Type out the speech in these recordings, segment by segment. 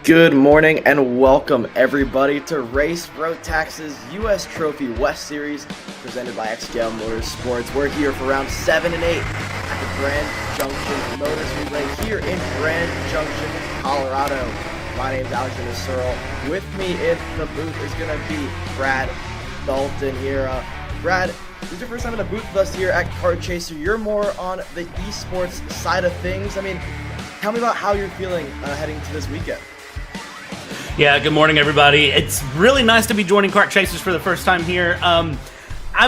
Good morning and welcome everybody to Race Road Tax's U.S. Trophy West Series presented by XGL Motorsports. We're here for round 7 and 8 at the Grand Junction Motor Speedway here in Grand Junction, Colorado. My name is Alexander Searle. With me in the booth is going to be Brad Dalton here. Brad, this is your first time in the booth with us here at Kart Chaser. You're more on the esports side of things. Tell me about how you're feeling heading to this weekend. Yeah, good morning, everybody. It's really nice to be joining Kart Chasers for the first time here. I'm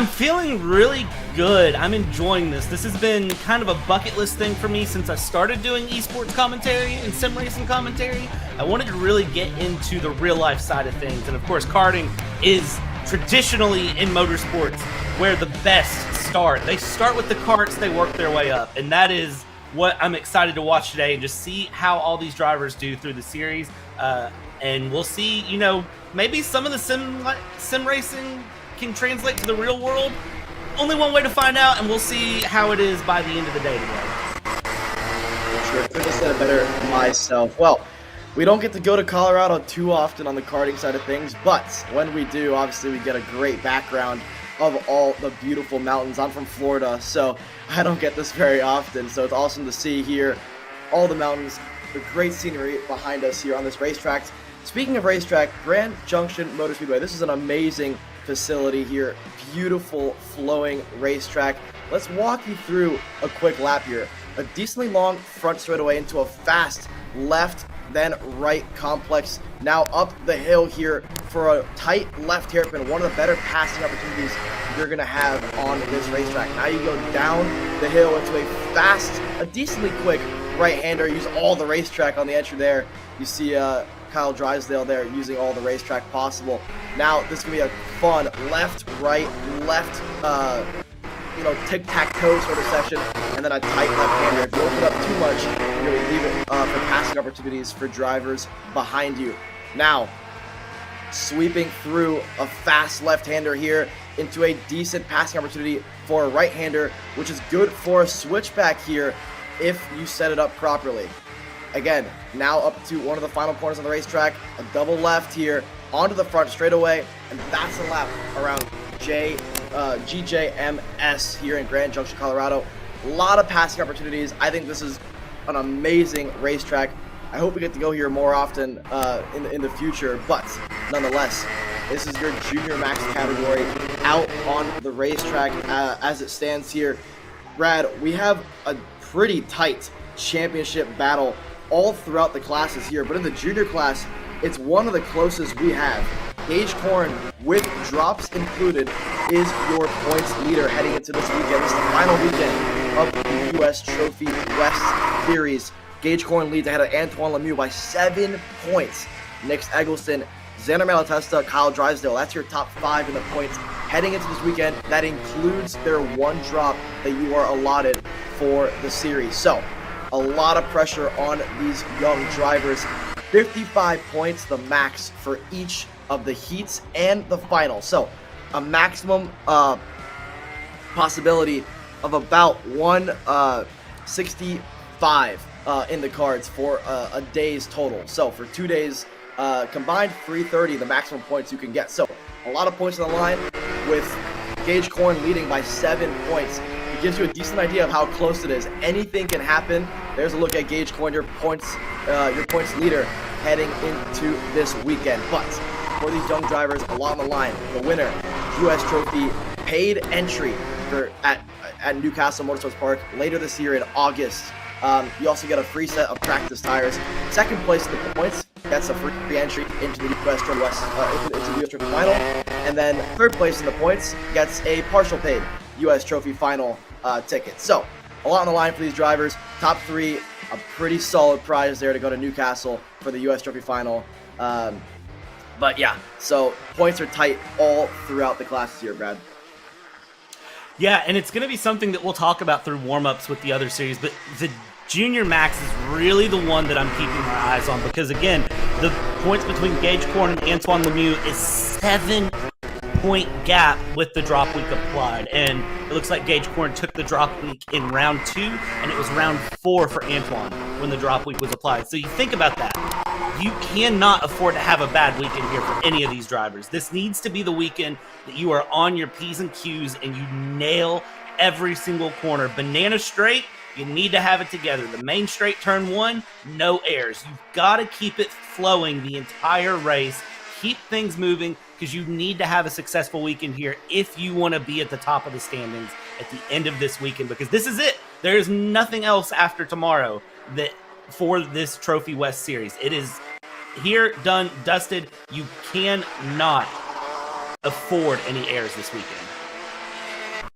feeling really good. I'm enjoying this. This has been kind of a bucket list thing for me since I started doing esports commentary and sim racing commentary. I wanted to really get into the real life side of things. And of course, karting is traditionally in motorsports where the best start. They start with the karts, they work their way up. And that is what I'm excited to watch today and just see how all these drivers do through the series. And we'll see, maybe some of the sim racing can translate to the real world. Only one way to find out, and we'll see how it is by the end of the day today. Sure, couldn't have said it better myself. Well, we don't get to go to Colorado too often on the karting side of things, but when we do, obviously we get a great background of all the beautiful mountains. I'm from Florida, so I don't get this very often, so it's awesome to see here all the mountains, the great scenery behind us here on this racetrack. Speaking of racetrack, Grand Junction Motor Speedway. This is an amazing facility here. Beautiful flowing racetrack. Let's walk you through a quick lap here. A decently long front straightaway into a fast left, then right complex. Now up the hill here for a tight left hairpin. One of the better passing opportunities you're going to have on this racetrack. Now you go down the hill into a fast, a decently quick right-hander. Use all the racetrack on the entry there. You see Kyle Drysdale there using all the racetrack possible. Now this is going to be a fun left, right, left, tic-tac-toe sort of section, and then a tight left-hander. If you open up too much, you're going to leave it for passing opportunities for drivers behind you. Now, sweeping through a fast left-hander here into a decent passing opportunity for a right-hander, which is good for a switchback here if you set it up properly. Again, now up to one of the final corners on the racetrack, a double left here, onto the front straightaway, and that's a lap around GJMS here in Grand Junction, Colorado. A lot of passing opportunities. I think this is an amazing racetrack. I hope we get to go here more often in the future, but nonetheless, this is your Junior Max category out on the racetrack as it stands here. Brad, we have a pretty tight championship battle all throughout the classes here, but in the junior class, it's one of the closest we have. Gage Corn, with drops included, is your points leader heading into this weekend. This is the final weekend of the U.S. Trophy West Series. Gage Corn leads ahead of Antoine Lemieux by 7 points. Nick Eggleston, Xander Malatesta, Kyle Drysdale. That's your top 5 in the points heading into this weekend. That includes their one drop that you are allotted for the series. So, a lot of pressure on these young drivers. 55 points, the max for each of the heats and the final. So, a maximum possibility of about 165 in the cards for a day's total. So, for 2 days combined, 330, the maximum points you can get. So, a lot of points on the line with Gage Corn leading by 7 points. It gives you a decent idea of how close it is. Anything can happen. There's a look at Gage Corn, your points leader heading into this weekend. But for these young drivers, a lot on the line. The winner, U.S. Trophy paid entry at Newcastle Motorsports Park later this year in August. You also get a free set of practice tires. Second place in the points gets a free entry into the U.S. Trophy into the U.S. Trophy final. And then third place in the points gets a partial paid U.S. Trophy final ticket. So, a lot on the line for these drivers. Top 3, a pretty solid prize there to go to Newcastle for the U.S. Trophy final. But yeah, so points are tight all throughout the classes here, Brad. Yeah, and it's going to be something that we'll talk about through warm-ups with the other series, but the Junior Max is really the one that I'm keeping my eyes on because, again, the points between Gage Corn and Antoine Lemieux is 7-point gap with the drop week applied, and it looks like Gage Corn took the drop week in round 2, and it was round 4 for Antoine when the drop week was applied. So you think about that. You cannot afford to have a bad weekend here for any of these drivers. This needs to be the weekend that you are on your P's and Q's and you nail every single corner. Banana straight, you need to have it together. The main straight, turn 1, no airs. You've got to keep it flowing the entire race. Keep things moving because you need to have a successful weekend here if you want to be at the top of the standings at the end of this weekend, because this is it. There is nothing else after tomorrow that for this Trophy West series. It is here, done, dusted. You cannot afford any errors this weekend.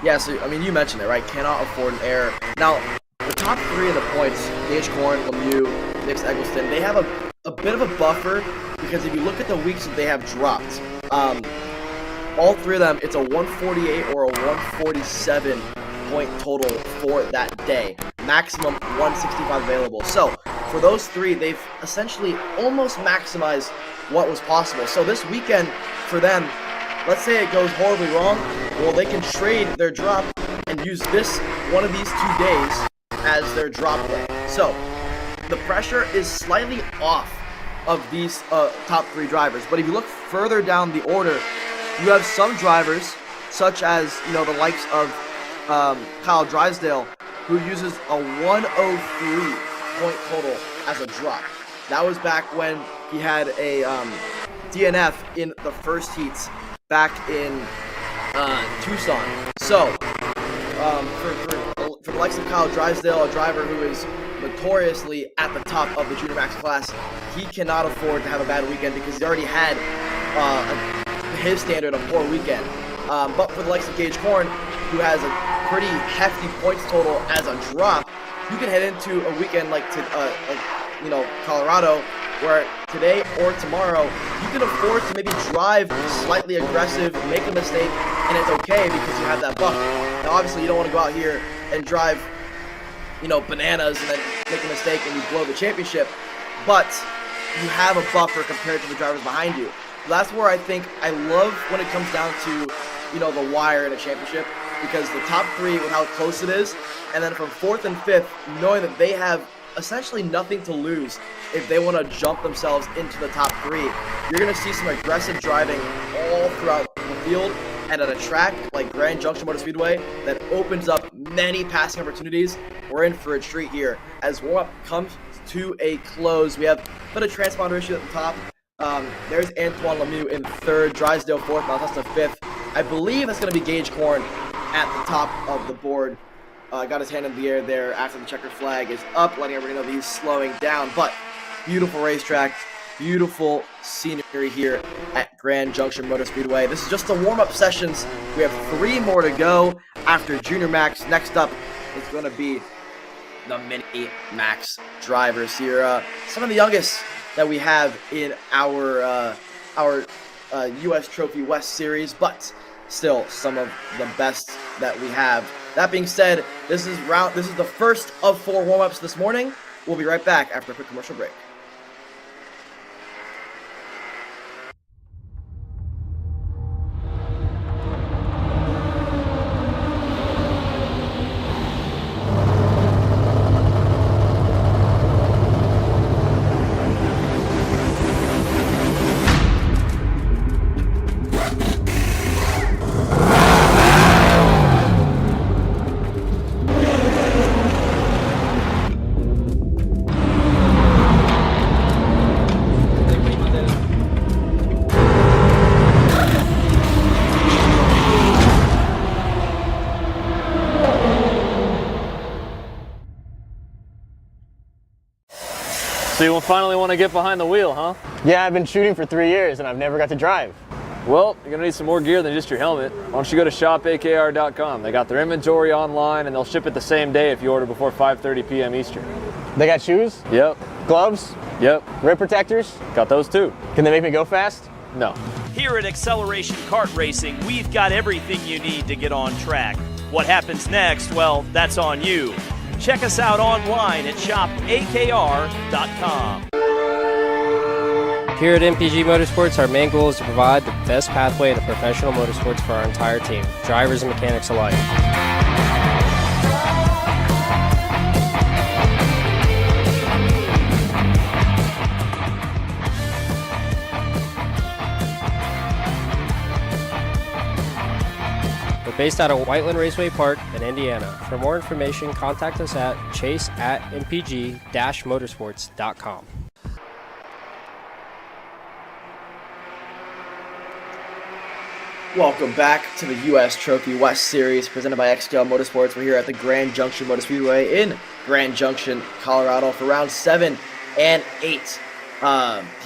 Yeah, so, I mean, you mentioned it, right? Cannot afford an error. Now, the top 3 of the points, Gage Corn, Lemieux, Nix Eggleston, they have a bit of a buffer because if you look at the weeks that they have dropped, all 3 of them, it's a 148 or a 147 point total for that day. Maximum 165 available. So, for those 3, they've essentially almost maximized what was possible. So this weekend, for them, let's say it goes horribly wrong, well, they can trade their drop and use one of these 2 days as their drop day. So, the pressure is slightly off of these top 3 drivers. But if you look further down the order, you have some drivers, such as, the likes of Kyle Drysdale, who uses a 103 point total as a drop. That was back when he had a DNF in the first heats back in Tucson. So, for the likes of Kyle Drysdale, a driver who is notoriously at the top of the Junior Max class, he cannot afford to have a bad weekend because he already had his standard a poor weekend. But for the likes of Gage Corn, who has a pretty hefty points total as a drop, you can head into a weekend like Colorado, where today or tomorrow you can afford to maybe drive slightly aggressive, make a mistake, and it's okay because you have that buffer. Now, obviously, you don't want to go out here and drive, bananas and then make a mistake and you blow the championship, but you have a buffer compared to the drivers behind you. So that's where I think I love when it comes down to, the wire in a championship, because the top 3 with how close it is, and then from 4th and 5th, knowing that they have essentially nothing to lose if they want to jump themselves into the top 3. You're going to see some aggressive driving all throughout the field, and at a track like Grand Junction Motor Speedway that opens up many passing opportunities, we're in for a treat here. As warm-up comes to a close, we have a bit of transponder issue at the top. There's Antoine Lemieux in 3rd, Drysdale 4th, Maltesta 5th. I believe that's going to be Gage Corn at the top of the board. Got his hand in the air there after the checkered flag is up, letting everybody know that he's slowing down. But beautiful racetrack, beautiful scenery here at Grand Junction Motor Speedway. This is just the warm-up sessions. We have 3 more to go after Junior Max. Next up is going to be the Mini Max drivers here. Some of the youngest that we have in our U.S. Trophy West series, but still some of the best that we have. That being said, this is the first of 4 warm-ups this morning. We'll be right back after a quick commercial break. So you will finally want to get behind the wheel, huh? Yeah, I've been shooting for 3 years and I've never got to drive. Well, you're going to need some more gear than just your helmet. Why don't you go to shopakr.com. They got their inventory online and they'll ship it the same day if you order before 5:30 p.m. Eastern. They got shoes? Yep. Gloves? Yep. Rib protectors? Got those too. Can they make me go fast? No. Here at Acceleration Kart Racing, we've got everything you need to get on track. What happens next? Well, that's on you. Check us out online at shopakr.com. Here at MPG Motorsports, our main goal is to provide the best pathway to professional motorsports for our entire team, drivers and mechanics alike. based out of Whiteland Raceway Park in Indiana. For more information, contact us at chase@mpg-motorsports.com. Welcome back to the U.S. Trophy West Series presented by XGL Motorsports. We're here at the Grand Junction Motor Speedway in Grand Junction, Colorado for round 7 and 8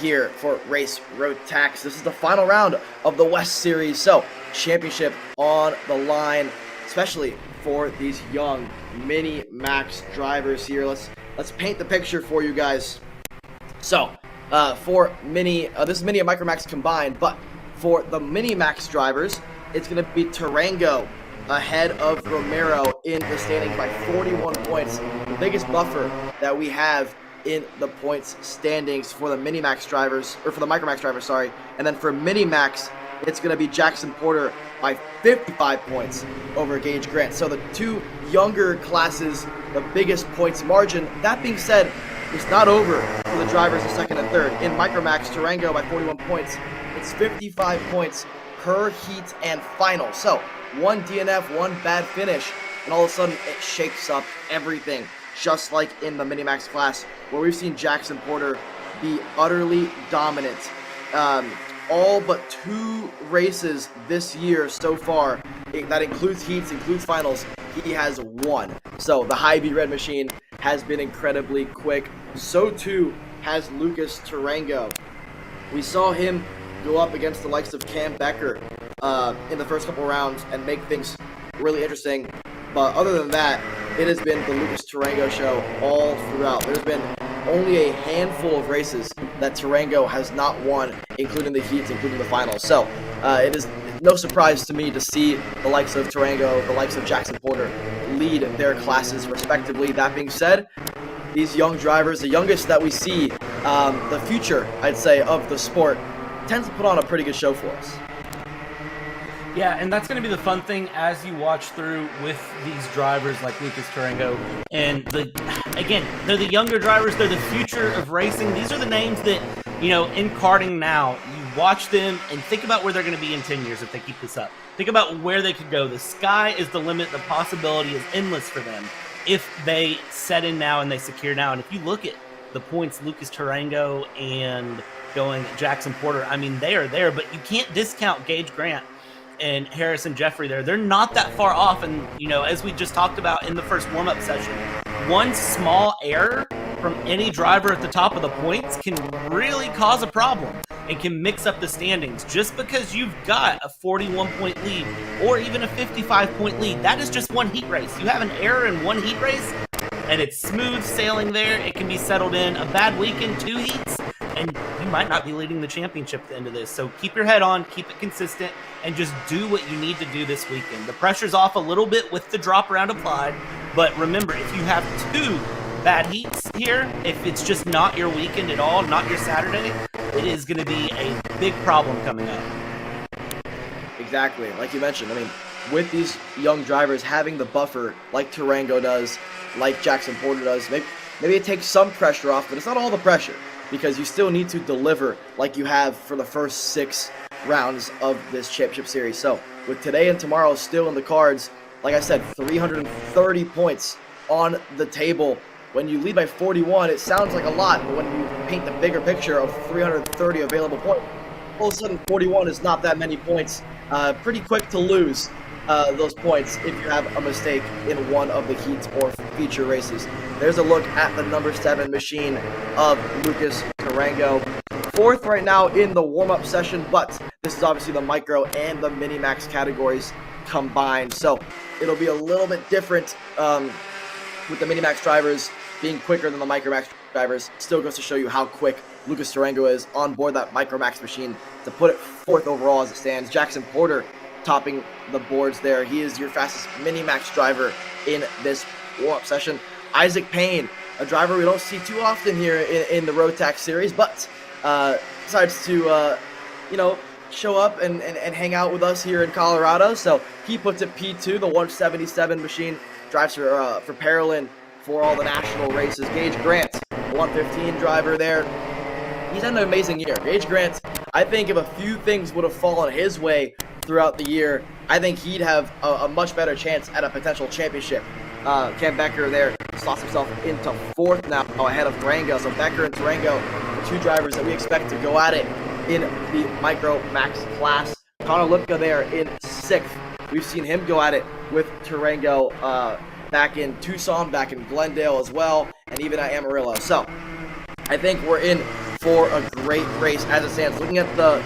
here for Race Road Tax. This is the final round of the West Series, so championship on the line, especially for these young Mini Max drivers here. Let's paint the picture for you guys. So for Mini, this is Mini and Micro Max combined, but for the Mini Max drivers, it's going to be Tarango ahead of Romero in the standings by 41 points. The biggest buffer that we have in the points standings for the Mini Max drivers, or for the Micro Max drivers, sorry. And then for Mini Max, it's going to be Jackson Porter by 55 points over Gage Grant. So the two younger classes, the biggest points margin. That being said, it's not over for the drivers in second and third. In Micro Max, Tarango by 41 points. It's 55 points per heat and final. So one DNF, one bad finish, and all of a sudden it shakes up everything. Just like in the Minimax class, where we've seen Jackson Porter be utterly dominant. All but 2 races this year so far, that includes heats, includes finals, he has won. So the Hy-Vee red machine has been incredibly quick. So too has Lucas Tarango. We saw him go up against the likes of Cam Becker in the first couple rounds and make things really interesting. But other than that, it has been the Lucas Tarango show all throughout. There's been only a handful of races that Tarango has not won, including the heats, including the finals. So it is no surprise to me to see the likes of Tarango, the likes of Jackson Porter lead their classes respectively. That being said, these young drivers, the youngest that we see, the future, I'd say, of the sport, tends to put on a pretty good show for us. Yeah, and that's going to be the fun thing as you watch through with these drivers like Lucas Tarango. And again, they're the younger drivers. They're the future of racing. These are the names that, in karting now, you watch them and think about where they're going to be in 10 years if they keep this up. Think about where they could go. The sky is the limit. The possibility is endless for them if they set in now and they secure now. And if you look at the points Lucas Tarango and going Jackson Porter, I mean, they are there, but you can't discount Gage Grant and Harrison Jeffrey there. They're not that far off. And, as we just talked about in the first warm-up session, one small error from any driver at the top of the points can really cause a problem and can mix up the standings. Just because you've got a 41-point lead or even a 55-point lead, that is just one heat race. You have an error in one heat race, and it's smooth sailing there. It can be settled in. A bad weekend, 2 heats, and you might not be leading the championship at the end of this. So keep your head on, keep it consistent, and just do what you need to do this weekend. The pressure's off a little bit with the drop round applied, but remember, if you have 2 bad heats here, if it's just not your weekend at all, not your Saturday, it is going to be a big problem coming up. Exactly, like you mentioned, with these young drivers having the buffer like Tarango does, like Jackson Porter does, maybe it takes some pressure off, but it's not all the pressure, because you still need to deliver like you have for the first 6 rounds of this championship series. So with today and tomorrow still in the cards, like I said, 330 points on the table. When you lead by 41, it sounds like a lot, but when you paint the bigger picture of 330 available points, all of a sudden 41 is not that many points. Pretty quick to lose those points if you have a mistake in one of the heats or feature races. There's a look at the number 7 machine of Lucas Tarango. 4th right now in the warm-up session, but this is obviously the micro and the mini max categories combined, so it'll be a little bit different with the mini max drivers being quicker than the micro max drivers. Still goes to show you how quick Lucas Tarango is on board that micro max machine to put it 4th overall as it stands. Jackson Porter topping the boards there. He is your fastest mini max driver in this warm-up session. Isaac Payne, a driver we don't see too often here in the Road Tax series, but decides to show up and hang out with us here in Colorado. So he puts it P2, the 177 machine, drives for Parolin for all the national races. Gage Grant, the 115 driver there. He's had an amazing year. Gage Grant, I think if a few things would have fallen his way throughout the year, I think he'd have a much better chance at a potential championship. Cam Becker there slots himself into 4th now, ahead of Tarango. So Becker and Tarango, the 2 drivers that we expect to go at it in the Micro Max class. Connor Lipka there in 6th. We've seen him go at it with Tarango back in Tucson, back in Glendale as well, and even at Amarillo. So I think we're in for a great race as it stands. Looking at the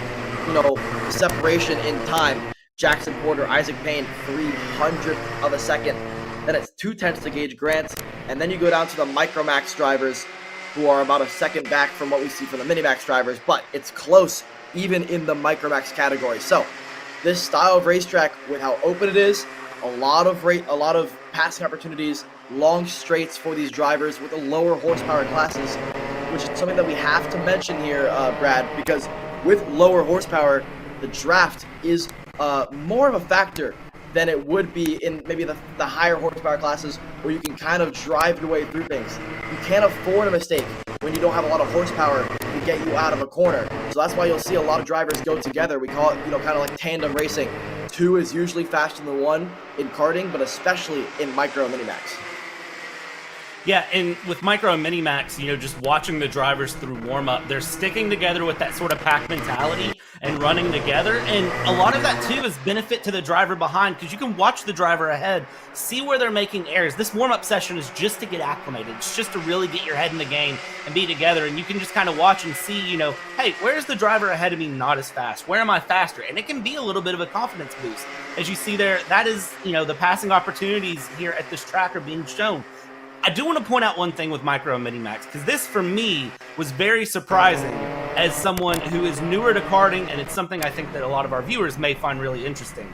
separation in time, Jackson Porter, Isaac Payne, 300th of a second. Then it's 2/10 to Gage Grant, and then you go down to the Micromax drivers, who are about a second back from what we see from the Minimax drivers, but it's close even in the Micromax category. So this style of racetrack, with how open it is, a lot of passing opportunities, long straights for these drivers with the lower horsepower classes, which is something that we have to mention here, Brad, because with lower horsepower, the draft is more of a factor than it would be in maybe the higher horsepower classes, where you can kind of drive your way through things. You can't afford a mistake when you don't have a lot of horsepower to get you out of a corner. So that's why you'll see a lot of drivers go together. We call it, kind of like tandem racing. 2 is usually faster than 1 in karting, but especially in Micro and Minimax. Yeah, and with Micro and Minimax, just watching the drivers through warm-up, they're sticking together with that sort of pack mentality and running together. And a lot of that, too, is benefit to the driver behind, because you can watch the driver ahead, see where they're making errors. This warm-up session is just to get acclimated. It's just to really get your head in the game and be together. And you can just kind of watch and see, hey, where's the driver ahead of me not as fast? Where am I faster? And it can be a little bit of a confidence boost. As you see there, that is, the passing opportunities here at this track are being shown. I do want to point out one thing with Micro and Minimax, because this, for me, was very surprising as someone who is newer to karting, and it's something I think that a lot of our viewers may find really interesting.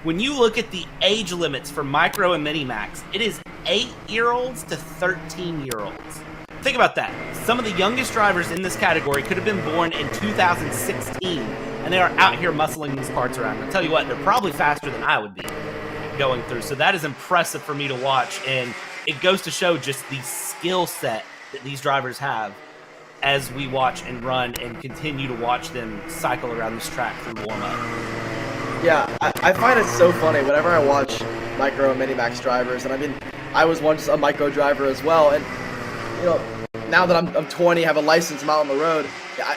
When you look at the age limits for Micro and Minimax, it is 8-year-olds to 13-year-olds. Think about that. Some of the youngest drivers in this category could have been born in 2016, and they are out here muscling these parts around. I'll tell you what, they're probably faster than I would be going through, so that is impressive for me to watch, and it goes to show just the skill set that these drivers have as we watch and run and continue to watch them cycle around this track through warm-up. Yeah, I find it so funny whenever I watch Micro and Minimax drivers, and I was once a Micro driver as well, and now that I'm 20, have a license, I'm out on the road,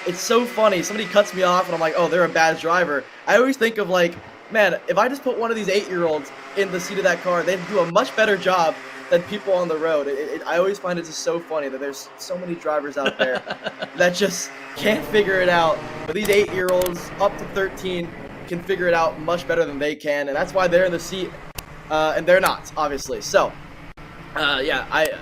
it's so funny. Somebody cuts me off and I'm like, oh, they're a bad driver. I always think of like, man, if I just put one of these 8-year-olds in the seat of that car, they'd do a much better job than people on the road. I always find it just so funny that there's so many drivers out there that just can't figure it out. But these 8-year-olds up to 13 can figure it out much better than they can, and that's why they're in the seat, and they're not, obviously. So,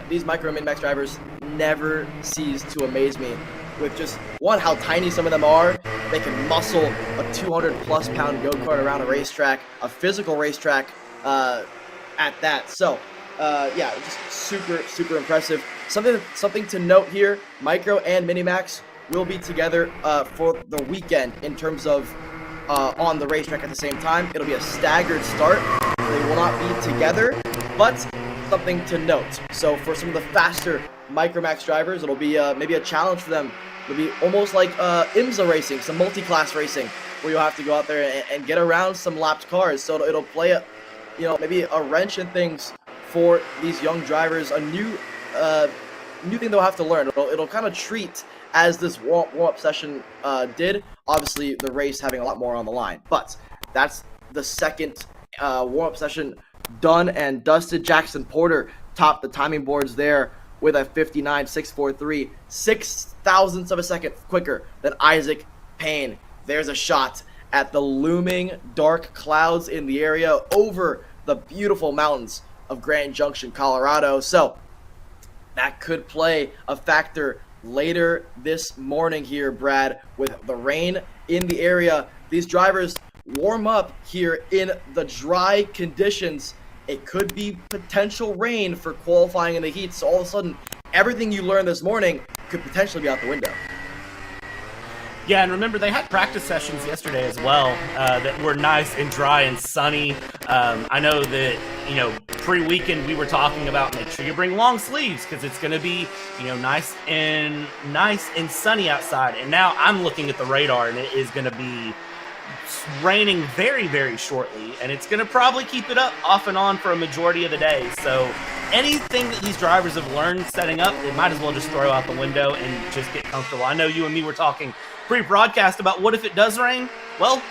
these Micro and Minimax drivers never cease to amaze me with just, one, how tiny some of them are. They can muscle a 200-plus pound go-kart around a racetrack, a physical racetrack at that. So, just super, super impressive. Something to note here, Micro and Minimax will be together for the weekend in terms of on the racetrack at the same time. It'll be a staggered start. They will not be together, but something to note. So for some of the faster Micromax drivers, it'll be maybe a challenge for them. It'll be almost like IMSA racing, some multi-class racing, where you'll have to go out there and get around some lapped cars. So it'll play maybe a wrench in things for these young drivers, a new thing they'll have to learn. It'll kind of treat as this warm-up session did. Obviously, the race having a lot more on the line. But that's the second warm-up session done and dusted. Jackson Porter topped the timing boards there with a 59.643, 6 thousandths of a second quicker than Isaac Payne. There's a shot at the looming dark clouds in the area over the beautiful mountains of Grand Junction, Colorado. So that could play a factor later this morning here, Brad, with the rain in the area. These drivers warm up here in the dry conditions. It could be potential rain for qualifying in the heat. So all of a sudden, everything you learned this morning could potentially be out the window. Yeah, and remember, they had practice sessions yesterday as well that were nice and dry and sunny. I know that, pre-weekend we were talking about make sure you bring long sleeves because it's going to be, nice and sunny outside. And now I'm looking at the radar and it is going to be raining very, very shortly, and it's going to probably keep it up off and on for a majority of the day. So anything that these drivers have learned setting up, they might as well just throw out the window and just get comfortable. I know you and me were talking pre-broadcast about what if it does rain? Well,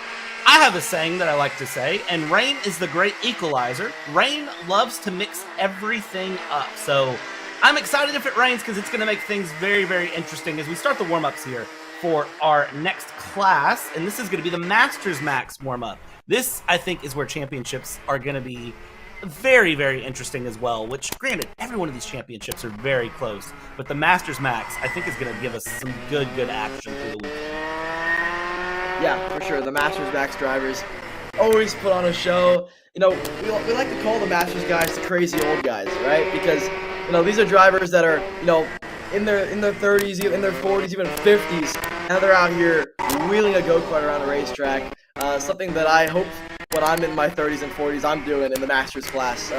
I have a saying that I like to say, and rain is the great equalizer. Rain loves to mix everything up. So I'm excited if it rains because it's going to make things very, very interesting as we start the warm-ups here for our next class. And this is going to be the Masters Max warm-up. This, I think, is where championships are going to be very, very interesting as well, which, granted, every one of these championships are very close. But the Masters Max, I think, is going to give us some good action through the weekend. Yeah, for sure. The Masters Max drivers always put on a show. You know, we like to call the Masters guys the crazy old guys, right? Because, you know, these are drivers that are, you know, in their 30s, in their 40s, even 50s, and they're out here wheeling a go-kart around the racetrack. Something that I hope when I'm in my 30s and 40s I'm doing in the Masters class.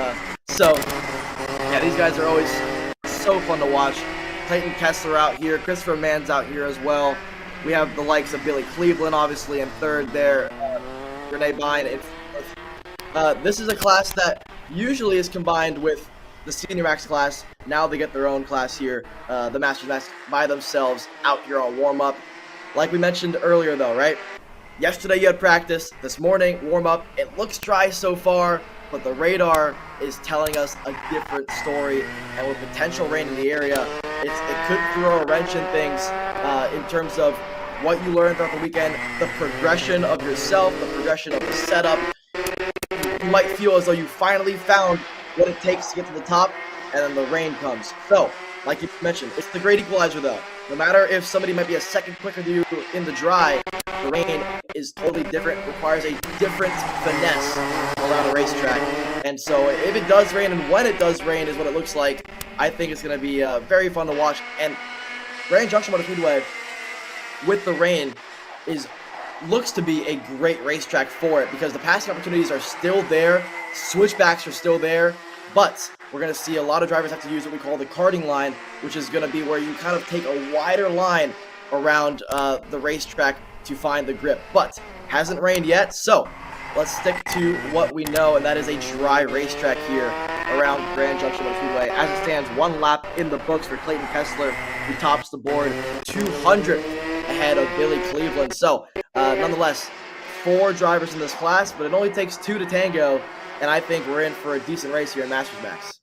So, yeah, these guys are always so fun to watch. Clayton Kessler out here, Christopher Mann's out here as well. We have the likes of Billy Cleveland, obviously, in third there. Renee Bine in fourth. This is a class that usually is combined with the Senior Max class. Now they get their own class here, the Masters Max, by themselves out here on warm-up. Like we mentioned earlier, though, right? Yesterday you had practice. This morning, warm-up. It looks dry so far, but the radar is telling us a different story. And with potential rain in the area, it could throw a wrench in things in terms of what you learned throughout the weekend, the progression of yourself, the progression of the setup. You might feel as though you finally found what it takes to get to the top, and then the rain comes. So, like you mentioned, it's the great equalizer though. No matter if somebody might be a second quicker than you in the dry, the rain is totally different, requires a different finesse around the racetrack. And so if it does rain, and when it does rain is what it looks like, I think it's going to be very fun to watch. And Grand Junction Motor Speedway, with the rain, looks to be a great racetrack for it because the passing opportunities are still there, switchbacks are still there, but we're going to see a lot of drivers have to use what we call the karting line, which is going to be where you kind of take a wider line around the racetrack to find the grip. But hasn't rained yet, so let's stick to what we know, and that is a dry racetrack here around Grand Junction Motor Speedway. As it stands, one lap in the books for Clayton Kessler, who tops the board 200 ahead of Billy Cleveland. So, nonetheless, 4 drivers in this class, but it only takes 2 to tango, and I think we're in for a decent race here in Masters Max.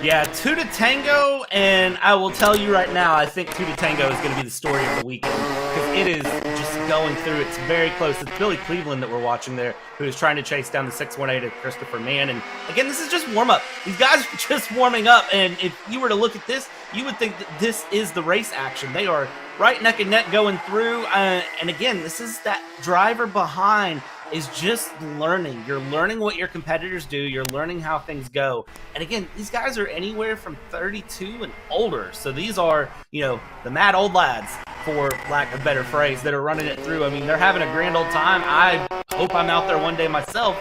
Yeah, 2 to tango, and I will tell you right now, I think 2 to tango is going to be the story of the weekend, because it is just going through. It's very close. It's Billy Cleveland that we're watching there, who is trying to chase down the 618 of Christopher Mann, and again, this is just warm-up. These guys are just warming up, and if you were to look at this, you would think that this is the race action. They are right neck and neck going through, and again, this is that driver behind is just learning. You're learning what your competitors do. You're learning how things go. And again, these guys are anywhere from 32 and older. So these are, you know, the mad old lads, for lack of a better phrase, that are running it through. I mean, they're having a grand old time. I hope I'm out there one day myself.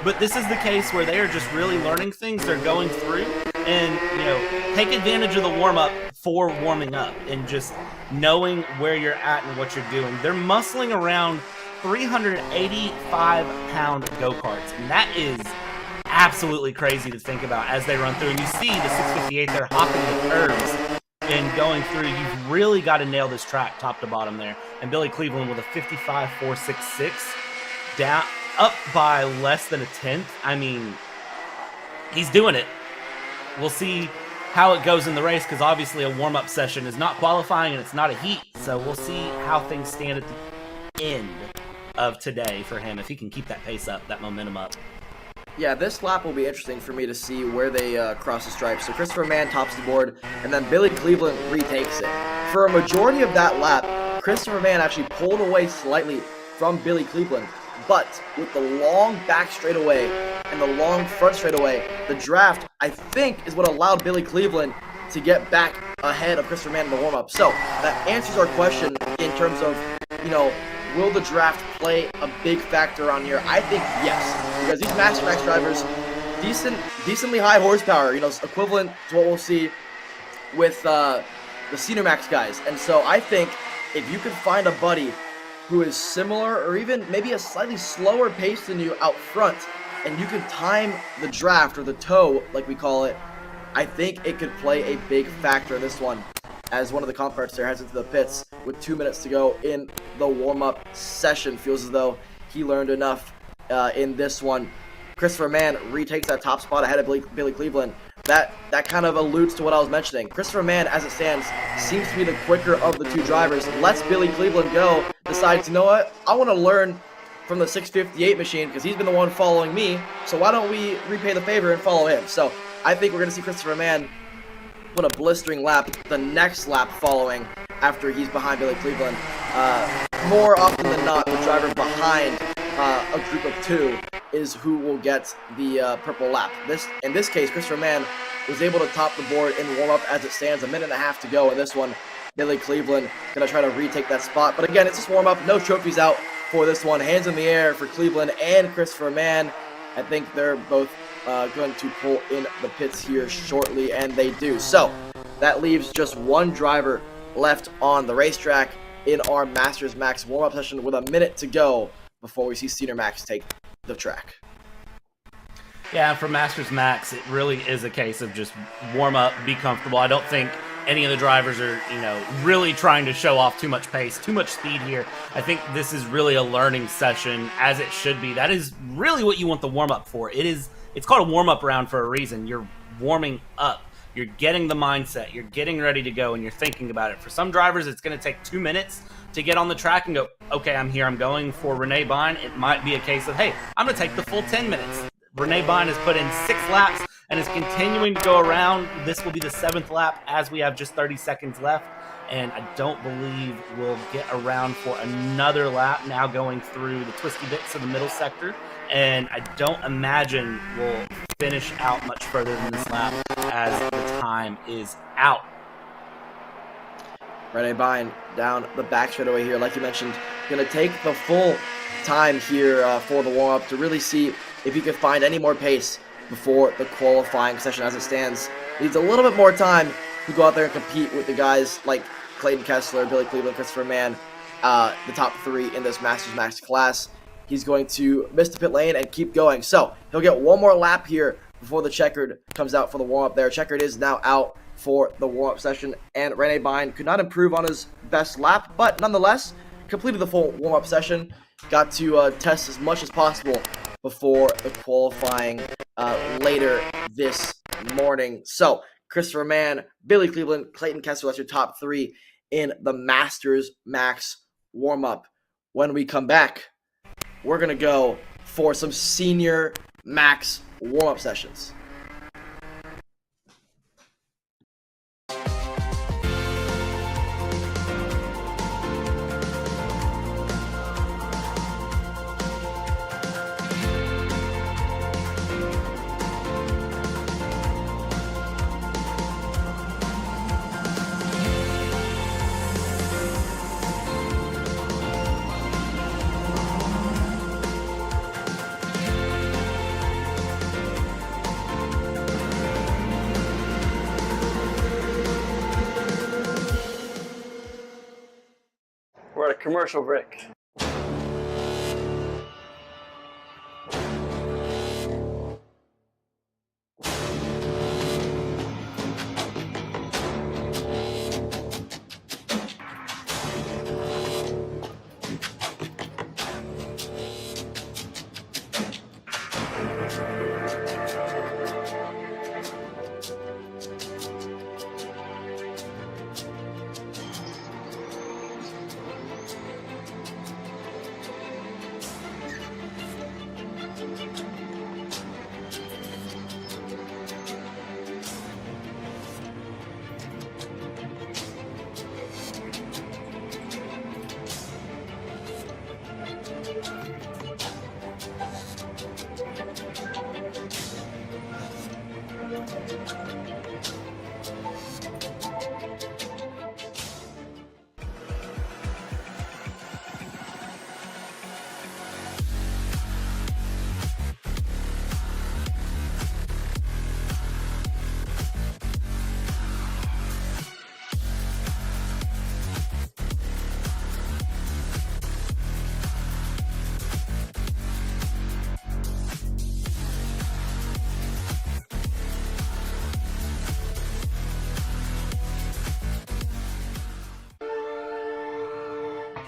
But this is the case where they are just really learning things. They're going through and, you know, take advantage of the warm-up for warming up and just knowing where you're at and what you're doing. They're muscling around 385-pound go-karts, and that is absolutely crazy to think about as they run through. And you see the 658 there hopping the curves and going through. You've really got to nail this track top to bottom there. And Billy Cleveland with a 55.466, down up by less than a tenth. I mean, he's doing it. We'll see how it goes in the race, because obviously a warm-up session is not qualifying and it's not a heat, so we'll see how things stand at the end of today for him, if he can keep that pace up, that momentum up. Yeah, this lap will be interesting for me to see where they cross the stripes. So Christopher Mann tops the board, and then Billy Cleveland retakes it. For a majority of that lap, Christopher Mann actually pulled away slightly from Billy Cleveland, but with the long back straightaway and the long front straightaway, the draft, I think, is what allowed Billy Cleveland to get back ahead of Christopher Mann in the warm-up. So that answers our question in terms of, you know, will the draft play a big factor on here? I think yes, because these Master Max drivers, decently high horsepower, you know, equivalent to what we'll see with the Senior Max guys. And so I think if you can find a buddy who is similar or even maybe a slightly slower pace than you out front, and you can time the draft or the tow, like we call it, I think it could play a big factor in this one, as one of the comp carts there heads into the pits with 2 minutes to go in the warm-up session. Feels as though he learned enough in this one. Christopher Mann retakes that top spot ahead of Billy Cleveland. That kind of alludes to what I was mentioning. Christopher Mann, as it stands, seems to be the quicker of the two drivers. Lets Billy Cleveland go, decides, you know what, I want to learn from the 658 machine because he's been the one following me, so why don't we repay the favor and follow him? So I think we're going to see Christopher Mann put a blistering lap the next lap following after he's behind Billy Cleveland. More often than not, the driver behind a group of two is who will get the purple lap. In this case, Christopher Mann was able to top the board in warm-up as it stands. 1.5 minutes to go in this one. Billy Cleveland going to try to retake that spot. But again, it's just warm-up. No trophies out for this one. Hands in the air for Cleveland and Christopher Mann. I think they're both going to pull in the pits here shortly, and they do. So that leaves just one driver left on the racetrack in our Masters Max warm-up session with 1 minute to go before we see Senior Max take the track. Yeah, for Masters Max, it really is a case of just warm up, be comfortable. I don't think any of the drivers are, really trying to show off too much pace, too much speed here. I think this is really a learning session, as it should be. That is really what you want the warm up for. It's called a warm up round for a reason. You're warming up. You're getting the mindset. You're getting ready to go, and you're thinking about it. For some drivers, it's going to take 2 minutes to get on the track and go, okay, I'm here, I'm going. For Renee Bine, it might be a case of, hey, I'm going to take the full 10 minutes. Renee Bine has put in 6 laps and is continuing to go around. This will be the 7th lap as we have just 30 seconds left, and I don't believe we'll get around for another lap now going through the twisty bits of the middle sector, and I don't imagine we'll finish out much further than this lap as the time is out. Renee Bine down the back straightaway here, like you mentioned, going to take the full time here for the warm-up to really see if he could find any more pace before the qualifying session as it stands. Needs a little bit more time to go out there and compete with the guys like Clayton Kessler, Billy Cleveland, Christopher Mann, the top 3 in this Masters Max class. He's going to miss the pit lane and keep going. So he'll get one more lap here before the checkered comes out for the warm-up there. Checkered is now out for the warm-up session, and Renee Bine could not improve on his best lap, but nonetheless completed the full warm-up session. Got to test as much as possible before the qualifying later this morning. So Christopher Mann, Billy Cleveland, Clayton Kessler, that's your top 3 in the Masters Max warm-up. When we come back, we're going to go for some Senior Max warm-up sessions. We're at a commercial break.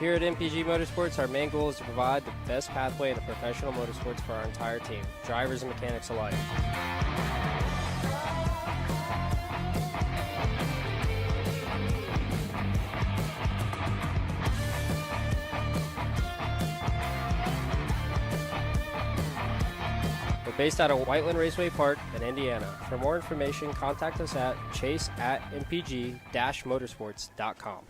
Here at MPG Motorsports, our main goal is to provide the best pathway into professional motorsports for our entire team, drivers and mechanics alike. We're based out of Whiteland Raceway Park in Indiana. For more information, contact us at chase@mpg-motorsports.com.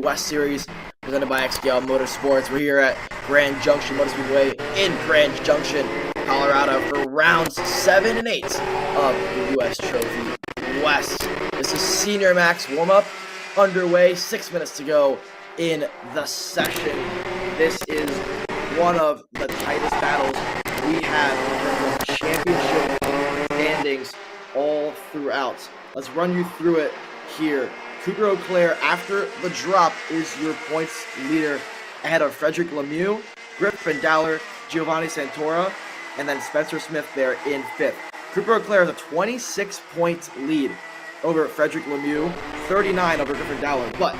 West Series presented by XDL Motorsports. We're here at Grand Junction Motor Speedway in Grand Junction, Colorado for rounds 7 and 8 of the U.S. Trophy West. This is Senior Max warm-up underway, 6 minutes to go in the session. This is one of the tightest battles we have in terms of championship standings all throughout. Let's run you through it here. Cooper Auclair, after the drop, is your points leader ahead of Frederick Lemieux, Griffin Dowler, Giovanni Santora, and then Spencer Smith there in 5th. Cooper Auclair has a 26-point lead over Frederick Lemieux, 39 over Griffin Dowler. But,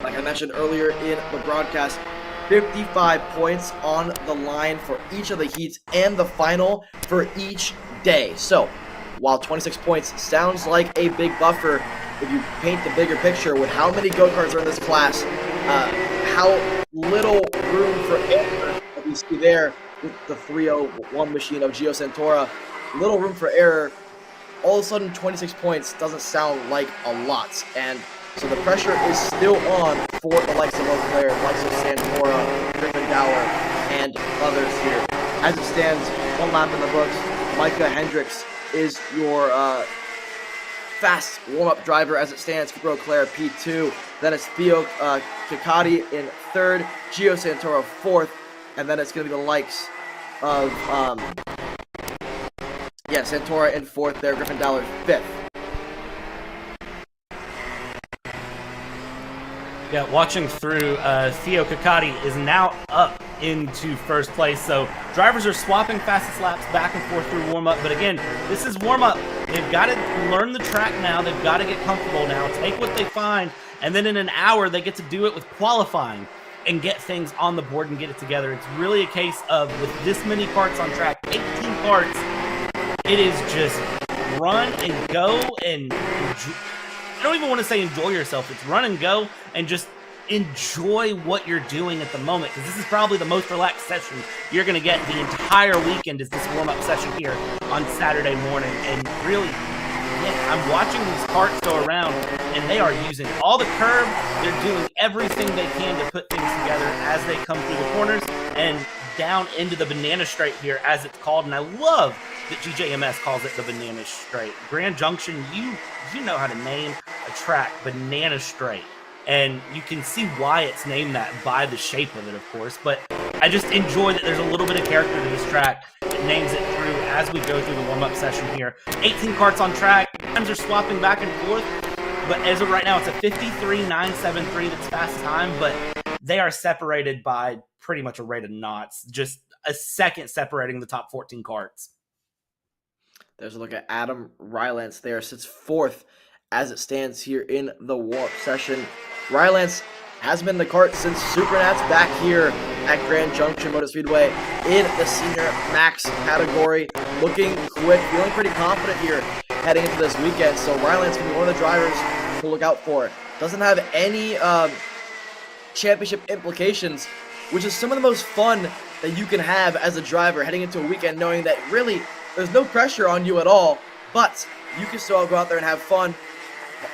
like I mentioned earlier in the broadcast, 55 points on the line for each of the heats and the final for each day. So, while 26 points sounds like a big buffer, if you paint the bigger picture with how many go-karts are in this class, how little room for error that we see there with the 301 machine of Gio Santora, little room for error, all of a sudden 26 points doesn't sound like a lot. And so the pressure is still on for the likes of Auclair, the likes of Santora, Griffin Dowler, and others here. As it stands, one lap in the books, Micah Hendricks is your fast warm-up driver as it stands. Cooper Auclair P2, then it's Theo Kikati in 3rd, Gio Santora 4th, and then it's going to be the likes of Santora in 4th there, Griffin Dowler 5th. Yeah, watching through, Theo Kikati is now up into 1st place, so drivers are swapping fastest laps back and forth through warm-up, but again, this is warm-up. They've got to learn the track now, they've got to get comfortable now, take what they find, and then in an hour they get to do it with qualifying and get things on the board and get it together. It's really a case of, with this many karts on track, 18 karts, it is just run and go and I don't even want to say enjoy yourself. It's run and go and just enjoy what you're doing at the moment, because this is probably the most relaxed session you're going to get the entire weekend is this warm-up session here on Saturday morning. And really, yeah, I'm watching these karts go around, and they are using all the curb. They're doing everything they can to put things together as they come through the corners and down into the banana straight here, as it's called. And I love that GJMS calls it the banana straight. Grand Junction, you know how to name a track banana straight. And you can see why it's named that by the shape of it, of course. But I just enjoy that there's a little bit of character to this track. It names it through as we go through the warm-up session here. 18 karts on track. Times are swapping back and forth. But as of right now, it's a 53.973 that's fast time. But they are separated by pretty much a rate of knots. Just a second separating the top 14 karts. There's a look at Adam Rylance there. Sits 4th as it stands here in the warm-up session. Rylance has been in the kart since Supernats back here at Grand Junction Motor Speedway in the Senior Max category. Looking quick, feeling pretty confident here heading into this weekend. So Rylance can be one of the drivers to look out for. Doesn't have any championship implications, which is some of the most fun that you can have as a driver heading into a weekend, knowing that really there's no pressure on you at all, but you can still go out there and have fun.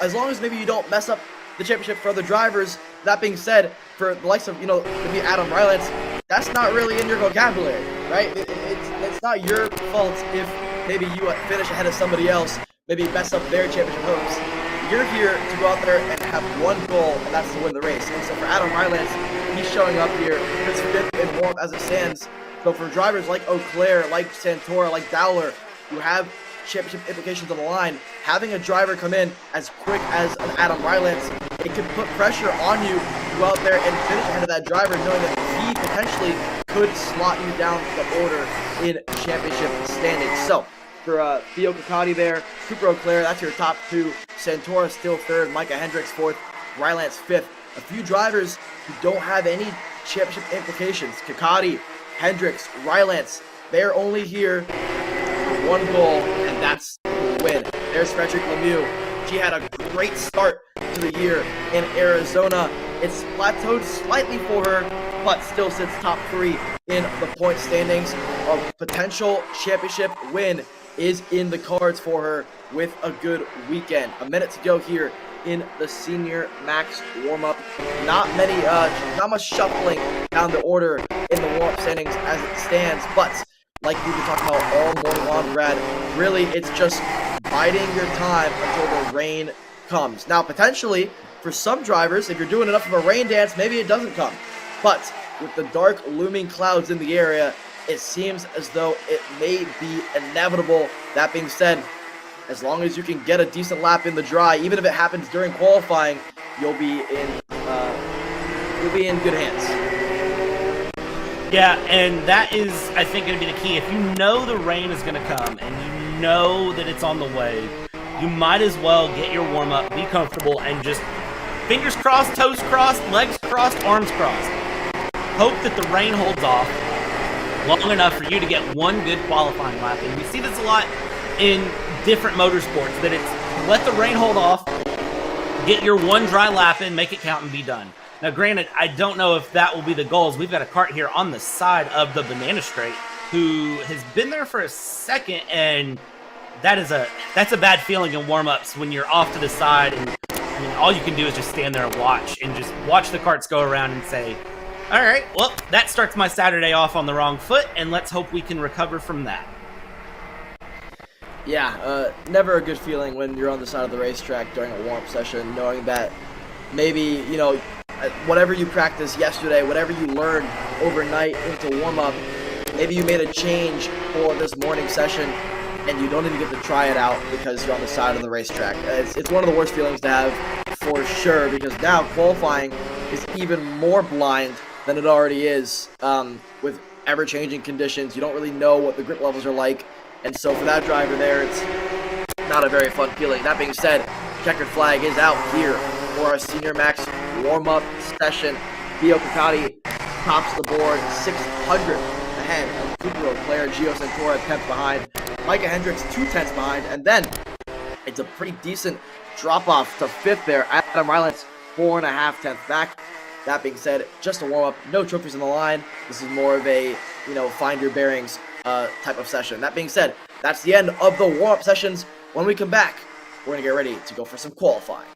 As long as maybe you don't mess up the championship for other drivers, that being said, for the likes of, maybe Adam Rylance, that's not really in your vocabulary, right? It's not your fault if maybe you finish ahead of somebody else, maybe mess up their championship hopes. You're here to go out there and have one goal, and that's to win the race. And so for Adam Rylance, he's showing up here. It's fifth in warm as it stands. So for drivers like Eau Claire, like Santora, like Dowler, who have championship implications on the line, having a driver come in as quick as an Adam Rylance, it could put pressure on you to go out there and finish ahead of that driver, knowing that he potentially could slot you down the order in championship standings. So for Theo Kakati there, Cooper Eau Claire, that's your top two. Santora still third, Micah Hendricks fourth, Rylance fifth. A few drivers who don't have any championship implications. Kakati, Hendricks, Rylance, they're only here for one goal, and that's the win. There's Frederick Lemieux. She had a great start to the year in Arizona. It's plateaued slightly for her, but still sits top three in the point standings. A potential championship win is in the cards for her with a good weekend. A minute to go here in the Senior Max warm-up. Not much shuffling down the order in the warm-up standings as it stands, but like we've been talking about all morning long, Brad, really it's just biding your time until the rain comes. Now, potentially, for some drivers, if you're doing enough of a rain dance, maybe it doesn't come. But with the dark looming clouds in the area, it seems as though it may be inevitable. That being said, as long as you can get a decent lap in the dry, even if it happens during qualifying, you'll be in good hands. Yeah, and that is, I think, going to be the key. If you know the rain is going to come and you know that it's on the way, you might as well get your warm-up, be comfortable, and just fingers crossed, toes crossed, legs crossed, arms crossed. Hope that the rain holds off long enough for you to get one good qualifying lap. And we see this a lot in different motorsports, that it's let the rain hold off, get your one dry lap in, make it count, and be done. Now, granted, I don't know if that will be the goals. We've got a kart here on the side of the banana straight who has been there for a second, and that's a bad feeling in warm-ups when you're off to the side, and I mean, all you can do is just stand there and just watch the karts go around and say, all right, well, that starts my Saturday off on the wrong foot, and let's hope we can recover from that. Yeah, never a good feeling when you're on the side of the racetrack during a warm-up session, knowing that maybe, whatever you practiced yesterday, whatever you learned overnight into warm-up, maybe you made a change for this morning session, and you don't even get to try it out because you're on the side of the racetrack. It's one of the worst feelings to have for sure, because now qualifying is even more blind than it already is, with ever-changing conditions. You don't really know what the grip levels are like, and so for that driver there, it's not a very fun feeling. That being said, checkered flag is out here for our Senior Max warm-up session. Theo Kakati tops the board, 600 ahead of Cooper Eau Claire, Gio Santora 10th behind, Micah Hendricks 2/10 behind, and then it's a pretty decent drop-off to 5th there. Adam Rylance 4.5 back. That being said, just a warm-up, no trophies on the line. This is more of a, find your bearings type of session. That being said, that's the end of the warm-up sessions. When we come back, we're going to get ready to go for some qualifying.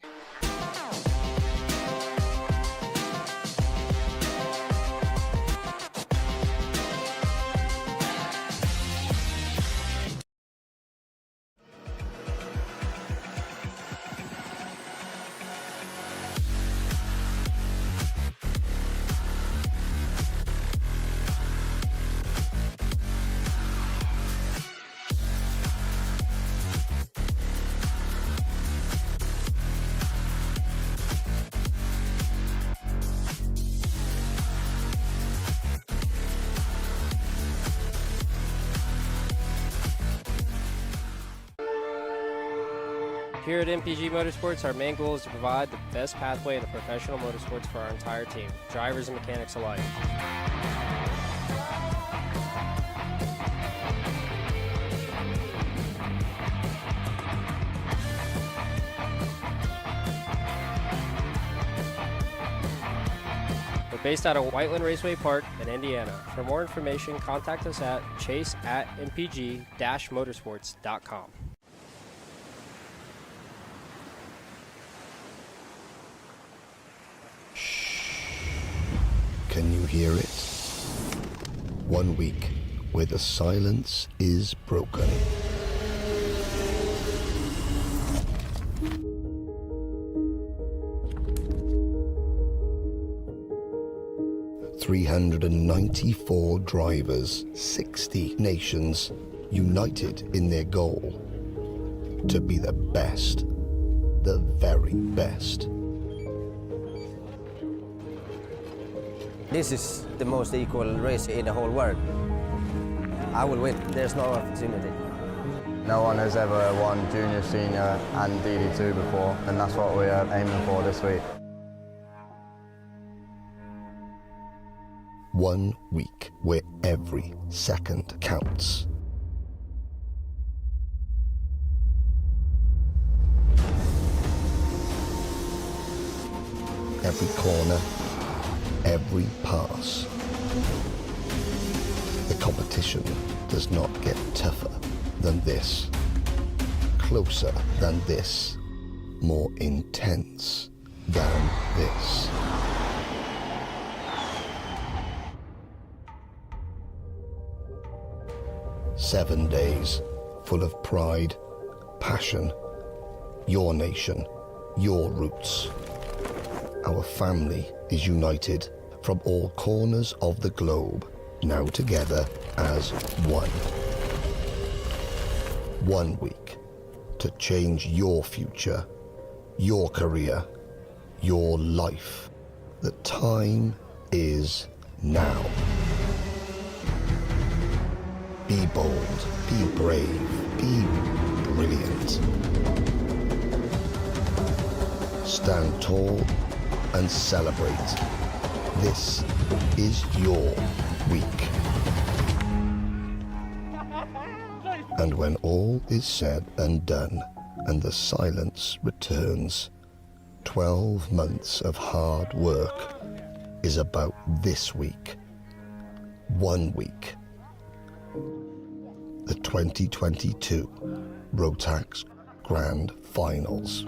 Here at MPG Motorsports, our main goal is to provide the best pathway to professional motorsports for our entire team, drivers and mechanics alike. We're based out of Whiteland Raceway Park in Indiana. For more information, contact us at chase@mpg-motorsports.com. Shh. Can you hear it? 1 week where the silence is broken. "394 drivers, 60 nations, united in their goal to be the best, the very best." This is the most equal race in the whole world. I will win. There's no opportunity. No one has ever won junior, senior and DD2 before, and that's what we are aiming for this week. 1 week where every second counts. Every corner, every pass. The competition does not get tougher than this, closer than this, more intense than this. "7 days full of pride, passion, your nation, your roots. Our family is united from all corners of the globe, now together as one. 1 week to change your future, your career, your life. The time is now. Be bold, be brave, be brilliant. Stand tall and celebrate. This is your week. And when all is said and done, and the silence returns, 12 months of hard work is about this week. 1 week. The 2022 Rotax Grand Finals.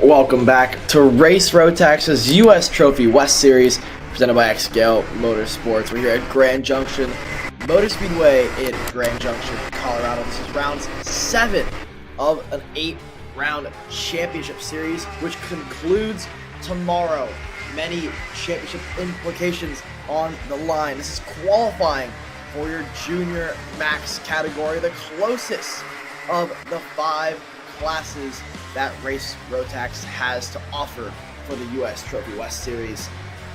Welcome back to Race Rotax's U.S. Trophy West Series, presented by Xscale Motorsports. We're here at Grand Junction Motor Speedway in Grand Junction, Colorado. This is round 7 of an 8-round championship series, which concludes tomorrow. Many championship implications on the line. This is qualifying for your Junior Max category, the closest of the 5 classes that Race Rotax has to offer for the U.S. Trophy West Series.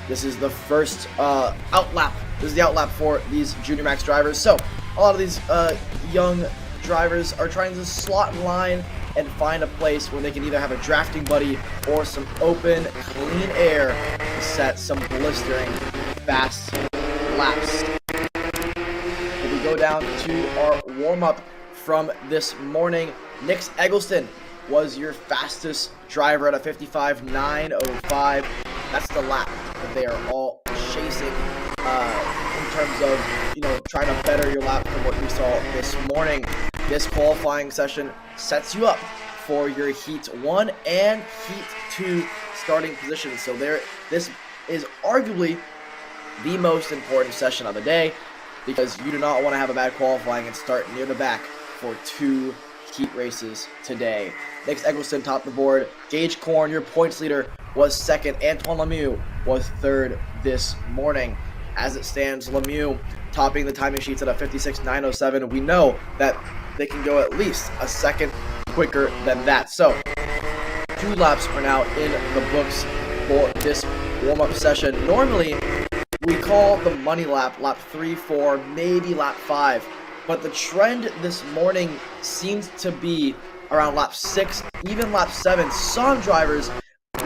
This is the first outlap. This is the outlap for these Junior Max drivers. So a lot of these young drivers are trying to slot in line and find a place where they can either have a drafting buddy or some open, clean air to set some blistering fast laps. If we go down to our warm-up from this morning, Nick Eggleston was your fastest driver at a 55.905. That's the lap that they are all chasing in terms of, trying to better your lap from what we saw this morning. This qualifying session sets you up for your Heat 1 and Heat 2 starting positions. So this is arguably the most important session of the day, because you do not want to have a bad qualifying and start near the back for 2 heat races today. Nick Eggleston topped the board. Gage Korn, your points leader, was second. Antoine Lemieux was third this morning. As it stands, Lemieux topping the timing sheets at a 56.907. We know that they can go at least a second quicker than that. So 2 laps are now in the books for this warm-up session. Normally, we call the money lap, lap 3, 4, maybe lap 5. But the trend this morning seems to be around lap 6, even lap 7. Some drivers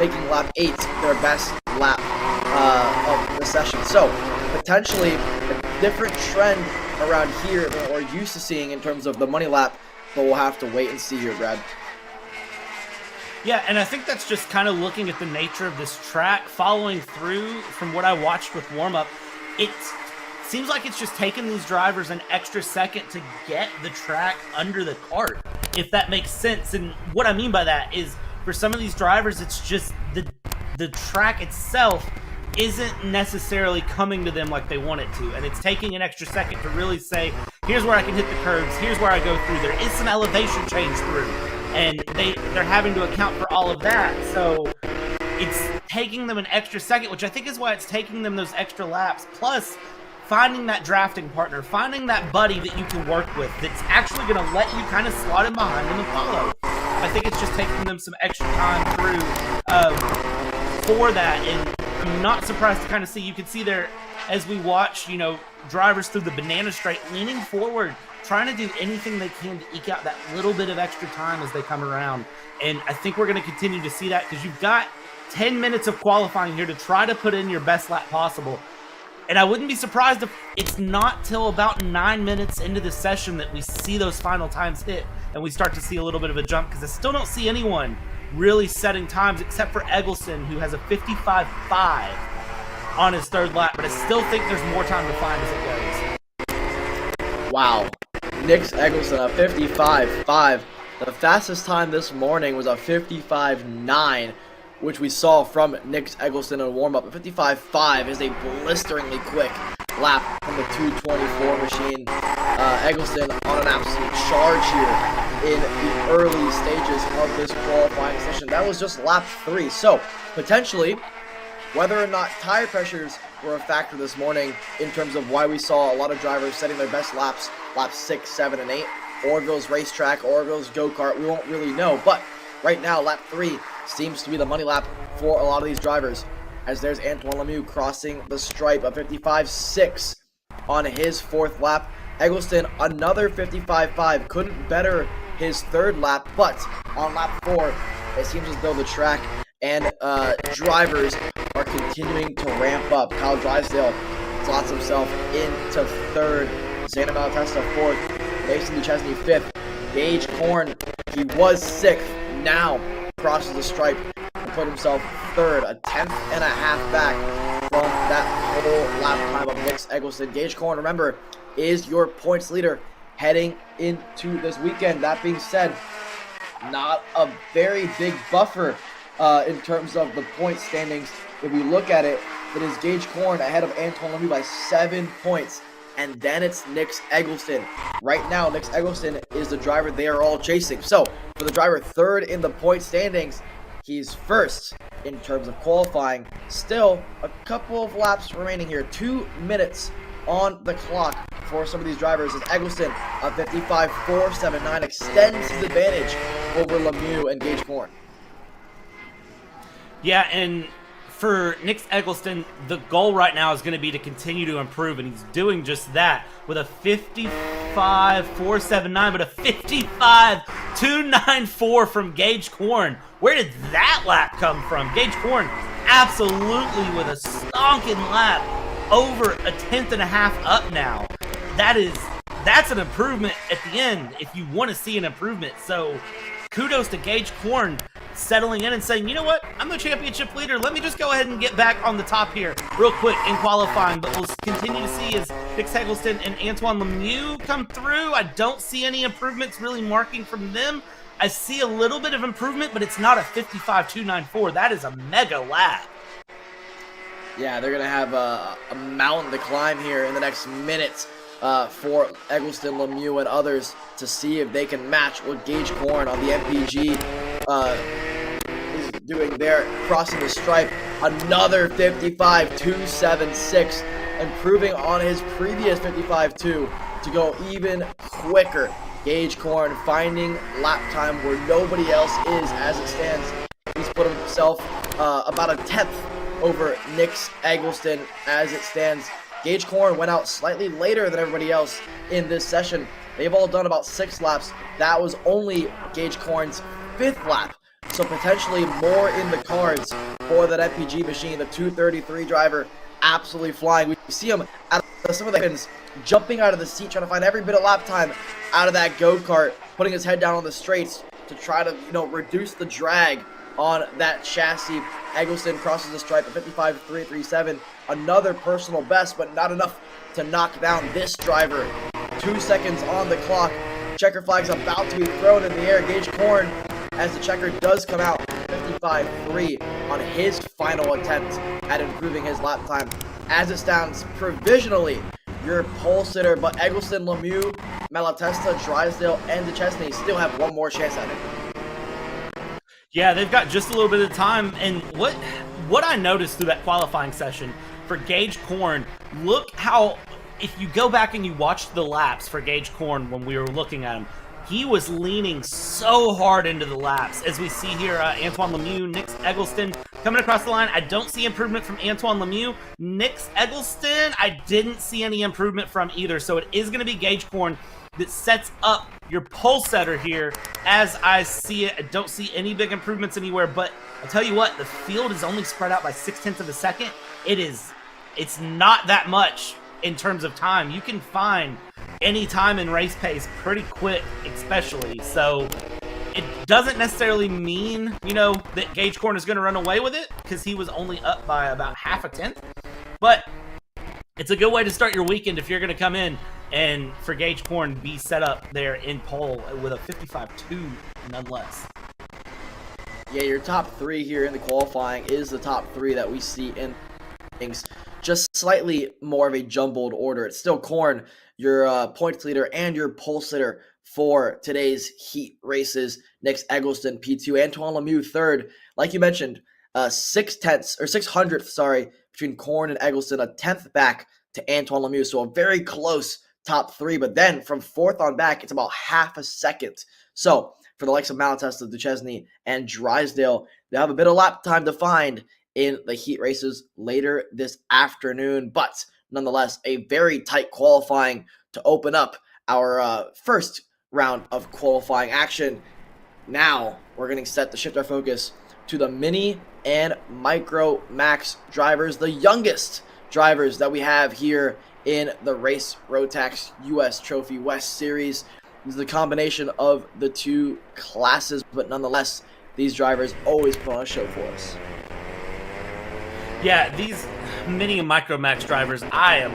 making lap 8 their best lap of the session. So potentially a different trend around here than what we're used to seeing in terms of the money lap, but we'll have to wait and see here, Brad. Yeah, and I think that's just kind of looking at the nature of this track, following through from what I watched with warm-up. It seems like it's just taking these drivers an extra second to get the track under the cart, if that makes sense. And what I mean by that is, for some of these drivers, it's just the track itself isn't necessarily coming to them like they want it to, and it's taking an extra second to really say, here's where I can hit the curves, here's where I go through. There is some elevation change through, and they're having to account for all of that. So it's taking them an extra second, which I think is why it's taking them those extra laps. Plus, finding that drafting partner, finding that buddy that you can work with that's actually going to let you kind of slot in behind them and follow. I think it's just taking them some extra time through for that, and I'm not surprised to kind of see, you can see there as we watch, drivers through the banana straight, leaning forward, trying to do anything they can to eke out that little bit of extra time as they come around. And I think we're going to continue to see that, because you've got 10 minutes of qualifying here to try to put in your best lap possible. And I wouldn't be surprised if it's not till about 9 minutes into the session that we see those final times hit and we start to see a little bit of a jump, because I still don't see anyone really setting times except for Eggleston, who has a 55.5 on his 3rd lap, but I still think there's more time to find as it goes. Wow. Nick Eggleston, a 55.5. The fastest time this morning was a 55.9. which we saw from Nick Eggleston in warm-up. A 55.5 is a blisteringly quick lap from the 224 machine. Eggleston on an absolute charge here in the early stages of this qualifying session. That was just lap 3. So, potentially, whether or not tire pressures were a factor this morning in terms of why we saw a lot of drivers setting their best laps, laps 6, 7, and 8, or if it was racetrack, or if it was go-kart, we won't really know. But right now, lap 3 seems to be the money lap for a lot of these drivers, as there's Antoine Lemieux crossing the stripe, a 55.6 on his 4th lap. Eggleston, another 55.5, couldn't better his 3rd lap, but on lap 4, it seems as though the track and drivers are continuing to ramp up. Kyle Drysdale slots himself into 3rd, Xander Malatesta 4th, Mason Duchesne 5th, Gage Korn, he was 6th, now crosses the stripe and put himself 3rd, a 10th and a half back from that whole lap time of Nick Eggleston. Gage Korn, remember, is your points leader heading into this weekend. That being said, not a very big buffer in terms of the point standings. If we look at it, it is Gage Korn ahead of Antoine Lemieux by 7 points. And then it's Nix Eggleston. Right now, Nix Eggleston is the driver they are all chasing. So, for the driver third in the point standings, he's first in terms of qualifying. Still, a couple of laps remaining here. 2 minutes on the clock for some of these drivers as Eggleston, a 55.479, extends his advantage over Lemieux and Gage Korn. Yeah, and for Nix Eggleston, the goal right now is going to be to continue to improve, and he's doing just that with a 55.479, but a 55.294 from Gage Korn. Where did that lap come from? Gage Korn absolutely with a stonking lap, over a 10.5 up now. That's an improvement at the end if you want to see an improvement. So kudos to Gage Korn settling in and saying, you know what, I'm the championship leader. Let me just go ahead and get back on the top here real quick in qualifying. But we'll continue to see as Nix Eggleston and Antoine Lemieux come through. I don't see any improvements really marking from them. I see a little bit of improvement, but it's not a 55.294. That is a mega lap. Yeah, they're going to have a mountain to climb here in the next minutes for Eggleston, Lemieux, and others to see if they can match what Gage Korn on the MPG is doing there, crossing the stripe. Another 55.276, improving on his previous 55.2 to go even quicker. Gage Korn finding lap time where nobody else is as it stands. He's put himself about a 10th over Nix Eggleston as it stands. Gage Korn went out slightly later than everybody else in this session. They've all done about 6 laps. That was only Gage Korn's 5th lap. So potentially more in the cards for that MPG machine. The 233 driver absolutely flying. We see him at some of the pins, jumping out of the seat, trying to find every bit of lap time out of that go-kart, putting his head down on the straights to try to, reduce the drag on that chassis. Eggleston crosses the stripe at 55.337, another personal best, but not enough to knock down this driver. 2 seconds on the clock. Checker flag's about to be thrown in the air. Gage Korn, as the checker does come out, 55.3 on his final attempt at improving his lap time. As it stands provisionally, your pole sitter, but Eggleston, Lemieux, Malatesta, Drysdale, and Duchesne still have one more chance at it. Yeah, they've got just a little bit of time, and what I noticed through that qualifying session for Gage Korn, look how, if you go back and you watch the laps for Gage Korn when we were looking at him, he was leaning so hard into the laps. As we see here, Antoine Lemieux, Nix Eggleston coming across the line. I don't see improvement from Antoine Lemieux. Nix Eggleston, I didn't see any improvement from either, so it is going to be Gage Korn that sets up your pole setter here. As I see it, I don't see any big improvements anywhere, but I'll tell you what, the field is only spread out by 0.6 of a second. It's not that much in terms of time. You can find any time in race pace pretty quick, especially. So it doesn't necessarily mean, that Gage Korn is going to run away with it, because he was only up by about 0.5 tenth. But it's a good way to start your weekend if you're going to come in and for Gage Korn be set up there in pole with a 55.2 nonetheless. Yeah, your top 3 here in the qualifying is the top 3 that we see in things. Just slightly more of a jumbled order. It's still Korn, your points leader and your pole sitter for today's heat races. Nix Eggleston, P2, Antoine Lemieux, 3rd. Like you mentioned, 600th, between Korn and Eggleston, a 10th back to Antoine Lemieux. So a very close top 3, but then from 4th on back, it's about 0.5 second. So for the likes of Malatesta, Duchesne, and Drysdale, they have a bit of lap time to find in the heat races later this afternoon. But nonetheless, a very tight qualifying to open up our first round of qualifying action. Now we're getting set to shift our focus to the Mini and Micro Max drivers, the youngest drivers that we have here in the Race Rotax US Trophy West Series. This is the combination of the 2 classes, but nonetheless, these drivers always put on a show for us. Yeah, these Mini and Micro Max drivers, I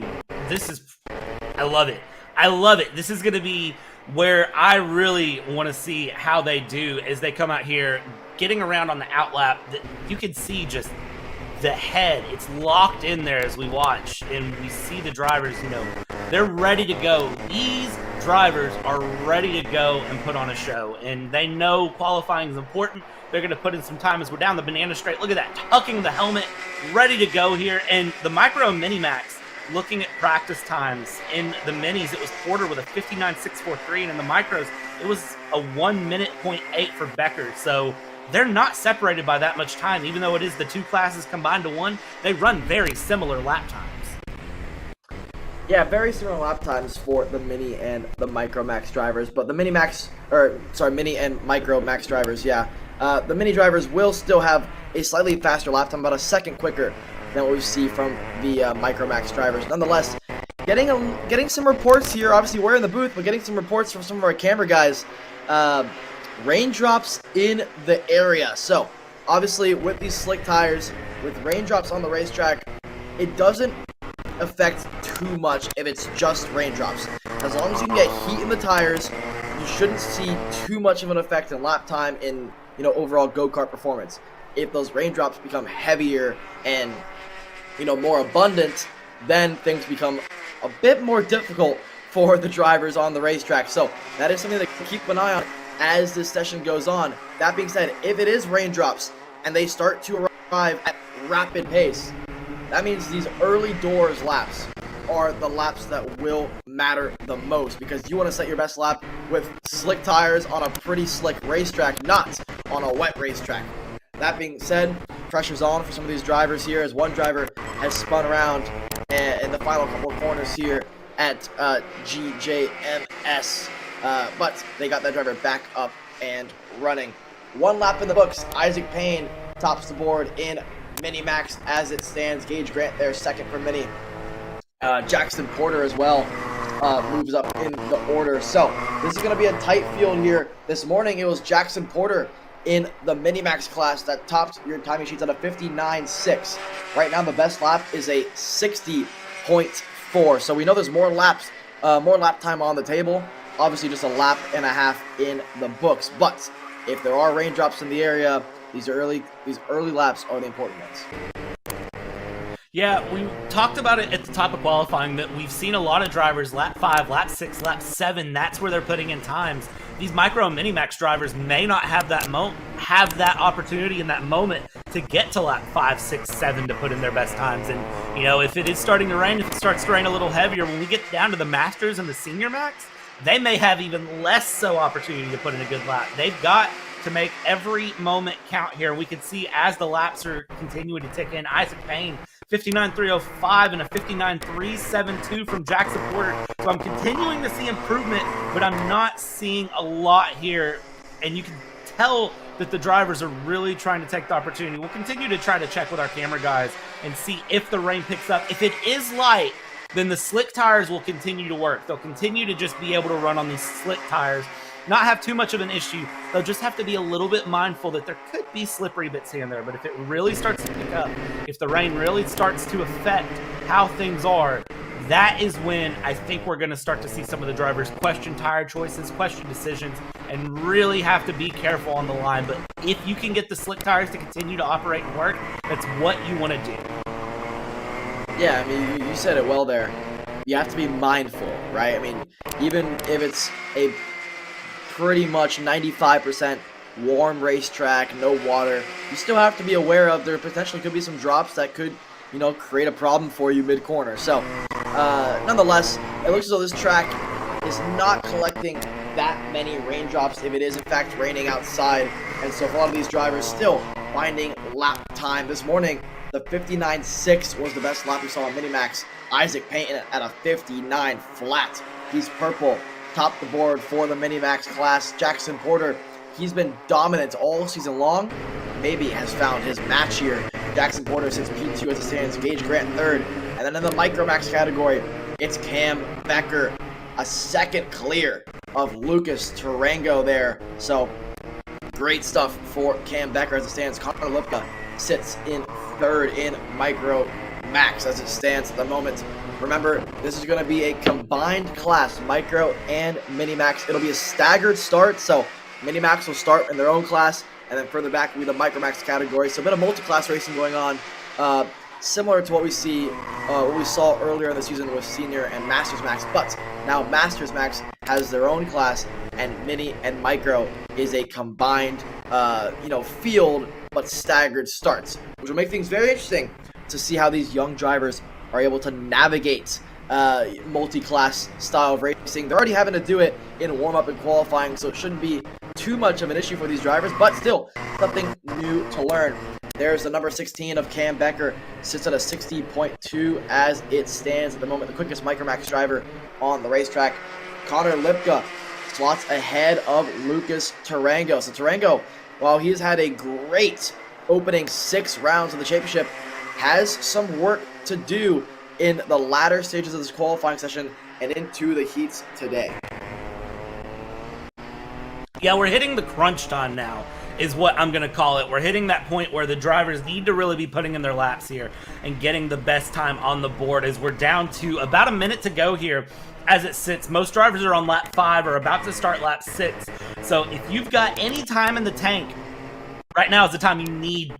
love it. I love it. This is going to be where I really want to see how they do as they come out here getting around on the outlap, you can see just the head. It's locked in there as we watch, and we see the drivers, they're ready to go. These drivers are ready to go and put on a show, and they know qualifying is important. They're going to put in some time as we're down the banana straight. Look at that, tucking the helmet, ready to go here. And the Micro and Mini Max, looking at practice times in the minis, it was Porter with a 59.643, and in the micros, it was a 1 minute .8 for Becker. So they're not separated by that much time, even though it is the two classes combined to one. They run very similar lap times. Yeah, very similar lap times for the Mini and the Micro Max drivers, but the Mini and Micro Max drivers, the Mini drivers will still have a slightly faster lap time, about a second quicker than what we see from the Micro Max drivers. Nonetheless, getting some reports here. Obviously, we're in the booth, but getting some reports from some of our camera guys. Raindrops in the area. So, obviously, with these slick tires, with raindrops on the racetrack, it doesn't affect too much if it's just raindrops. As long as you can get heat in the tires, you shouldn't see too much of an effect in lap time in overall go-kart performance. If those raindrops become heavier and more abundant, then things become a bit more difficult for the drivers on the racetrack. So that is something to keep an eye on as this session goes on. That being said, if it is raindrops and they start to arrive at rapid pace, that means these early doors laps are the laps that will matter the most, because you want to set your best lap with slick tires on a pretty slick racetrack, not on a wet racetrack. That being said, pressure's on for some of these drivers here, as one driver has spun around in the final couple of corners here at GJMS, but they got that driver back up and running. One lap in the books. Isaac Payne tops the board in Mini Max as it stands. Gage Grant there, second for Mini. Jackson Porter as well moves up in the order. So this is going to be a tight field here. This morning it was Jackson Porter in the Mini Max class that topped your timing sheets at a 59.6. Right now the best lap is a 60.4. So we know there's more lap time on the table. Obviously just a lap and a half in the books. But if there are raindrops in the area, these early laps are the important ones. Yeah, we talked about it at the top of qualifying that we've seen a lot of drivers lap 5, lap 6, lap 7. That's where they're putting in times. These Micro and Mini Max drivers may not have that opportunity in that moment to get to lap 5, 6, 7 to put in their best times. And if it is starting to rain, if it starts to rain a little heavier, when we get down to the Masters and the Senior Max, they may have even less so opportunity to put in a good lap. They've got to make every moment count here. We can see as the laps are continuing to tick in, Isaac Payne 59.305 and a 59.372 from Jackson Porter. So I'm continuing to see improvement, but I'm not seeing a lot here. And you can tell that the drivers are really trying to take the opportunity. We'll continue to try to check with our camera guys and see if the rain picks up. If it is light, then the slick tires will continue to work. They'll continue to just be able to run on these slick tires, not have too much of an issue. They'll just have to be a little bit mindful that there could be slippery bits here and there. But if it really starts to pick up, if the rain really starts to affect how things are, that is when I think we're going to start to see some of the drivers question tire choices, question decisions, and really have to be careful on the line. But if you can get the slick tires to continue to operate and work, that's what you want to do. Yeah, I mean, you said it well there. You have to be mindful, right? I mean, even if it's a pretty much 95% warm racetrack, no water, you still have to be aware of there potentially could be some drops that could, create a problem for you mid-corner. So, nonetheless, it looks as though this track is not collecting that many raindrops if it is in fact raining outside. And so for a lot of these drivers still finding lap time. This morning, the 59.6 was the best lap we saw on Minimax. Isaac Payton at a 59 flat. He's purple. Top the board for the Minimax class. Jackson Porter, he's been dominant all season long. Maybe has found his match here. Jackson Porter sits P2 as it stands. Gage Grant third. And then in the Micromax category, it's Cam Becker. A second clear of Lucas Tarango there. So, great stuff for Cam Becker as it stands. Connor Lipka sits in third in Micro Max as it stands at the moment. Remember, this is going to be a combined class, Micro and Mini Max. It'll be a staggered start, so Mini Max will start in their own class, and then further back will be the Micromax category. So a bit of multi-class racing going on, similar to what we saw earlier in the season with Senior and Masters Max. But now Masters Max has their own class, and Mini and Micro is a combined, field but staggered starts, which will make things very interesting to see how these young drivers are able to navigate multi-class style of racing. They're already having to do it in warm-up and qualifying, so it shouldn't be too much of an issue for these drivers, but still something new to learn. There's the number 16 of Cam Becker, sits at a 60.2 as it stands at the moment, the quickest Micromax driver on the racetrack. Connor Lipka slots ahead of Lucas Tarango. So Tarango, while he's had a great opening 6 rounds of the championship, has some work to do in the latter stages of this qualifying session and into the heats today. Yeah, we're hitting the crunch time now, is what I'm going to call it. We're hitting that point where the drivers need to really be putting in their laps here and getting the best time on the board, as we're down to about a minute to go here as it sits. Most drivers are on lap 5 or about to start lap 6. So if you've got any time in the tank, right now is the time you need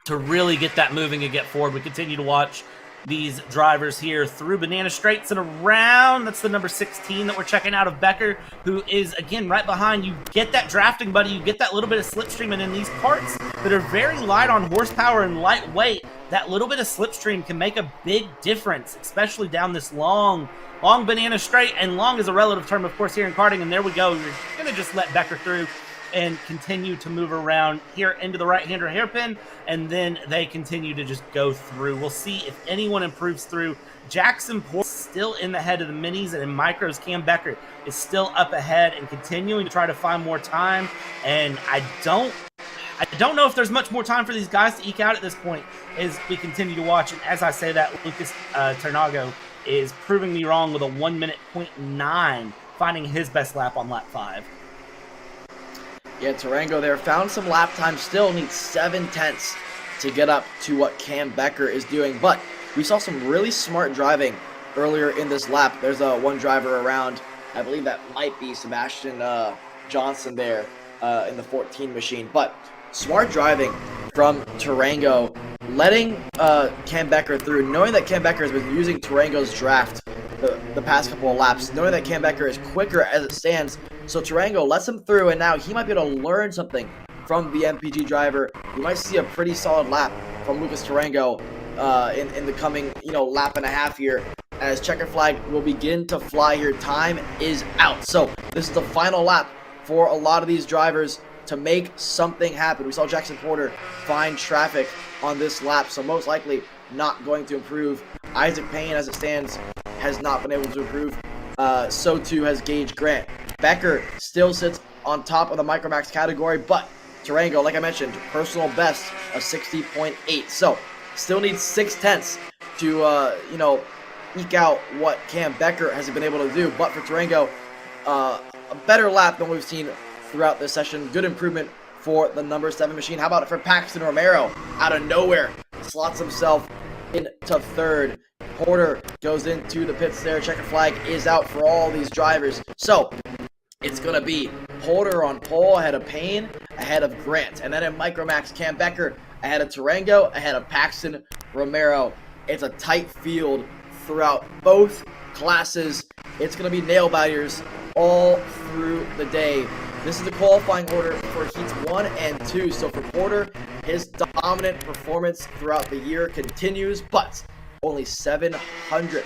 to really get that moving and get forward. We continue to watch these drivers here through Banana Straits and around. That's the number 16 that we're checking out of Becker, who is, again, right behind. You get that drafting, buddy. You get that little bit of slipstream, and in these karts that are very light on horsepower and lightweight, that little bit of slipstream can make a big difference, especially down this long Banana Straight. And long is a relative term, of course, here in karting. And there we go. You're going to just let Becker through and continue to move around here into the right-hander hairpin, and then they continue to just go through. We'll see if anyone improves through. Jackson Port still in the head of the minis, and in micros, Cam Becker is still up ahead and continuing to try to find more time. And I don't know if there's much more time for these guys to eke out at this point as we continue to watch. And as I say that, Lucas Tarnago is proving me wrong with a 1 minute .9, finding his best lap on lap 5. Yeah, Tarango there found some lap time, still needs 7/10 to get up to what Cam Becker is doing. But we saw some really smart driving earlier in this lap. There's one driver around, I believe that might be Sebastian Johnson there in the 14 machine. But smart driving from Tarango, letting Cam Becker through, knowing that Cam Becker has been using Tarango's draft the past couple of laps, knowing that Cam Becker is quicker as it stands. So Tarango lets him through, and now he might be able to learn something from the MPG driver. You might see a pretty solid lap from Lucas Tarango in the coming lap and a half here, as checker flag will begin to fly here. Time is out. So this is the final lap for a lot of these drivers to make something happen. We saw Jackson Porter find traffic on this lap, so most likely not going to improve. Isaac Payne, as it stands, has not been able to improve. So too has Gage Grant. Becker still sits on top of the Micromax category, but Tarango, like I mentioned, personal best of 60.8. So still needs 6/10 to eke out what Cam Becker has been able to do. But for Tarango, a better lap than we've seen throughout this session. Good improvement for the number 7 machine. How about it for Paxton Romero? Out of nowhere, slots himself into 3rd. Porter goes into the pits there. Checker flag is out for all these drivers. So it's going to be Porter on pole ahead of Payne, ahead of Grant. And then in Micromax, Cam Becker ahead of Tarango, ahead of Paxton Romero. It's a tight field throughout both classes. It's going to be nail-biters all through the day. This is the qualifying order for heats 1 and 2. So for Porter, his dominant performance throughout the year continues, but only 700th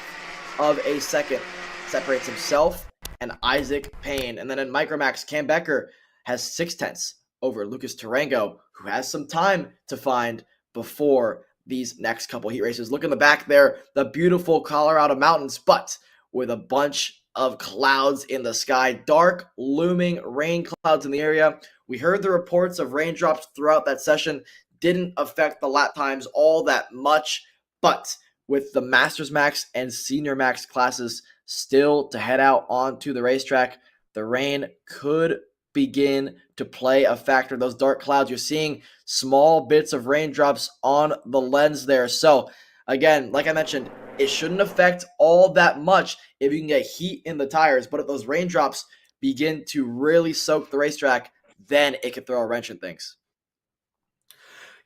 of a second separates himself and Isaac Payne. And then in Micromax, Cam Becker has 6/10 over Lucas Tarango, who has some time to find before these next couple heat races. Look in the back there, the beautiful Colorado mountains, but with a bunch of clouds in the sky, dark, looming rain clouds in the area. We heard the reports of raindrops throughout that session. Didn't affect the lap times all that much, but with the Masters Max and Senior Max classes still to head out onto the racetrack, the rain could begin to play a factor. Those dark clouds, you're seeing small bits of raindrops on the lens there. So again, like I mentioned, it shouldn't affect all that much if you can get heat in the tires, but if those raindrops begin to really soak the racetrack, then it could throw a wrench in things.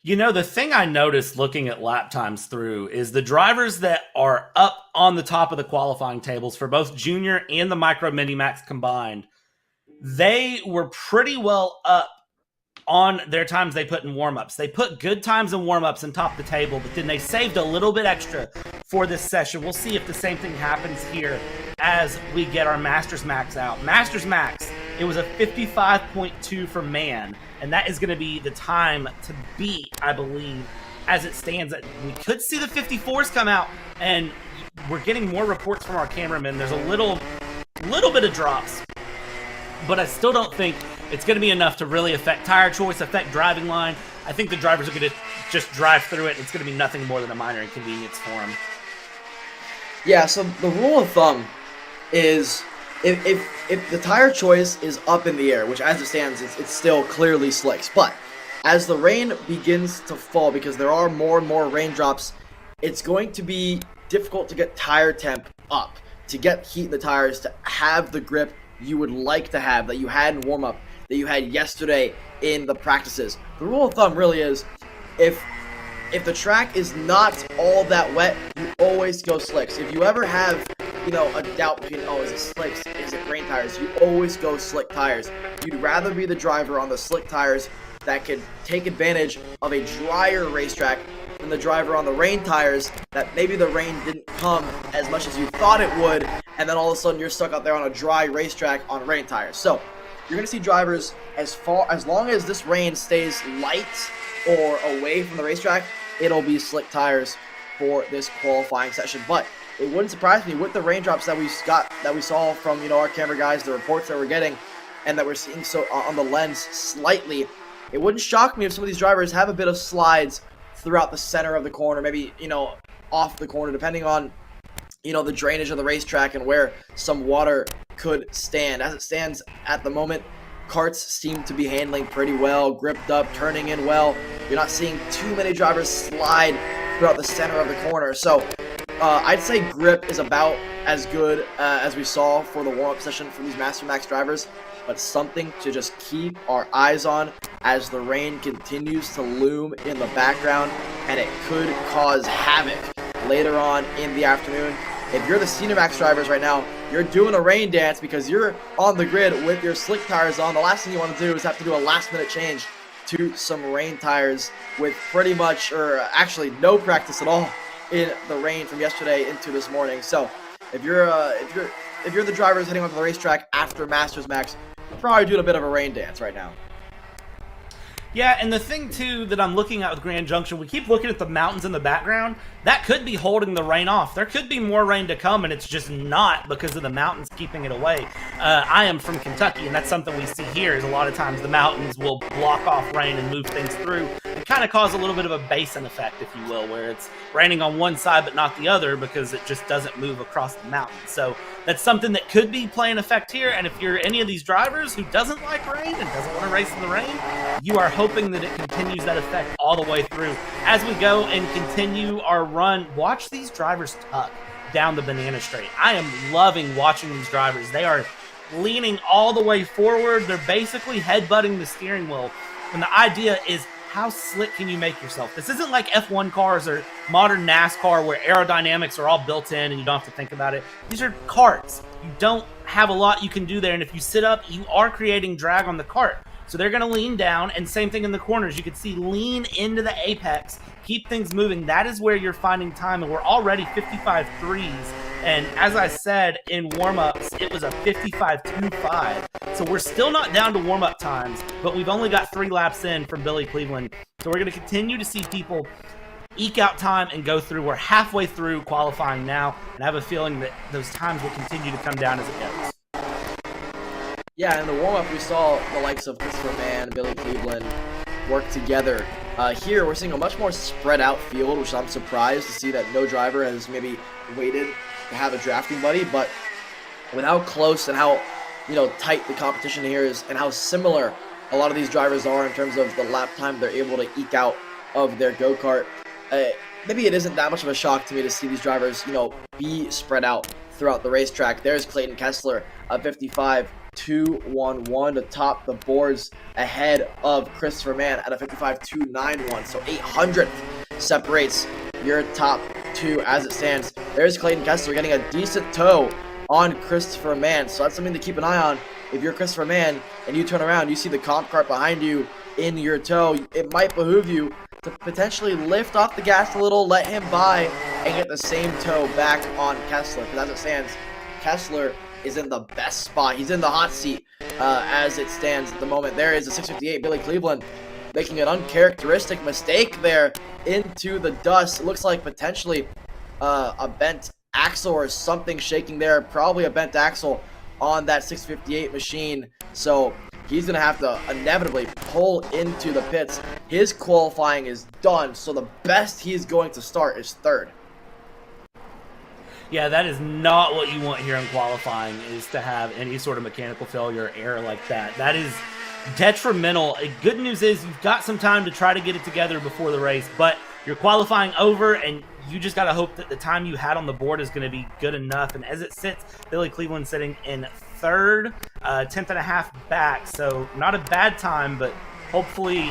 You know, the thing I noticed looking at lap times through is the drivers that are up on the top of the qualifying tables for both Junior and the Micro Mini Max combined, they were pretty well up on their times they put in warm-ups. They put good times in warm-ups and topped the table, but then they saved a little bit extra for this session. We'll see if the same thing happens here as we get our Masters Max out. Masters Max, it was a 55.2 for man, and that is going to be the time to beat, I believe, as it stands. We could see the 54s come out, and we're getting more reports from our cameramen. There's a little bit of drops, but I still don't think it's going to be enough to really affect tire choice, affect driving line. I think the drivers are going to just drive through it. It's going to be nothing more than a minor inconvenience for them. Yeah, so the rule of thumb is if the tire choice is up in the air, which as it stands, it's still clearly slicks. But as the rain begins to fall, because there are more and more raindrops, it's going to be difficult to get tire temp up, to get heat in the tires, to have the grip you would like to have, that you had in warm-up, that you had yesterday in the practices. The rule of thumb really is, if the track is not all that wet, you always go slicks. If you ever have, a doubt between, is it slicks, is it rain tires, you always go slick tires. You'd rather be the driver on the slick tires that can take advantage of a drier racetrack than the driver on the rain tires that maybe the rain didn't come as much as you thought it would, and then all of a sudden you're stuck out there on a dry racetrack on rain tires. So you're going to see drivers, as long as this rain stays light or away from the racetrack, it'll be slick tires for this qualifying session. But it wouldn't surprise me with the raindrops that we saw from our camera guys, the reports that we're getting, and that we're seeing so on the lens slightly. It wouldn't shock me if some of these drivers have a bit of slides throughout the center of the corner, maybe off the corner, depending on the drainage of the racetrack and where some water could stand. As it stands at the moment, karts seem to be handling pretty well, gripped up, turning in well. You're not seeing too many drivers slide throughout the center of the corner. So I'd say grip is about as good as we saw for the warm-up session for these Master Max drivers, but something to just keep our eyes on as the rain continues to loom in the background, and it could cause havoc later on in the afternoon. If you're the Senior Max drivers right now, you're doing a rain dance because you're on the grid with your slick tires on. The last thing you want to do is have to do a last-minute change to some rain tires with pretty much, or actually no practice at all in the rain from yesterday into this morning. So if you're the drivers heading onto the racetrack after Masters Max, you're probably doing a bit of a rain dance right now. Yeah, and the thing, too, that I'm looking at with Grand Junction, we keep looking at the mountains in the background. That could be holding the rain off. There could be more rain to come, and it's just not because of the mountains keeping it away. I am from Kentucky, and that's something we see here, is a lot of times the mountains will block off rain and move things through and kind of cause a little bit of a basin effect, if you will, where it's raining on one side but not the other because it just doesn't move across the mountain. So that's something that could be playing effect here, and if you're any of these drivers who doesn't like rain and doesn't want to race in the rain, you are hoping that it continues that effect all the way through. As we go and continue our run, watch these drivers tuck down the banana straight. I am loving watching these drivers. They are leaning all the way forward. They're basically headbutting the steering wheel. And the idea is, how slick can you make yourself? This isn't like F1 cars or modern NASCAR where aerodynamics are all built in and you don't have to think about it. These are karts. You don't have a lot you can do there. And if you sit up, you are creating drag on the kart. So they're going to lean down, and same thing in the corners. You can see lean into the apex, keep things moving. That is where you're finding time, and we're already 55.3s. And as I said in warm-ups, it was a 55.25. So we're still not down to warm-up times, but we've only got 3 laps in from Billy Cleveland. So we're going to continue to see people eke out time and go through. We're halfway through qualifying now, and I have a feeling that those times will continue to come down as it goes. Yeah, in the warm-up, we saw the likes of Christopher Mann, Billy Cleveland work together. Here, we're seeing a much more spread-out field, which I'm surprised to see that no driver has maybe waited to have a drafting buddy. But with how close and how tight the competition here is, and how similar a lot of these drivers are in terms of the lap time they're able to eke out of their go-kart, maybe it isn't that much of a shock to me to see these drivers, be spread out throughout the racetrack. There's Clayton Kessler, a 55 55.211 to top the boards ahead of Christopher Mann at a 55.291. So 800th separates your top two as it stands. There's Clayton Kessler getting a decent toe on Christopher Mann. So that's something to keep an eye on. If you're Christopher Mann and you turn around, you see the comp cart behind you in your toe, it might behoove you to potentially lift off the gas a little, let him by, and get the same toe back on Kessler. Because as it stands, Kessler is in the best spot. He's in the hot seat as it stands at the moment. There is a 658 Billy Cleveland making an uncharacteristic mistake there into the dust. It looks like potentially a bent axle or something shaking there. Probably a bent axle on that 658 machine. So he's going to have to inevitably pull into the pits. His qualifying is done. So the best he's going to start is third. Yeah, that is not what you want here in qualifying, is to have any sort of mechanical failure or error like that. That is detrimental. Good news is you've got some time to try to get it together before the race, but you're qualifying over, and you just got to hope that the time you had on the board is going to be good enough. And as it sits, Billy Cleveland sitting in third, 10th and a half back, so not a bad time, but hopefully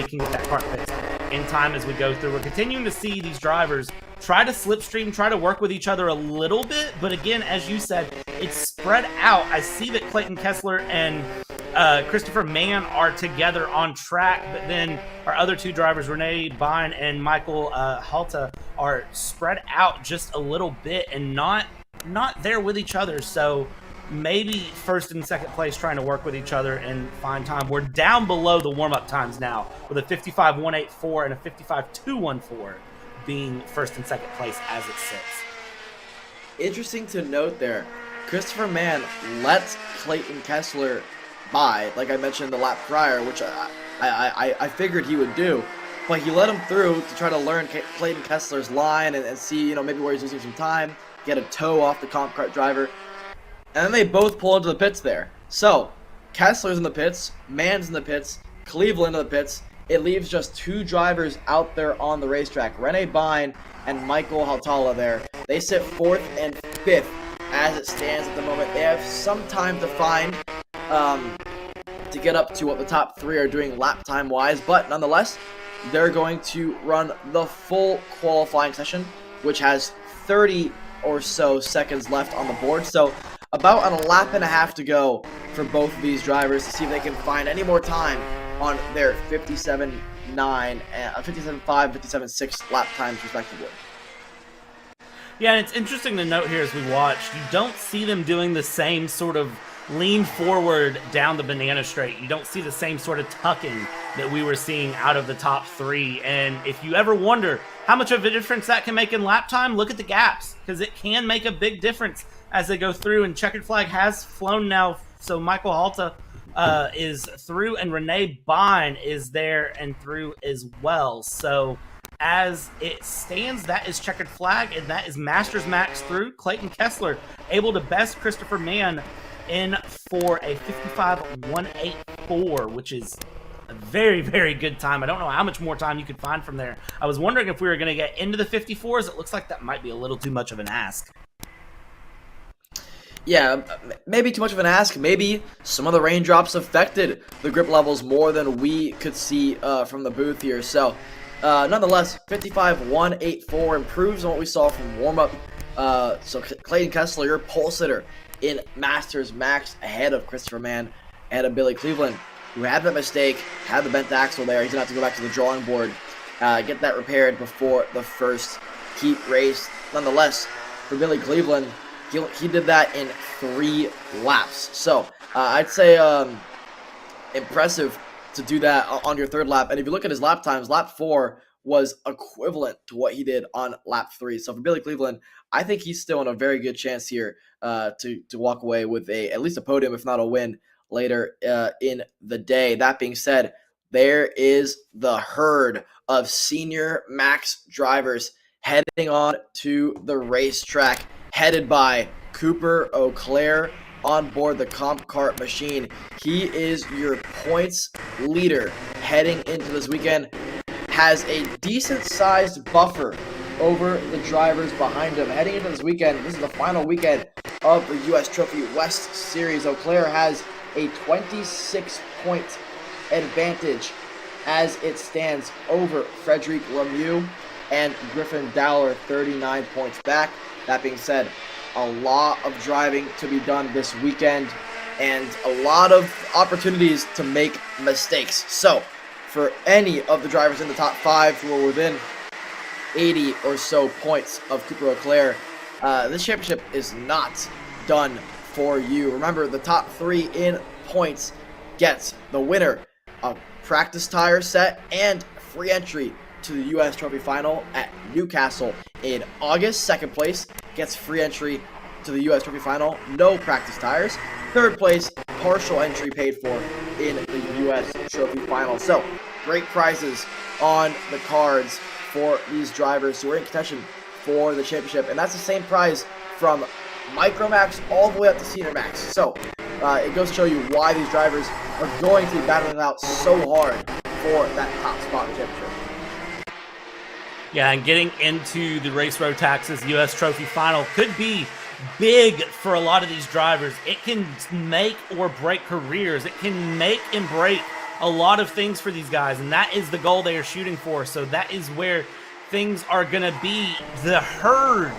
can get that car fixed in time as we go through. We're continuing to see these drivers try to slipstream, try to work with each other a little bit, but again, as you said, it's spread out. I see that Clayton Kessler and Christopher Mann are together on track, but then our other two drivers, Renee Bine and Michael Halta, are spread out just a little bit and not there with each other. So maybe first and second place trying to work with each other and find time. We're down below the warm-up times now with a 55.184 and a 55.214 being first and second place as it sits. Interesting to note there, Christopher Mann lets Clayton Kessler by, like I mentioned the lap prior, which I figured he would do, but he let him through to try to learn Clayton Kessler's line and see, you know, maybe where he's losing some time, get a toe off the comp cart driver, and then they both pull into the pits there. So Kessler's in the pits, Mann's in the pits, Cleveland in the pits. It leaves just two drivers out there on the racetrack, Renee Bine and Michael Haltala there. They sit fourth and fifth as it stands at the moment. They have some time to find to get up to what the top three are doing lap time wise, but nonetheless, they're going to run the full qualifying session, which has 30 or so seconds left on the board. So about a lap and a half to go for both of these drivers to see if they can find any more time on their 57.9, 57.5, 57.6 lap times respectively. Yeah, and it's interesting to note here as we watch, you don't see them doing the same sort of lean forward down the banana straight. You don't see the same sort of tucking that we were seeing out of the top three. And if you ever wonder how much of a difference that can make in lap time, look at the gaps, because it can make a big difference as they go through. And checkered flag has flown now, so Michael Halta is through, and Renee Bine is there and through as well. So as it stands, that is checkered flag, and that is Masters Max through. Clayton Kessler able to best Christopher Mann in for a 55.184, which is a very, very good time. I don't know how much more time you could find from there. I was wondering if we were going to get into the 54s. It looks like that might be a little too much of an ask. Yeah, maybe too much of an ask. Maybe some of the raindrops affected the grip levels more than we could see from the booth here. So, nonetheless, 55.184 improves on what we saw from warm-up. So Clayton Kessler, your pole sitter in Masters Max, ahead of Christopher Mann, ahead of Billy Cleveland, who had that mistake, had the bent axle there. He's going to have to go back to the drawing board, get that repaired before the first heat race. Nonetheless, for Billy Cleveland, he did that in 3 laps. So I'd say impressive to do that on your third lap. And if you look at his lap times, lap 4 was equivalent to what he did on lap 3. So for Billy Cleveland, I think he's still in a very good chance here to walk away with at least a podium, if not a win, later in the day. That being said, there is the herd of senior Max drivers heading on to the racetrack, headed by Cooper O'Clair on board the comp cart machine. He is your points leader heading into this weekend, has a decent-sized buffer over the drivers behind him. Heading into this weekend, this is the final weekend of the U.S. Trophy West Series. Eau Claire has a 26-point advantage as it stands over Frederic Lemieux and Griffin Dowler, 39 points back. That being said, a lot of driving to be done this weekend and a lot of opportunities to make mistakes. So, for any of the drivers in the top 5 who are within 80 or so points of Cooper Eau Claire, this championship is not done for you. Remember, the top 3 in points gets the winner of practice tire set and free entry to the U.S. Trophy Final at Newcastle in August. Second place gets free entry to the U.S. Trophy Final, no practice tires. Third place, partial entry paid for in the U.S. Trophy Final. So, great prizes on the cards for these drivers who are in contention for the championship. And that's the same prize from Micromax all the way up to Senior Max. So, it goes to show you why these drivers are going to be battling out so hard for that top spot in the championship. Yeah, and getting into the Race Road Taxes U.S. Trophy Final could be big for a lot of these drivers. It can make or break careers. It can make and break a lot of things for these guys, and that is the goal they are shooting for. So that is where things are going to be. The herd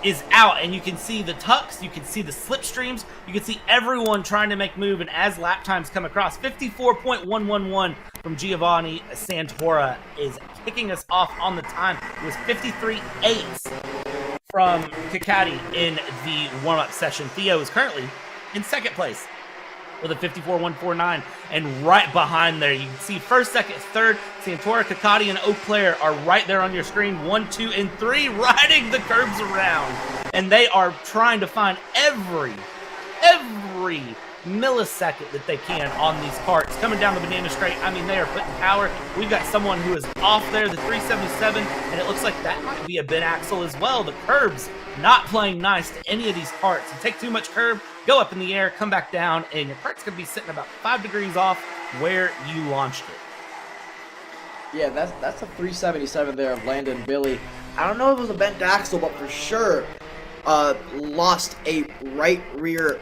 is out, and you can see the tucks, you can see the slipstreams, you can see everyone trying to make move, and as lap times come across, 54.111 from Giovanni Santora is kicking us off on the time. It was 53.8 from Kakati in the warm-up session. Theo is currently in second place with a 54.149, and right behind there, you can see first, second, third, Santora, Kakati, and Eau Claire are right there on your screen. 1, 2, and 3 riding the curbs around, and they are trying to find every millisecond that they can on these carts. Coming down the banana straight, I mean, they are putting power. We've got someone who is off there, the 377, and it looks like that might be a Ben Axel as well. The curbs not playing nice to any of these carts. You take too much curb, go up in the air, come back down, and your cart's going to be sitting about 5 degrees off where you launched it. Yeah, that's a 377 there of Landon Billy. I don't know if it was a bent axle, but for sure lost a right rear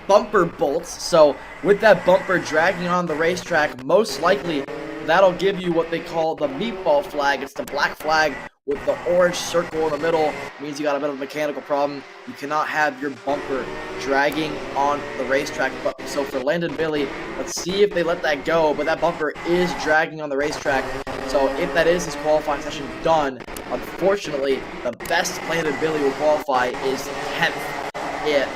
bumper bolts. So with that bumper dragging on the racetrack, most likely that'll give you what they call the meatball flag. It's the black flag with the orange circle in the middle. It means you got a bit of a mechanical problem. You cannot have your bumper dragging on the racetrack. But so for Landon Billy, let's see if they let that go. But that bumper is dragging on the racetrack. So if that is his qualifying session done, unfortunately, the best Landon Billy will qualify is 10th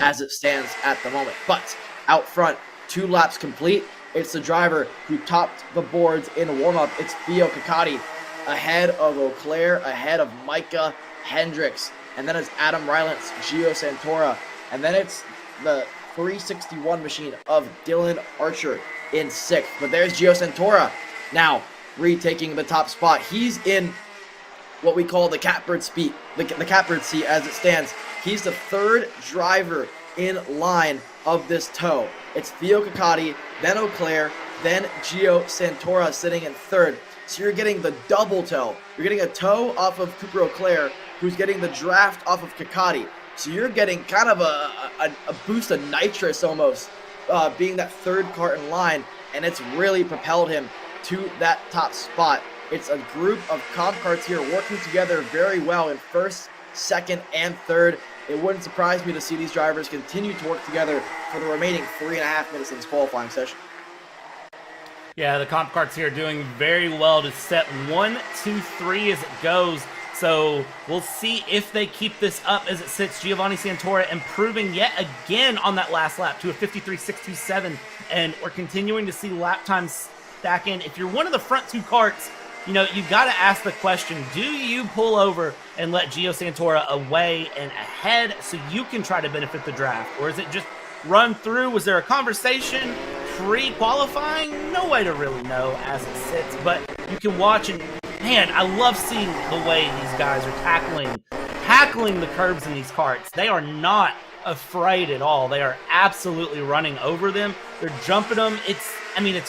as it stands at the moment. But out front, 2 laps complete. It's the driver who topped the boards in warm-up. It's Theo Kakati, ahead of Eau Claire, ahead of Micah Hendricks. And then it's Adam Rylance, Gio Santora. And then it's the 361 machine of Dylan Archer in 6th. But there's Gio Santora now retaking the top spot. He's in what we call the catbird seat, the catbird seat as it stands. He's the 3rd driver in line of this tow. It's Theo Kakati, then Eau Claire, then Gio Santora sitting in 3rd. So you're getting the double tow. You're getting a tow off of Cooper Eau Claire, who's getting the draft off of Kakati. So you're getting kind of a boost of nitrous almost, being that 3rd car in line, and it's really propelled him to that top spot. It's a group of comp carts here working together very well in 1st, 2nd, and 3rd. It wouldn't surprise me to see these drivers continue to work together for the remaining 3.5 minutes of this qualifying session. Yeah, the comp carts here doing very well to set 1, 2, 3 as it goes. So we'll see if they keep this up as it sits. Giovanni Santora improving yet again on that last lap to a 53.627. And we're continuing to see lap times stack in. If you're one of the front 2 carts, you know, you've got to ask the question, do you pull over and let Gio Santora away and ahead so you can try to benefit the draft? Or is it just run through? Was there a conversation pre-qualifying? No way to really know as it sits, but you can watch, and man, I love seeing the way these guys are tackling the curbs in these carts. They are not afraid at all. They are absolutely running over them. They're jumping them. It's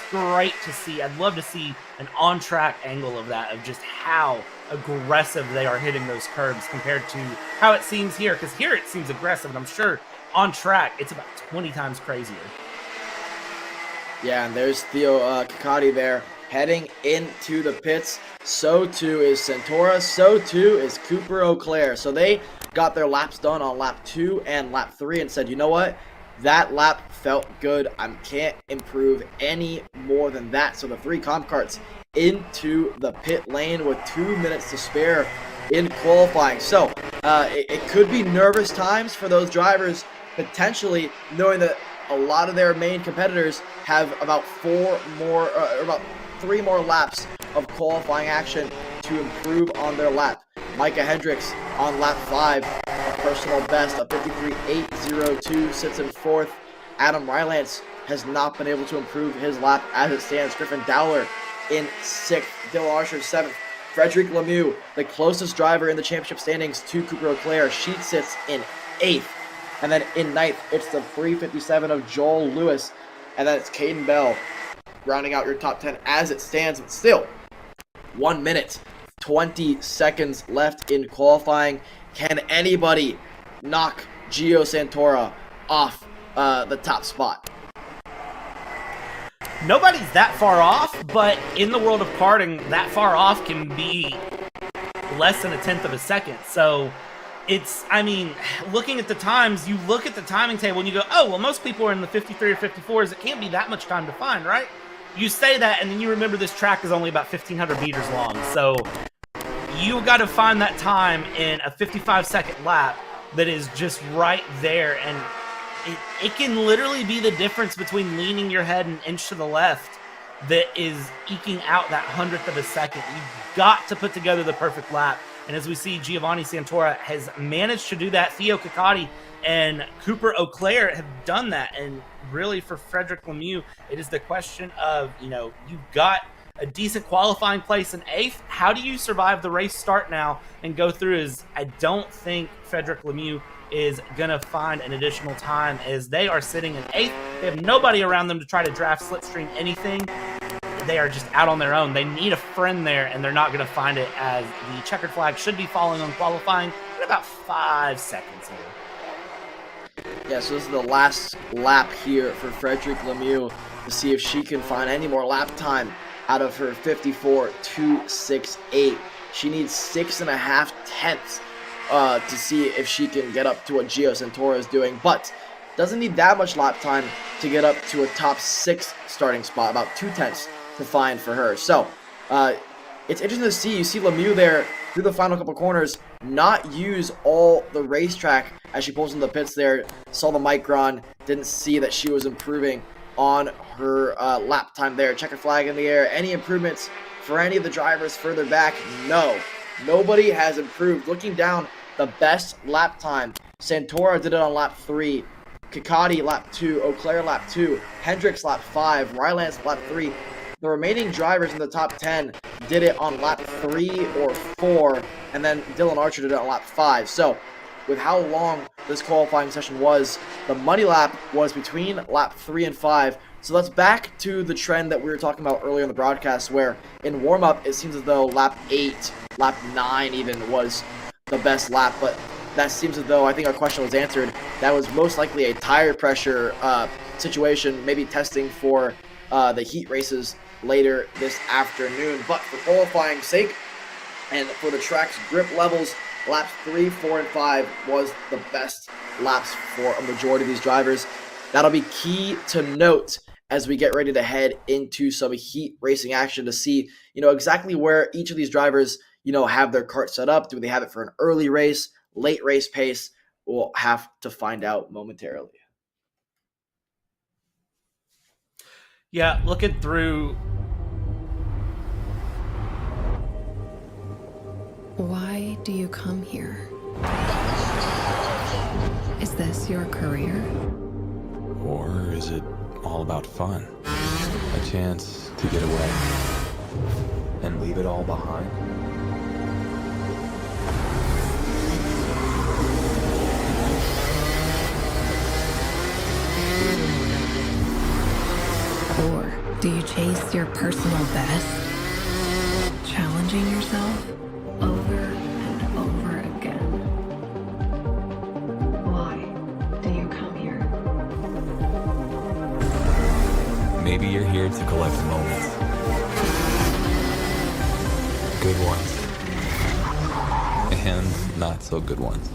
great to see. I'd love to see an on-track angle of that, of just how aggressive they are hitting those curbs compared to how it seems here, because here it seems aggressive, and I'm sure on track, it's about 20 times crazier. Yeah, and there's Theo Kikati there heading into the pits. So too is Santora. So too is Cooper Auclair. So they got their laps done on lap 2 and lap 3 and said, you know what? That lap felt good. I can't improve any more than that. So the 3 comp carts into the pit lane with 2 minutes to spare in qualifying. So it could be nervous times for those drivers, potentially knowing that a lot of their main competitors have about 3 more laps of qualifying action to improve on their lap. Micah Hendricks on lap 5, a personal best of 53.802, sits in 4th. Adam Rylance has not been able to improve his lap as it stands. Griffin Dowler in 6th. Dylan Archer 7th. Frederick Lemieux, the closest driver in the championship standings to Cooper Auclair, she sits in 8th. And then in 9th, it's the 357 of Joel Lewis. And then it's Caden Bell rounding out your top 10 as it stands. But still, 1 minute, 20 seconds left in qualifying. Can anybody knock Gio Santora off the top spot? Nobody's that far off, but in the world of karting, that far off can be less than 1/10 of a second. So it's, I mean, looking at the times, you look at the timing table and you go, oh, well, most people are in the 53 or 54s. It can't be that much time to find, right? You say that, and then you remember this track is only about 1,500 meters long. So you got to find that time in a 55-second lap that is just right there. And it can literally be the difference between leaning your head an inch to the left that is eking out that 100th of a second. You've got to put together the perfect lap. And as we see, Giovanni Santora has managed to do that. Theo Kikati and Cooper Auclair have done that. And really for Frederick Lemieux, it is the question of, you know, you've got a decent qualifying place in 8th. How do you survive the race start now and go through? As I don't think Frederick Lemieux is going to find an additional time, as they are sitting in 8th. They have nobody around them to try to draft, slipstream, anything. They are just out on their own. They need a friend there, and they're not going to find it, as the checkered flag should be falling on qualifying in about 5 seconds here. Yeah, so this is the last lap here for Frederick Lemieux to see if she can find any more lap time out of her 54.268. She needs 6.5 tenths to see if she can get up to what Gio Santora is doing, but doesn't need that much lap time to get up to a top 6 starting spot, about 2 tenths to find for her. So it's interesting to see. You see Lemieux there through the final couple corners not use all the racetrack as she pulls into the pits there. Saw the micron, didn't see that she was improving on her lap time there. Checker flag in the air. Any improvements for any of the drivers further back? No. Nobody has improved. Looking down, the best lap time, Santora did it on lap 3. Kikati lap 2, Auclair lap 2, Hendricks lap 5, Rylance lap 3. The remaining drivers in the top 10 did it on lap 3 or 4, and then Dylan Archer did it on lap 5. So, with how long this qualifying session was, the money lap was between lap 3 and 5. So that's back to the trend that we were talking about earlier in the broadcast, where in warm-up, it seems as though lap 8, lap 9 even was the best lap, but that seems as though, I think our question was answered, that was most likely a tire pressure situation, maybe testing for the heat races later this afternoon. But for qualifying sake and for the track's grip levels, laps 3, 4, and 5 was the best laps for a majority of these drivers. That'll be key to note as we get ready to head into some heat racing action to see, exactly where each of these drivers, have their kart set up. Do they have it for an early race, late race pace? We'll have to find out momentarily. Yeah, looking through. Why do you come here? Is this your career? Or is it all about fun? A chance to get away and leave it all behind? Or do you chase your personal best? Challenging yourself over and over again. Why do you come? maybe you're here to collect moments. Good ones. And not so good ones.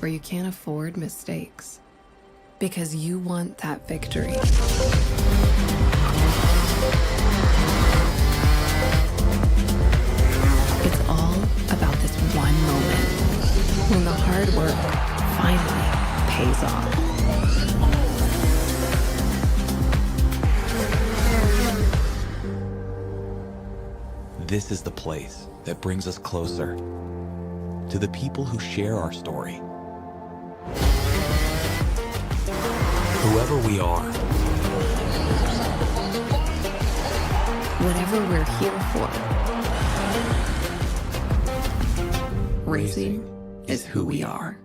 Where you can't afford mistakes because you want that victory. It's all about this one moment when the hard work finally pays off. This is the place that brings us closer to the people who share our story. Whoever we are, Whatever we're here for, racing is who we are.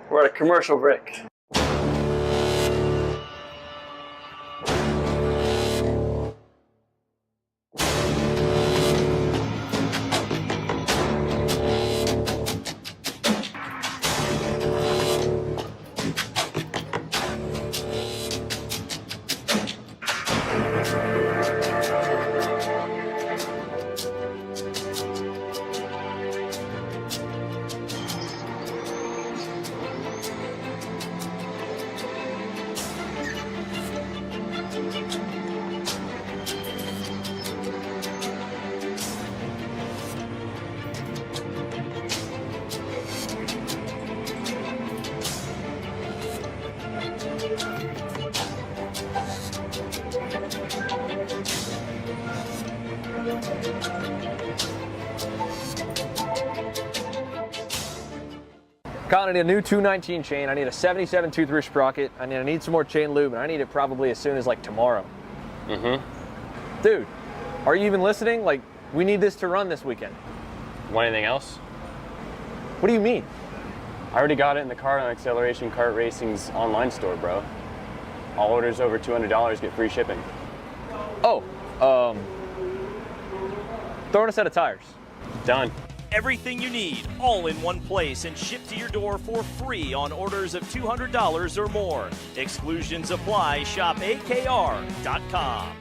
We're at a commercial break. I need a new 219 chain. I need a 77 tooth roof sprocket. I need some more chain lube, and I need it probably as soon as like tomorrow. Dude, are you even listening? Like, we need this to run this weekend. Want anything else? What do you mean? I already got it in the Kart on Acceleration Kart Racing's online store, bro. All orders over $200 get free shipping. Oh, throw in a set of tires. Done. Everything you need, all in one place and shipped to your door for free on orders of $200 or more. Exclusions apply. Shop AKR.com.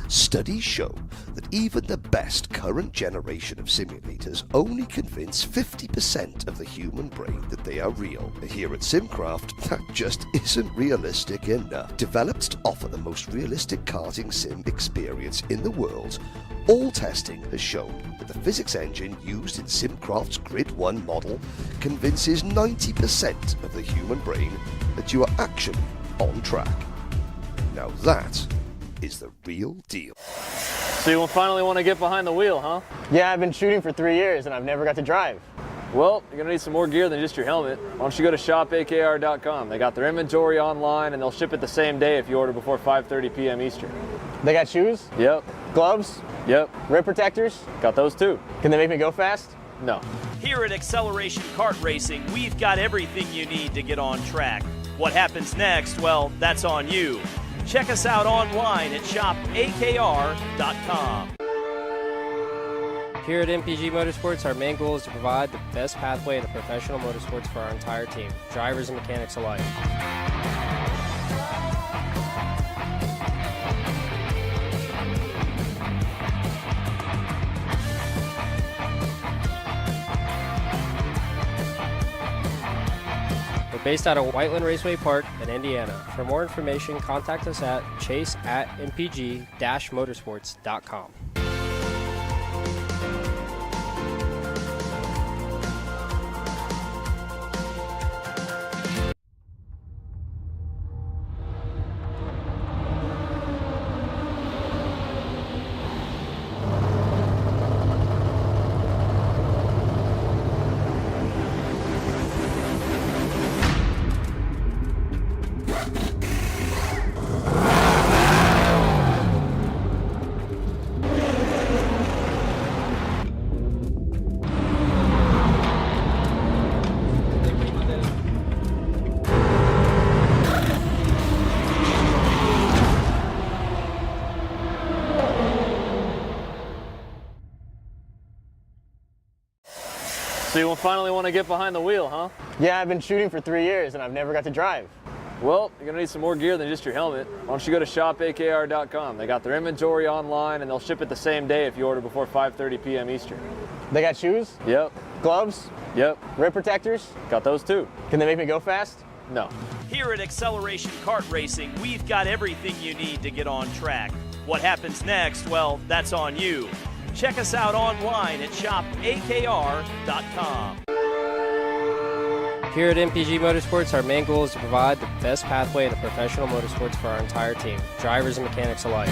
Studies show that even the best current generation of simulators only convince 50% of the human brain that they are real. Here at Simcraft, that just isn't realistic enough. Developed to offer the most realistic karting sim experience in the world, all testing has shown that the physics engine used in Simcraft's Grid 1 model convinces 90% of the human brain that you are actually on track. Now that is the real deal. So you finally want to get behind the wheel, huh? Yeah, I've been shooting for 3 years and I've never got to drive. Well, you're gonna need some more gear than just your helmet. Why don't you go to shopakr.com? They got their inventory online and they'll ship it the same day if you order before 5:30 p.m. Eastern. They got shoes? Yep. Gloves? Yep. Rip protectors? Got those too. Can they make me go fast? No. Here at Acceleration Kart Racing, we've got everything you need to get on track. What happens next? Well, that's on you. Check us out online at shopakr.com. Here at MPG Motorsports, our main goal is to provide the best pathway into professional motorsports for our entire team, drivers and mechanics alike. We're based out of Whiteland Raceway Park in Indiana. For more information, contact us at chase@mpg-motorsports.com. So you finally want to get behind the wheel, huh? Yeah, I've been shooting for 3 years and I've never got to drive. Well, you're gonna need some more gear than just your helmet. Why don't you go to shopakr.com? They got their inventory online and they'll ship it the same day if you order before 5:30 p.m. Eastern. They got shoes? Yep. Gloves? Yep. Rip protectors? Got those too. Can they make me go fast? No. Here at Acceleration Kart Racing, we've got everything you need to get on track. What happens next? Well, that's on you. Check us out online at shopakr.com. Here at MPG Motorsports, our main goal is to provide the best pathway into professional motorsports for our entire team, drivers and mechanics alike.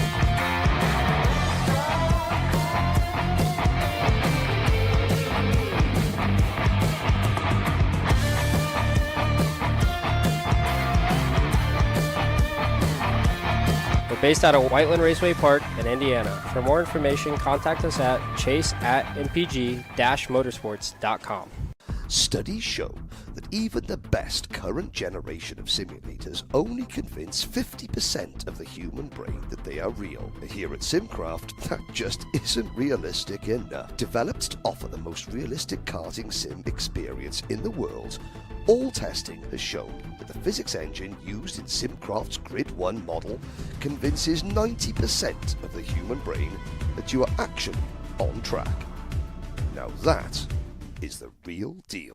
We're based out of Whiteland Raceway Park in Indiana. For more information, contact us at chase@mpg-motorsports.com. Studies show that even the best current generation of simulators only convince 50% of the human brain that they are real. Here at Simcraft, that just isn't realistic enough. Developed to offer the most realistic karting sim experience in the world, all testing has shown that the physics engine used in Simcraft's Grid 1 model convinces 90% of the human brain that you are actually on track. Now that is the real deal.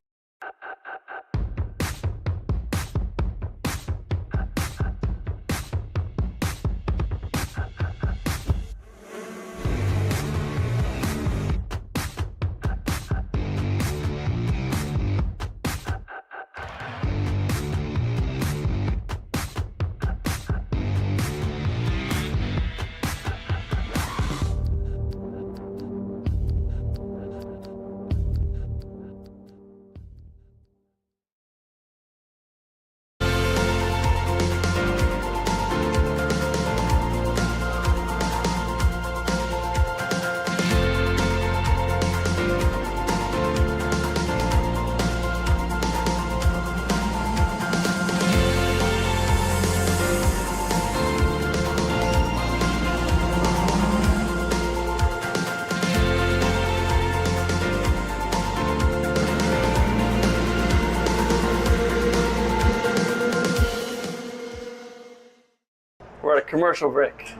We're at a commercial break.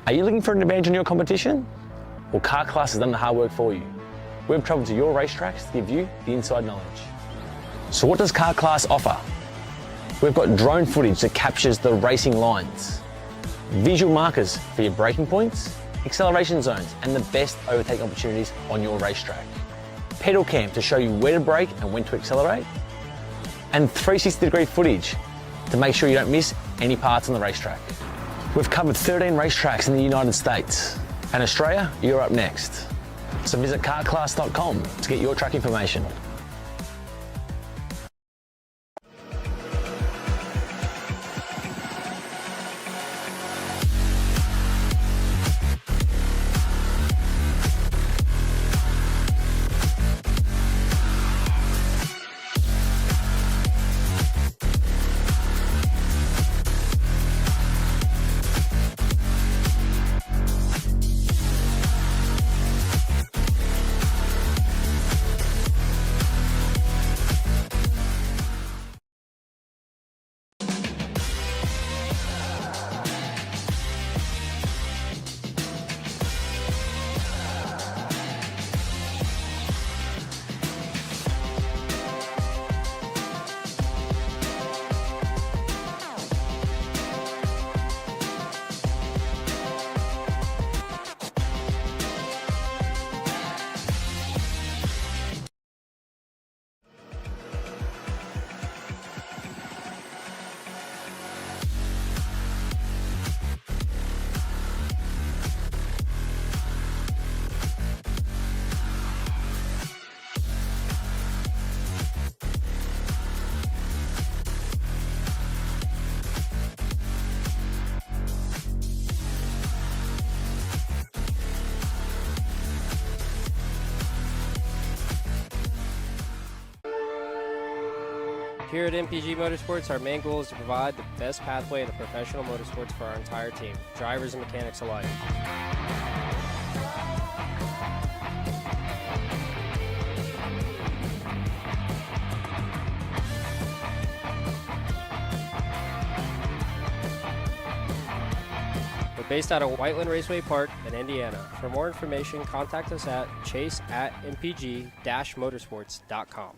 Are you looking for an advantage in your competition? Well, Car Class has done the hard work for you. We've travelled to your racetracks to give you the inside knowledge. So what does Car Class offer? We've got drone footage that captures the racing lines, visual markers for your braking points, acceleration zones, and the best overtake opportunities on your racetrack, pedal cam to show you where to brake and when to accelerate, and 360-degree footage to make sure you don't miss any parts on the racetrack. We've covered 13 racetracks in the United States, and Australia, you're up next. So visit carclass.com to get your track information. Here at MPG Motorsports, our main goal is to provide the best pathway into professional motorsports for our entire team, drivers and mechanics alike. We're based out of Whiteland Raceway Park in Indiana. For more information, contact us at chase@mpg-motorsports.com.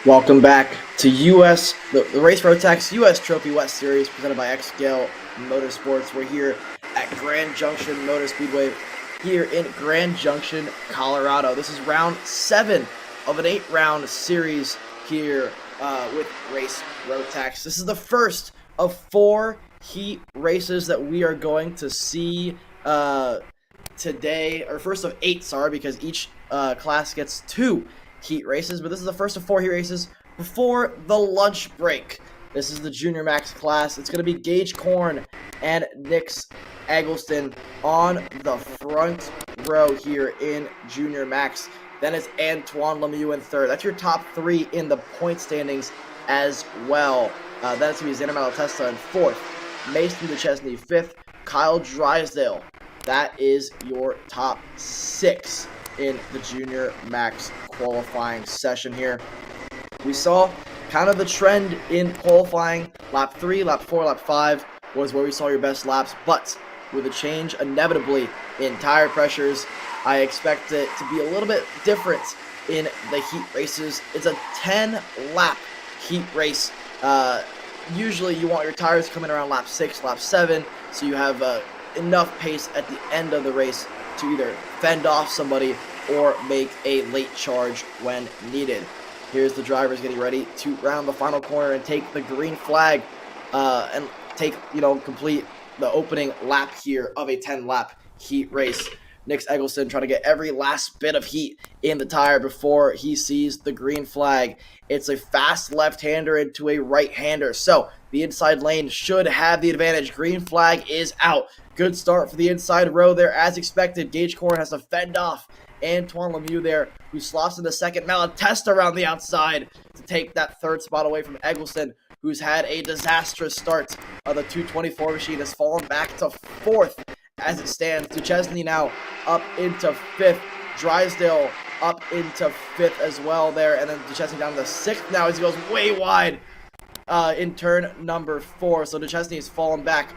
Welcome back to the Race Rotax US Trophy West Series presented by X-Scale Motorsports. We're here at Grand Junction Motor Speedway here in Grand Junction, Colorado. This is round 7 of an 8-round series here with Race Rotax. This is the first of 4 heat races that we are going to see today, or first of 8, sorry, because each class gets 2 heat races, but this is the first of 4 heat races before the lunch break. This is the Junior Max class. It's going to be Gage Korn and Nix Eggleston on the front row here in Junior Max. Then it's Antoine Lemieux in third. That's your top 3 in the point standings as well. Then it's going to be Xander Malatesta in fourth, Mason Duchesne 5th, Kyle Drysdale. That is your top 6 in the Junior Max qualifying session here. We saw kind of the trend in qualifying. Lap 3, lap 4, lap 5 was where we saw your best laps, but with a change inevitably in tire pressures, I expect it to be a little bit different in the heat races. It's a 10-lap heat race. Usually you want your tires coming around lap 6, lap 7, so you have enough pace at the end of the race to either fend off somebody or make a late charge when needed. Here's the drivers getting ready to round the final corner and take the green flag and complete the opening lap here of a 10-lap heat race. Nix Eggleston trying to get every last bit of heat in the tire before he sees the green flag. It's a fast left-hander into a right-hander, so the inside lane should have the advantage. Green flag is out. Good start for the inside row there as expected. Gage Korn has to fend off Antoine Lemieux there, who slots in the second. Malatesta around the outside to take that third spot away from Eggleston, who's had a disastrous start. The 224 machine has fallen back to fourth as it stands. Duchesne now up into fifth. Drysdale up into fifth as well there. And then Duchesne down to sixth now as he goes way wide in turn number 4. So Duchesne has fallen back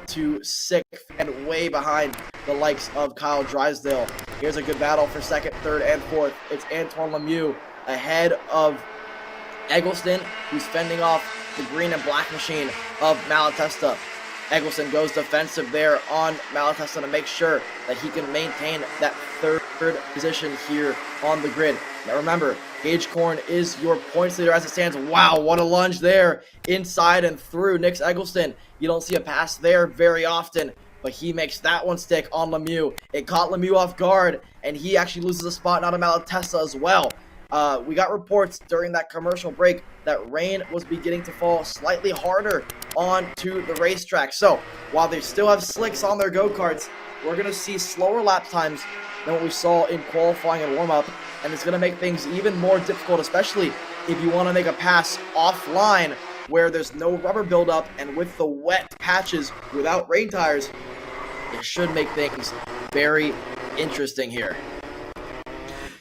to sixth and way behind the likes of Kyle Drysdale. Here's a good battle for second, third, and fourth. It's Antoine Lemieux ahead of Eggleston, who's fending off the green and black machine of Malatesta. Eggleston goes defensive there on Malatesta to make sure that he can maintain that third position here on the grid. Now remember, Gage Korn is your points leader as it stands. Wow, what a lunge there. Inside and through Nix Eggleston. You don't see a pass there very often, but he makes that one stick on Lemieux. It caught Lemieux off guard, and he actually loses a spot now to Malatesta as well. We got reports during that commercial break that rain was beginning to fall slightly harder onto the racetrack. So while they still have slicks on their go-karts, we're going to see slower lap times than what we saw in qualifying and warm-up, and it's going to make things even more difficult, especially if you want to make a pass offline where there's no rubber buildup, and with the wet patches without rain tires, it should make things very interesting here.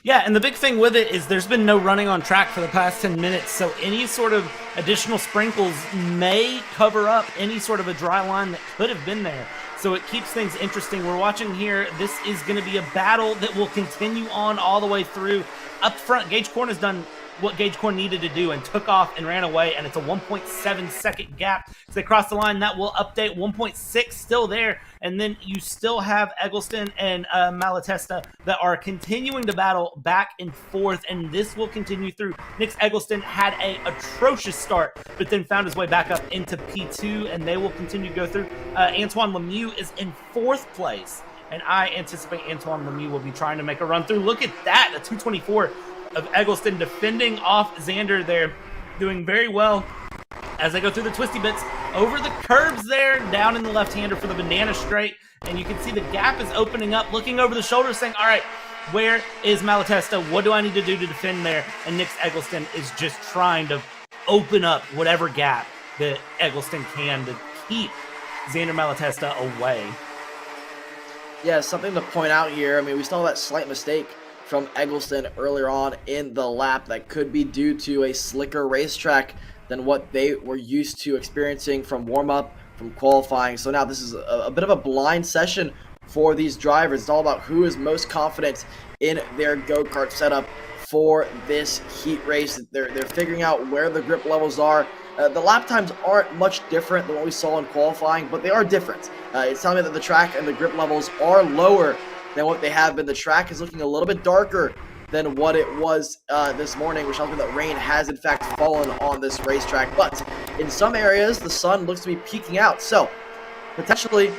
Yeah, and the big thing with it is there's been no running on track for the past 10 minutes, so any sort of additional sprinkles may cover up any sort of a dry line that could have been there. So it keeps things interesting. We're watching here. This is going to be a battle that will continue on all the way through. Up front, Gage Korn has done what Gage Korn needed to do and took off and ran away, and it's a 1.7 second gap as they cross the line. That will update. 1.6 still there, and then you still have Eggleston and Malatesta that are continuing to battle back and forth, and this will continue through. Nix Eggleston had a atrocious start, but then found his way back up into P2, and they will continue to go through. Antoine Lemieux is in 4th place, and I anticipate Antoine Lemieux will be trying to make a run through. Look at that, the 224 of Eggleston defending off Xander there. doing very well as they go through the twisty bits over the curbs there, down in the left-hander for the banana straight. And you can see the gap is opening up, looking over the shoulder, saying, all right, where is Malatesta? What do I need to do to defend there? And Nick Eggleston is just trying to open up whatever gap that Eggleston can to keep Xander Malatesta away. Yeah, something to point out here. I mean, we saw that slight mistake from Eggleston earlier on in the lap that could be due to a slicker racetrack than what they were used to experiencing from warm-up, from qualifying. So now this is a bit of a blind session for these drivers. It's all about who is most confident in their go-kart setup for this heat race. They're figuring out where the grip levels are. The lap times aren't much different than what we saw in qualifying, but they are different. It's telling me that the track and the grip levels are lower than what they have been. The track is looking a little bit darker than what it was this morning, which tells me that rain has in fact fallen on this racetrack. But in some areas, the sun looks to be peeking out. So potentially,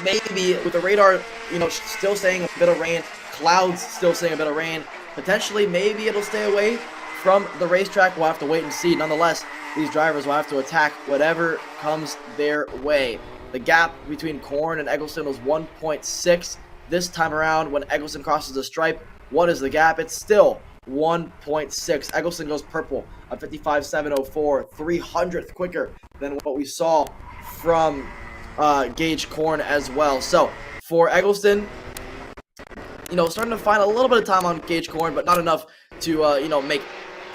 maybe with the radar, still saying a bit of rain, clouds still saying a bit of rain, potentially maybe it'll stay away from the racetrack. We'll have to wait and see. Nonetheless, these drivers will have to attack whatever comes their way. The gap between Korn and Eggleston was 1.6. This time around, when Eggleston crosses the stripe, what is the gap? It's still 1.6. Eggleston goes purple, a 55.704, 300th quicker than what we saw from Gage Korn as well. So for Eggleston, starting to find a little bit of time on Gage Korn, but not enough to make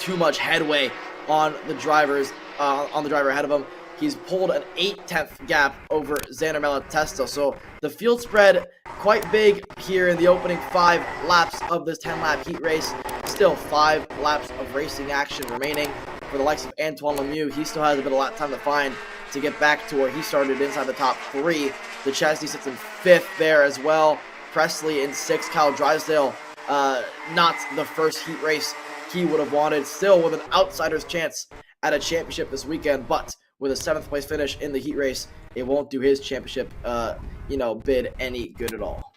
too much headway on the drivers, on the driver ahead of him. He's pulled an 8/10th gap over Xander Malatesta. So the field spread quite big here in the opening 5 laps of this 10-lap heat race. Still 5 laps of racing action remaining for the likes of Antoine Lemieux. He still has a bit of lap time to find to get back to where he started inside the top 3. The Chesney sits in 5th there as well. Presley in 6th. Kyle Drysdale, not the first heat race he would have wanted. Still with an outsider's chance at a championship this weekend, but with a 7th place finish in the heat race, it won't do his championship, bid any good at all.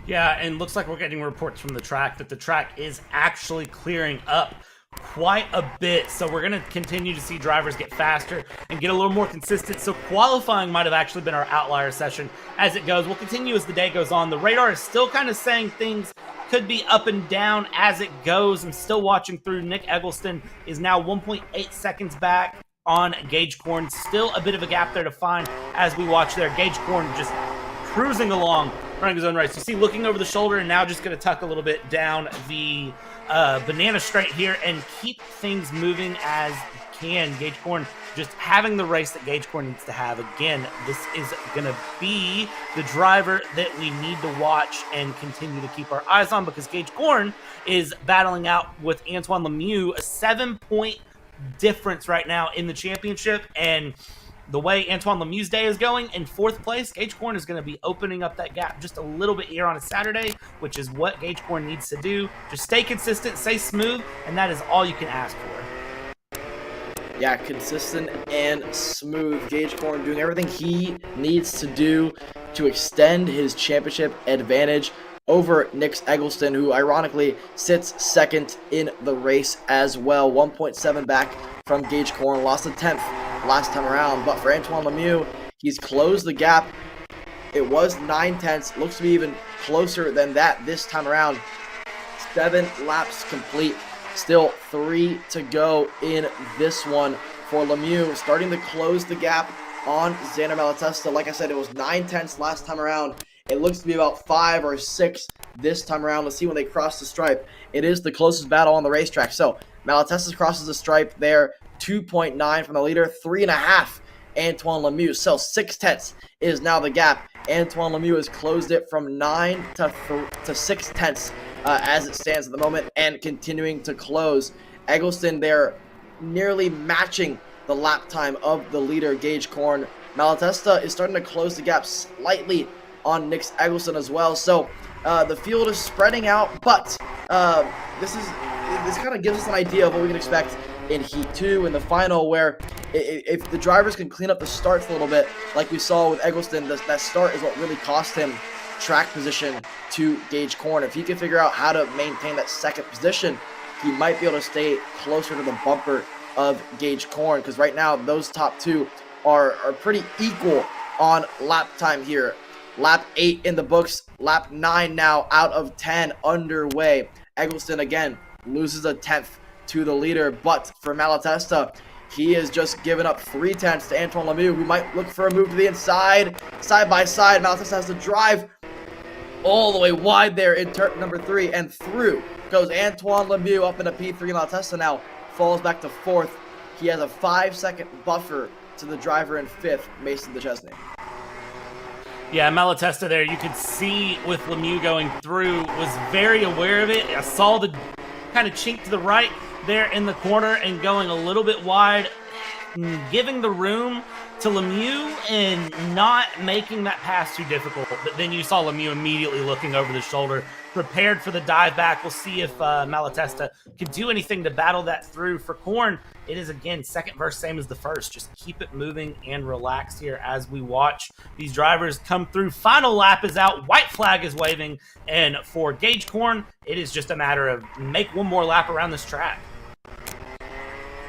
Yeah, and looks like we're getting reports from the track that the track is actually clearing up quite a bit. So we're going to continue to see drivers get faster and get a little more consistent. So qualifying might have actually been our outlier session as it goes. We'll continue as the day goes on. The radar is still kind of saying things could be up and down as it goes. I'm still watching through. Nick Eggleston is now 1.8 seconds back on Gage Korn. Still a bit of a gap there to find as we watch there. Gage Korn just cruising along, running his own race. You see looking over the shoulder and now just going to tuck a little bit down the banana straight here and keep things moving as he can. Gage Korn just having the race that Gage Korn needs to have. Again, this is going to be the driver that we need to watch and continue to keep our eyes on, because Gage Korn is battling out with Antoine Lemieux, a 7-point difference right now in the championship. And the way Antoine Lemieux's day is going, in 4th place, Gage Korn is going to be opening up that gap just a little bit here on a Saturday, which is what Gage Korn needs to do. Just stay consistent, stay smooth, and that is all you can ask for. Yeah, consistent and smooth. Gage Korn doing everything he needs to do to extend his championship advantage over Nick Eggleston, who ironically sits 2nd in the race as well. 1.7 back from Gage Korn. Lost a 10th last time around, but for Antoine Lemieux, he's closed the gap. It was 9/10. Looks to be even closer than that this time around. 7 laps complete. Still 3 to go in this one for Lemieux, starting to close the gap on Xander Malatesta. Like I said, it was 9/10 last time around. It looks to be about 5 or 6 this time around. Let's see when they cross the stripe. It is the closest battle on the racetrack. So Malatesta crosses the stripe there, 2.9 from the leader, 3.5 Antoine Lemieux. So 6/10 is now the gap. Antoine Lemieux has closed it from 9 to 6/10 as it stands at the moment, and continuing to close. Eggleston there nearly matching the lap time of the leader, Gage Korn. Malatesta is starting to close the gap slightly on Nick Eggleston as well. So the field is spreading out, but this kind of gives us an idea of what we can expect in Heat 2 in the final, where if the drivers can clean up the starts a little bit, like we saw with Eggleston, that start is what really cost him track position to Gage Korn. If he can figure out how to maintain that 2nd position he might be able to stay closer to the bumper of Gage Corn, because right now those top two are pretty equal on lap time here. Lap 8 in the books, lap 9 now out of 10 underway. Eggleston again loses a 10th to the leader, but for Malatesta, he has just given up 3 tenths to Antoine Lemieux, who might look for a move to the inside. Side by side, Malatesta has to drive all the way wide there in turn number 3, and through goes Antoine Lemieux up into P3. Malatesta now falls back to 4th. He has a 5-second buffer to the driver in 5th, Mason DeChesney. Yeah, Malatesta there, you could see with Lemieux going through, was very aware of it. I saw the kind of chink to the right there in the corner and going a little bit wide, giving the room to Lemieux and not making that pass too difficult. But then you saw Lemieux immediately looking over the shoulder, prepared for the dive back. We'll see if Malatesta can do anything to battle that through. For Corn, it is, again, second verse, same as the first. Just keep it moving and relaxed here as we watch these drivers come through. Final lap is out. White flag is waving. And for Gage Corn, it is just a matter of make one more lap around this track.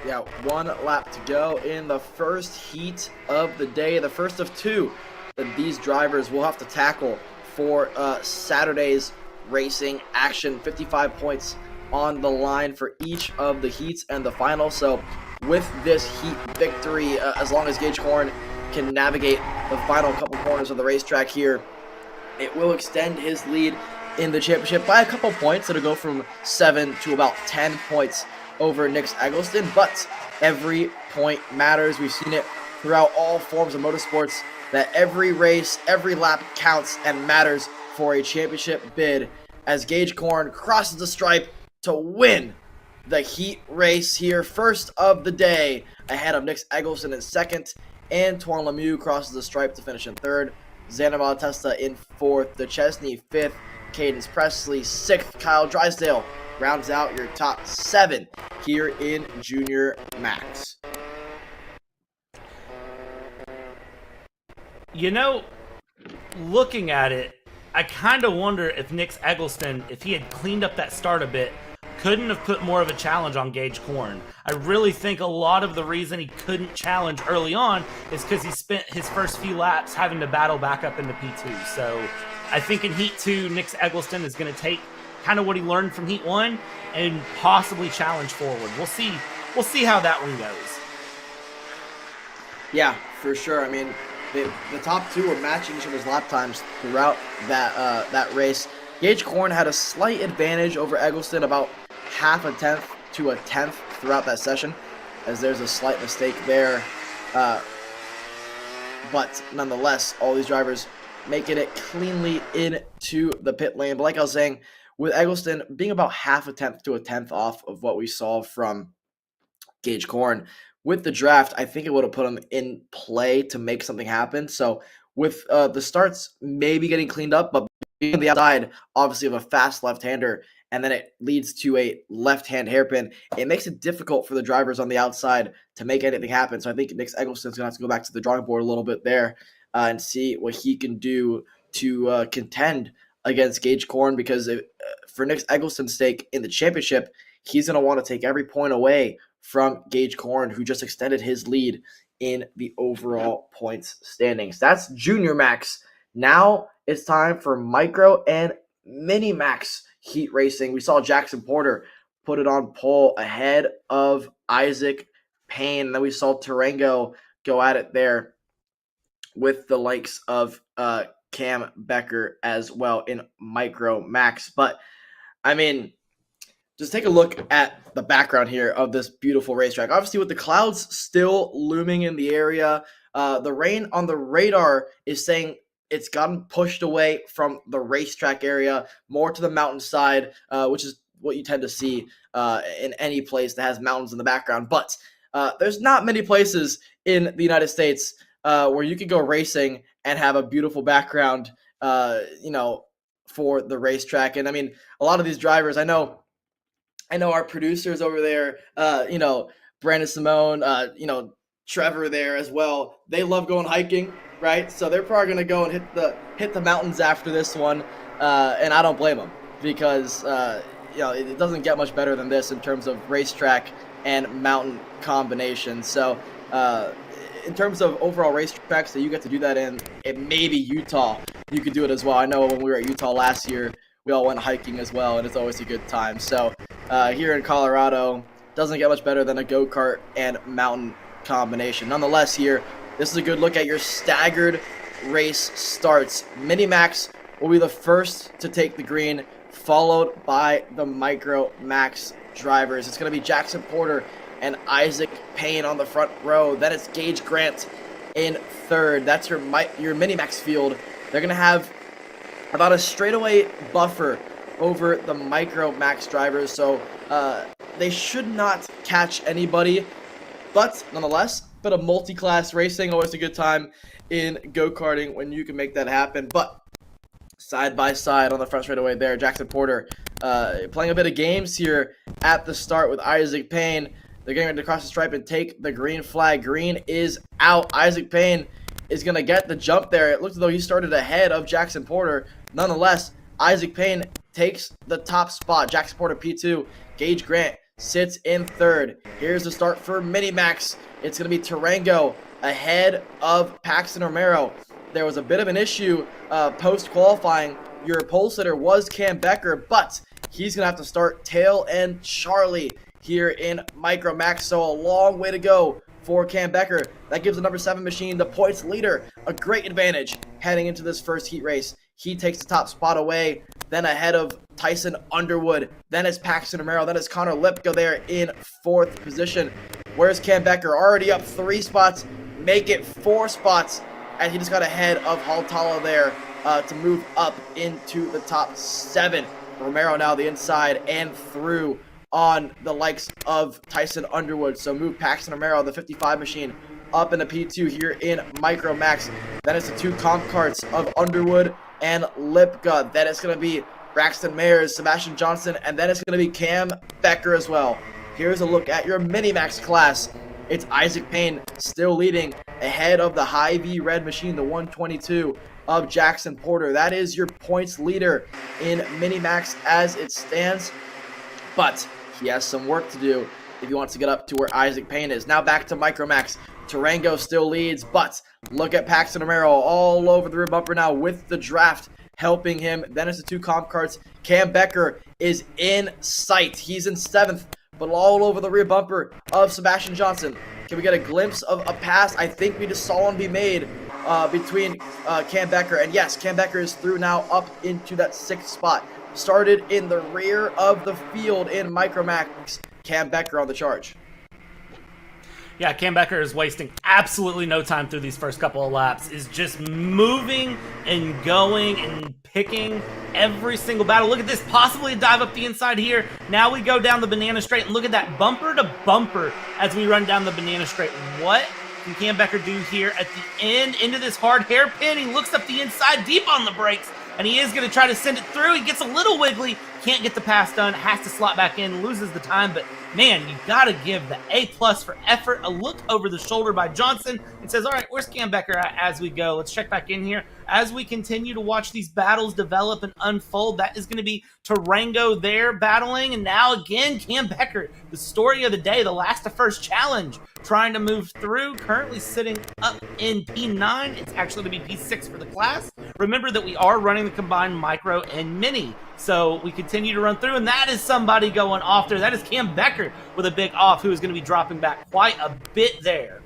Yeah, 1 lap to go in the first heat of the day, the first of 2 that these drivers will have to tackle for Saturday's racing action. 55 points on the line for each of the heats and the final. So with this heat victory, as long as Gage Corn can navigate the final couple corners of the racetrack here, it will extend his lead in the championship by a couple points. It'll go from 7 to about 10 points over Nick Eggleston, but every point matters. We've seen it throughout all forms of motorsports that every race, every lap counts and matters for a championship bid, as Gage Corn crosses the stripe to win the heat race here, first of the day, ahead of Nick Eggleston in second. Antoine Lemieux crosses the stripe to finish in third. Xander Malatesta in fourth. DeChesney fifth. Cadence Presley sixth. Kyle Drysdale rounds out your top 7 here in Junior Max. You know, looking at it, I kind of wonder if Nick Eggleston, if he had cleaned up that start a bit, couldn't have put more of a challenge on Gage Corn. I really think a lot of the reason he couldn't challenge early on is because he spent his first few laps having to battle back up into P2. So I think in Heat 2, Nick Eggleston is going to take kind of what he learned from Heat 1 and possibly challenge forward. We'll see how that one goes. Yeah, for sure. I mean, the top 2 were matching each other's lap times throughout that race. Gage Corn had a slight advantage over Eggleston, about half a tenth to a tenth throughout that session, as there's a slight mistake there. But nonetheless, all these drivers making it cleanly into the pit lane. But like I was saying, with Eggleston being about half a tenth to a tenth off of what we saw from Gage Corn, with the draft, I think it would have put him in play to make something happen. So with the starts maybe getting cleaned up, but being on the outside, obviously, of a fast left-hander, and then it leads to a left-hand hairpin, it makes it difficult for the drivers on the outside to make anything happen. So I think Nick Eggleston's going to have to go back to the drawing board a little bit there and see what he can do to contend against Gage Corn, because for Nick Eggleston's sake in the championship, he's going to want to take every point away from Gage Corn, who just extended his lead in the overall points standings. That's Junior Max. Now it's time for Micro and Mini Max heat racing. We saw Jackson Porter put it on pole ahead of Isaac Payne. Then we saw Tarango go at it there with the likes of Cam Becker as well in Micro Max. But, I mean, just take a look at the background here of this beautiful racetrack. Obviously, with the clouds still looming in the area, the rain on the radar is saying it's gotten pushed away from the racetrack area, more to the mountainside, which is what you tend to see in any place that has mountains in the background. But there's not many places in the United States where you could go racing and have a beautiful background, for the racetrack. And I mean, a lot of these drivers, I know our producers over there, Brandon Simone, Trevor there as well. They love going hiking, right? So they're probably going to go and hit the mountains after this one. And I don't blame them, because, it doesn't get much better than this in terms of racetrack and mountain combination. So in terms of overall racetracks that you get to do that in, it may be Utah. You could do it as well. I know when we were at Utah last year, we all went hiking as well, and it's always a good time. So here in Colorado, doesn't get much better than a go-kart and mountain combination. Nonetheless, here, this is a good look at your staggered race starts. Mini-Max will be the first to take the green, followed by the Micro Max drivers. It's going to be Jackson Porter and Isaac Payne on the front row. Then it's Gage Grant in third. That's your Mini-Max field. They're going to have about a straightaway buffer over the Micro Max drivers, so they should not catch anybody. But nonetheless, bit of multi-class racing, always a good time in go-karting when you can make that happen. But side by side on the front straightaway there, Jackson Porter playing a bit of games here at the start with Isaac Payne. They're getting ready to cross the stripe and take the green flag. Green is out. Isaac Payne is going to get the jump there. It looks as though he started ahead of Jackson Porter. Nonetheless, Isaac Payne takes the top spot. Jackson Porter P2. Gage Grant sits in third. Here's the start for Mini-Max. It's going to be Tarango ahead of Paxton Romero. There was a bit of an issue post-qualifying. Your pole sitter was Cam Becker, but he's going to have to start tail end Charlie here in Micro Max. So a long way to go for Cam Becker. That gives the number 7 machine, the points leader, a great advantage heading into this first heat race. He takes the top spot away, then ahead of Tyson Underwood. Then it's Paxton Romero. Then it's Connor Lipko there in 4th position. Where's Cam Becker? Already up 3 spots. Make it 4 spots. And he just got ahead of Haltala there to move up into the top 7. Romero now the inside and through on the likes of Tyson Underwood. So move Paxton Romero, the 55 machine, up into P2 here in Micro Max. Then it's the 2 comp carts of Underwood and Lipka. Then it's going to be Braxton Mayers, Sebastian Johnson, and then it's going to be Cam Becker as well. Here's a look at your Mini-Max class. It's Isaac Payne still leading ahead of the Hy-Vee red machine, the 122 of Jackson Porter. That is your points leader in Mini-Max as it stands. But he has some work to do if he wants to get up to where Isaac Payne is. Now back to Micro Max. Tarango still leads, but look at Paxton Romero all over the rear bumper now with the draft helping him. Then it's the 2 comp carts. Cam Becker is in sight. He's in 7th, but all over the rear bumper of Sebastian Johnson. Can we get a glimpse of a pass? I think we just saw one be made between Cam Becker. And yes, Cam Becker is through now up into that 6th spot. Started in the rear of the field in Micro Max. Cam Becker on the charge. Yeah, Cam Becker is wasting absolutely no time through these first couple of laps. Is just moving and going and picking every single battle. Look at this, possibly a dive up the inside here. Now we go down the banana straight and look at that bumper to bumper as we run down the banana straight. What can Cam Becker do here at the end into this hard hairpin? He looks up the inside deep on the brakes and he is going to try to send it through. He gets a little wiggly, can't get the pass done, has to slot back in, loses the time, but man, you got to give the A+ for effort. A look over the shoulder by Johnson and says, all right, where's Cam Becker at as we go? Let's check back in here. As we continue to watch these battles develop and unfold, that is going to be Tarango there battling. And now again, Cam Becker, the story of the day, the last to first challenge, trying to move through, currently sitting up in P9. It's actually going to be P6 for the class. Remember that we are running the combined micro and mini. So we continue to run through, and that is somebody going off there. That is Cam Becker with a big off, who is going to be dropping back quite a bit there.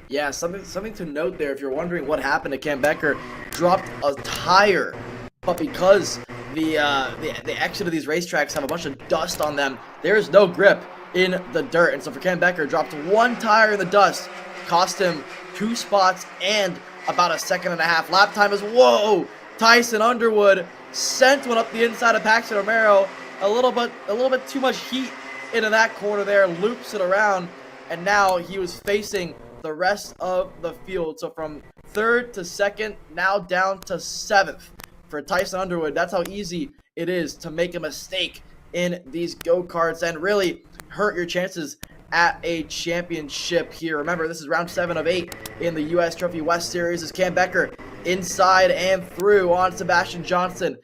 Yeah, something to note there. If you're wondering what happened to Cam Becker, dropped a tire, but because the exit of these racetracks have a bunch of dust on them, there is no grip in the dirt, and so for Cam Becker, dropped 1 tire in the dust, cost him 2 spots and about a 1.5 lap time. As whoa, Tyson Underwood sent one up the inside of Paxton Romero. A little bit too much heat into that corner there, loops it around, and now he was facing the rest of the field. So from 3rd to 2nd, now down to 7th for Tyson Underwood. That's how easy it is to make a mistake in these go-karts and really hurt your chances at a championship here. Remember, this is round 7 of 8 in the U.S. Trophy West Series as Cam Becker inside and through on Sebastian Johnson.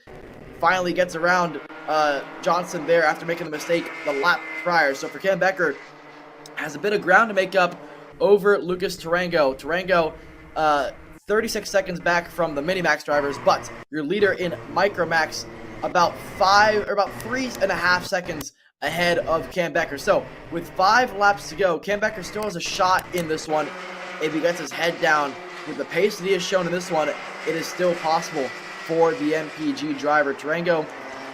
Finally gets around Johnson there after making the mistake the lap prior. So for Cam Becker, has a bit of ground to make up over Lucas Tarango. Tarango, 36 seconds back from the Minimax drivers, but your leader in Micromax about 3.5 seconds ahead of Cam Becker. So with 5 laps to go, Cam Becker still has a shot in this one. If he gets his head down with the pace that he has shown in this one, it is still possible for the MPG driver. Tarango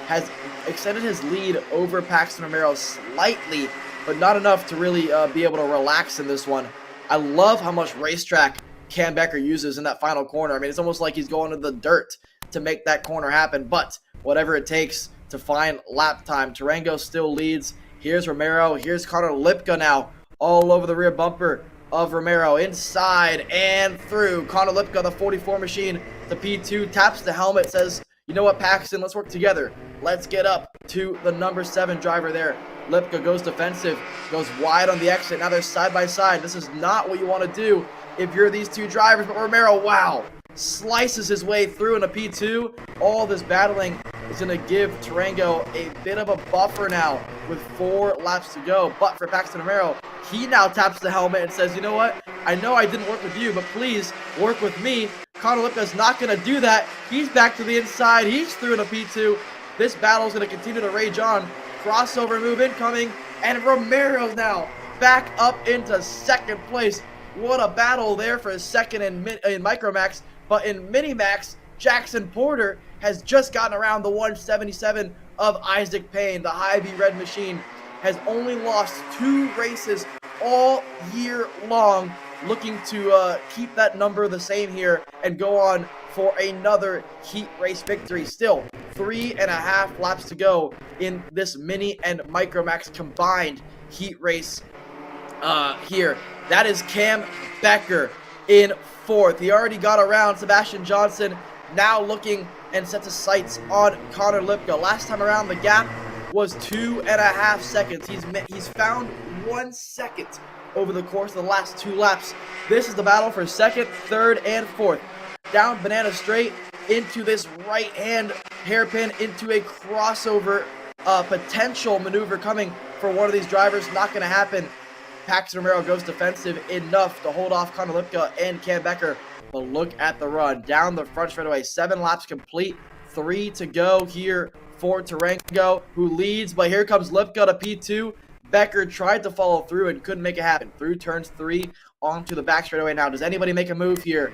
has extended his lead over Paxton Romero slightly, but not enough to really be able to relax in this one. I love how much racetrack Cam Becker uses in that final corner. I mean, it's almost like he's going to the dirt to make that corner happen, but whatever it takes to find lap time. Tarango still leads. Here's Romero. Here's Connor Lipka now all over the rear bumper of Romero. Inside and through. Connor Lipka, the 44 machine, the P2, taps the helmet, says, you know what, Paxton, let's work together. Let's get up to the number 7 driver there. Lipka goes defensive, goes wide on the exit. Now they're side by side. This is not what you want to do if you're these two drivers, but Romero, wow, slices his way through in a P2. All this battling is going to give Tarango a bit of a buffer now with 4 laps to go. But for Paxton Romero, he now taps the helmet and says, you know what, I know I didn't work with you, but please work with me. Connor Lipka's not going to do that. He's back to the inside. He's through in a P2. This battle is going to continue to rage on. Crossover move incoming, and Romero's now back up into second place. What a battle there for his second in Micromax, but in Minimax, Jackson Porter has just gotten around the 177 of Isaac Payne. The Hy-Vee Red Machine has only lost 2 races all year long, looking to keep that number the same here and go on for another heat race victory. Still 3.5 laps to go in this Mini and Micromax combined heat race here. That is Cam Becker in 4th. He already got around Sebastian Johnson, now looking and sets his sights on Connor Lipka. Last time around, the gap was 2.5 seconds. He's found 1 second over the course of the last 2 laps. This is the battle for 2nd, 3rd, and 4th. Down Banana Straight into this right-hand hairpin into a crossover potential maneuver coming for one of these drivers. Not going to happen. Paxton Romero goes defensive enough to hold off Connor Lipka and Cam Becker. But look at the run. Down the front straightaway. 7 laps complete. 3 to go here for Tarango, who leads. But here comes Lipka to P2. Becker tried to follow through and couldn't make it happen. Through turns 3 onto the back straightaway now. Does anybody make a move here?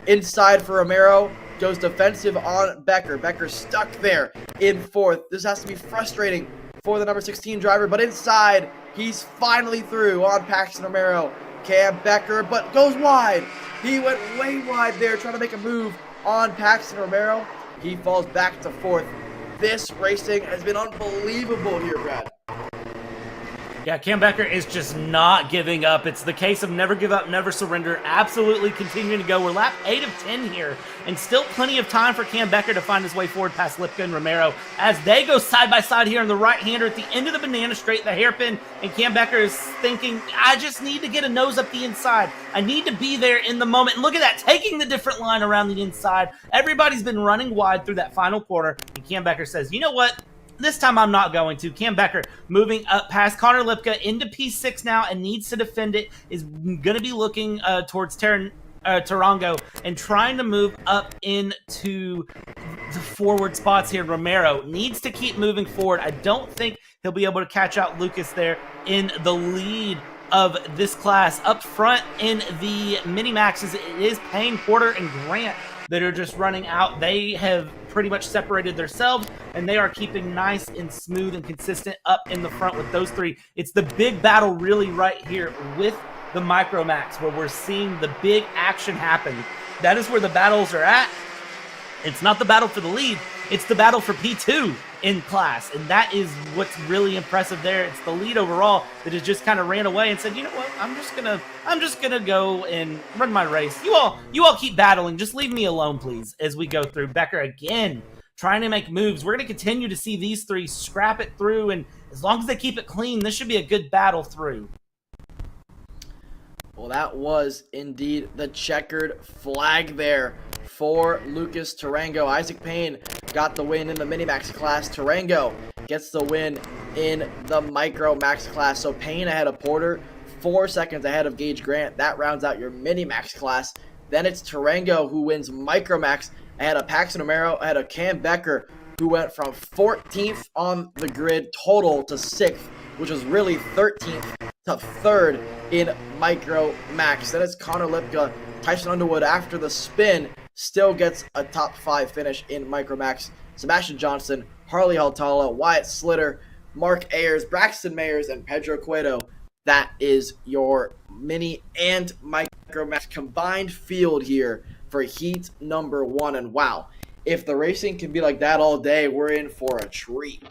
Inside for Romero. Goes defensive on Becker. Becker stuck there in 4th. This has to be frustrating for the number 16 driver. But inside, he's finally through on Paxton Romero. Cam Becker, but goes wide. He went way wide there trying to make a move on Paxton Romero. He falls back to 4th. This racing has been unbelievable here, Brad. Yeah, Cam Becker is just not giving up. It's the case of never give up, never surrender. Absolutely continuing to go. We're lap 8 of 10 here, and still plenty of time for Cam Becker to find his way forward past Lipka and Romero as they go side by side here on the right-hander at the end of the banana straight, the hairpin, and Cam Becker is thinking, I just need to get a nose up the inside. I need to be there in the moment. And look at that, taking the different line around the inside. Everybody's been running wide through that final quarter, and Cam Becker says, you know what? This time I'm not going to. Cam Becker moving up past Connor Lipka into P6 now and needs to defend it. Is going to be looking towards Tarango and trying to move up into the forward spots here. Romero needs to keep moving forward. I don't think he'll be able to catch out Lucas there in the lead of this class. Up front in the Mini-Maxes, it is Payne, Porter, and Grant that are just running out. They have pretty much separated themselves, and they are keeping nice and smooth and consistent up in the front with those 3. It's the big battle really right here with the Micromax where we're seeing the big action happen. That is where the battles are at. It's not the battle for the lead, it's the battle for P2 in class, and that is what's really impressive there. It's the lead overall that has just kind of ran away and said, you know what, I'm just gonna go and run my race. You all keep battling, just leave me alone, please, as we go through. Becker again trying to make moves. We're gonna continue to see these 3 scrap it through, and as long as they keep it clean, this should be a good battle through. Well, that was indeed the checkered flag there for Lucas Tarango. Isaac Payne got the win in the Mini-Max class. Tarango gets the win in the Micro-Max class. So Payne ahead of Porter, 4 seconds ahead of Gage Grant. That rounds out your Mini-Max class. Then it's Tarango who wins Micro-Max ahead of Paxton Romero, ahead of Cam Becker, who went from 14th on the grid total to 6th, which was really 13th to 3rd in Micro Max. Then it's Connor Lipka. Tyson Underwood, after the spin, still gets a top 5 finish in Micro Max. Sebastian Johnson, Harley Haltala, Wyatt Slitter, Mark Ayers, Braxton Mayers, and Pedro Cueto. That is your Mini and Micro Max combined field here for heat number 1. And wow, if the racing can be like that all day, we're in for a treat.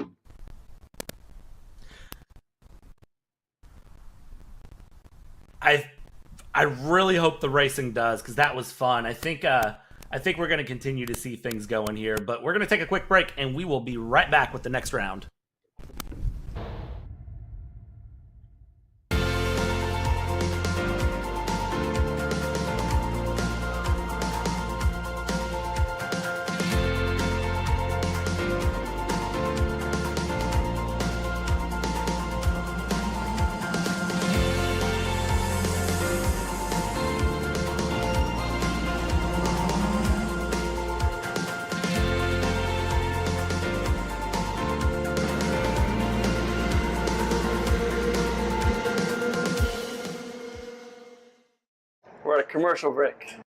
I really hope the racing does, because that was fun. I think we're going to continue to see things going here, but we're going to take a quick break, and we will be right back with the next round. We're at a commercial break.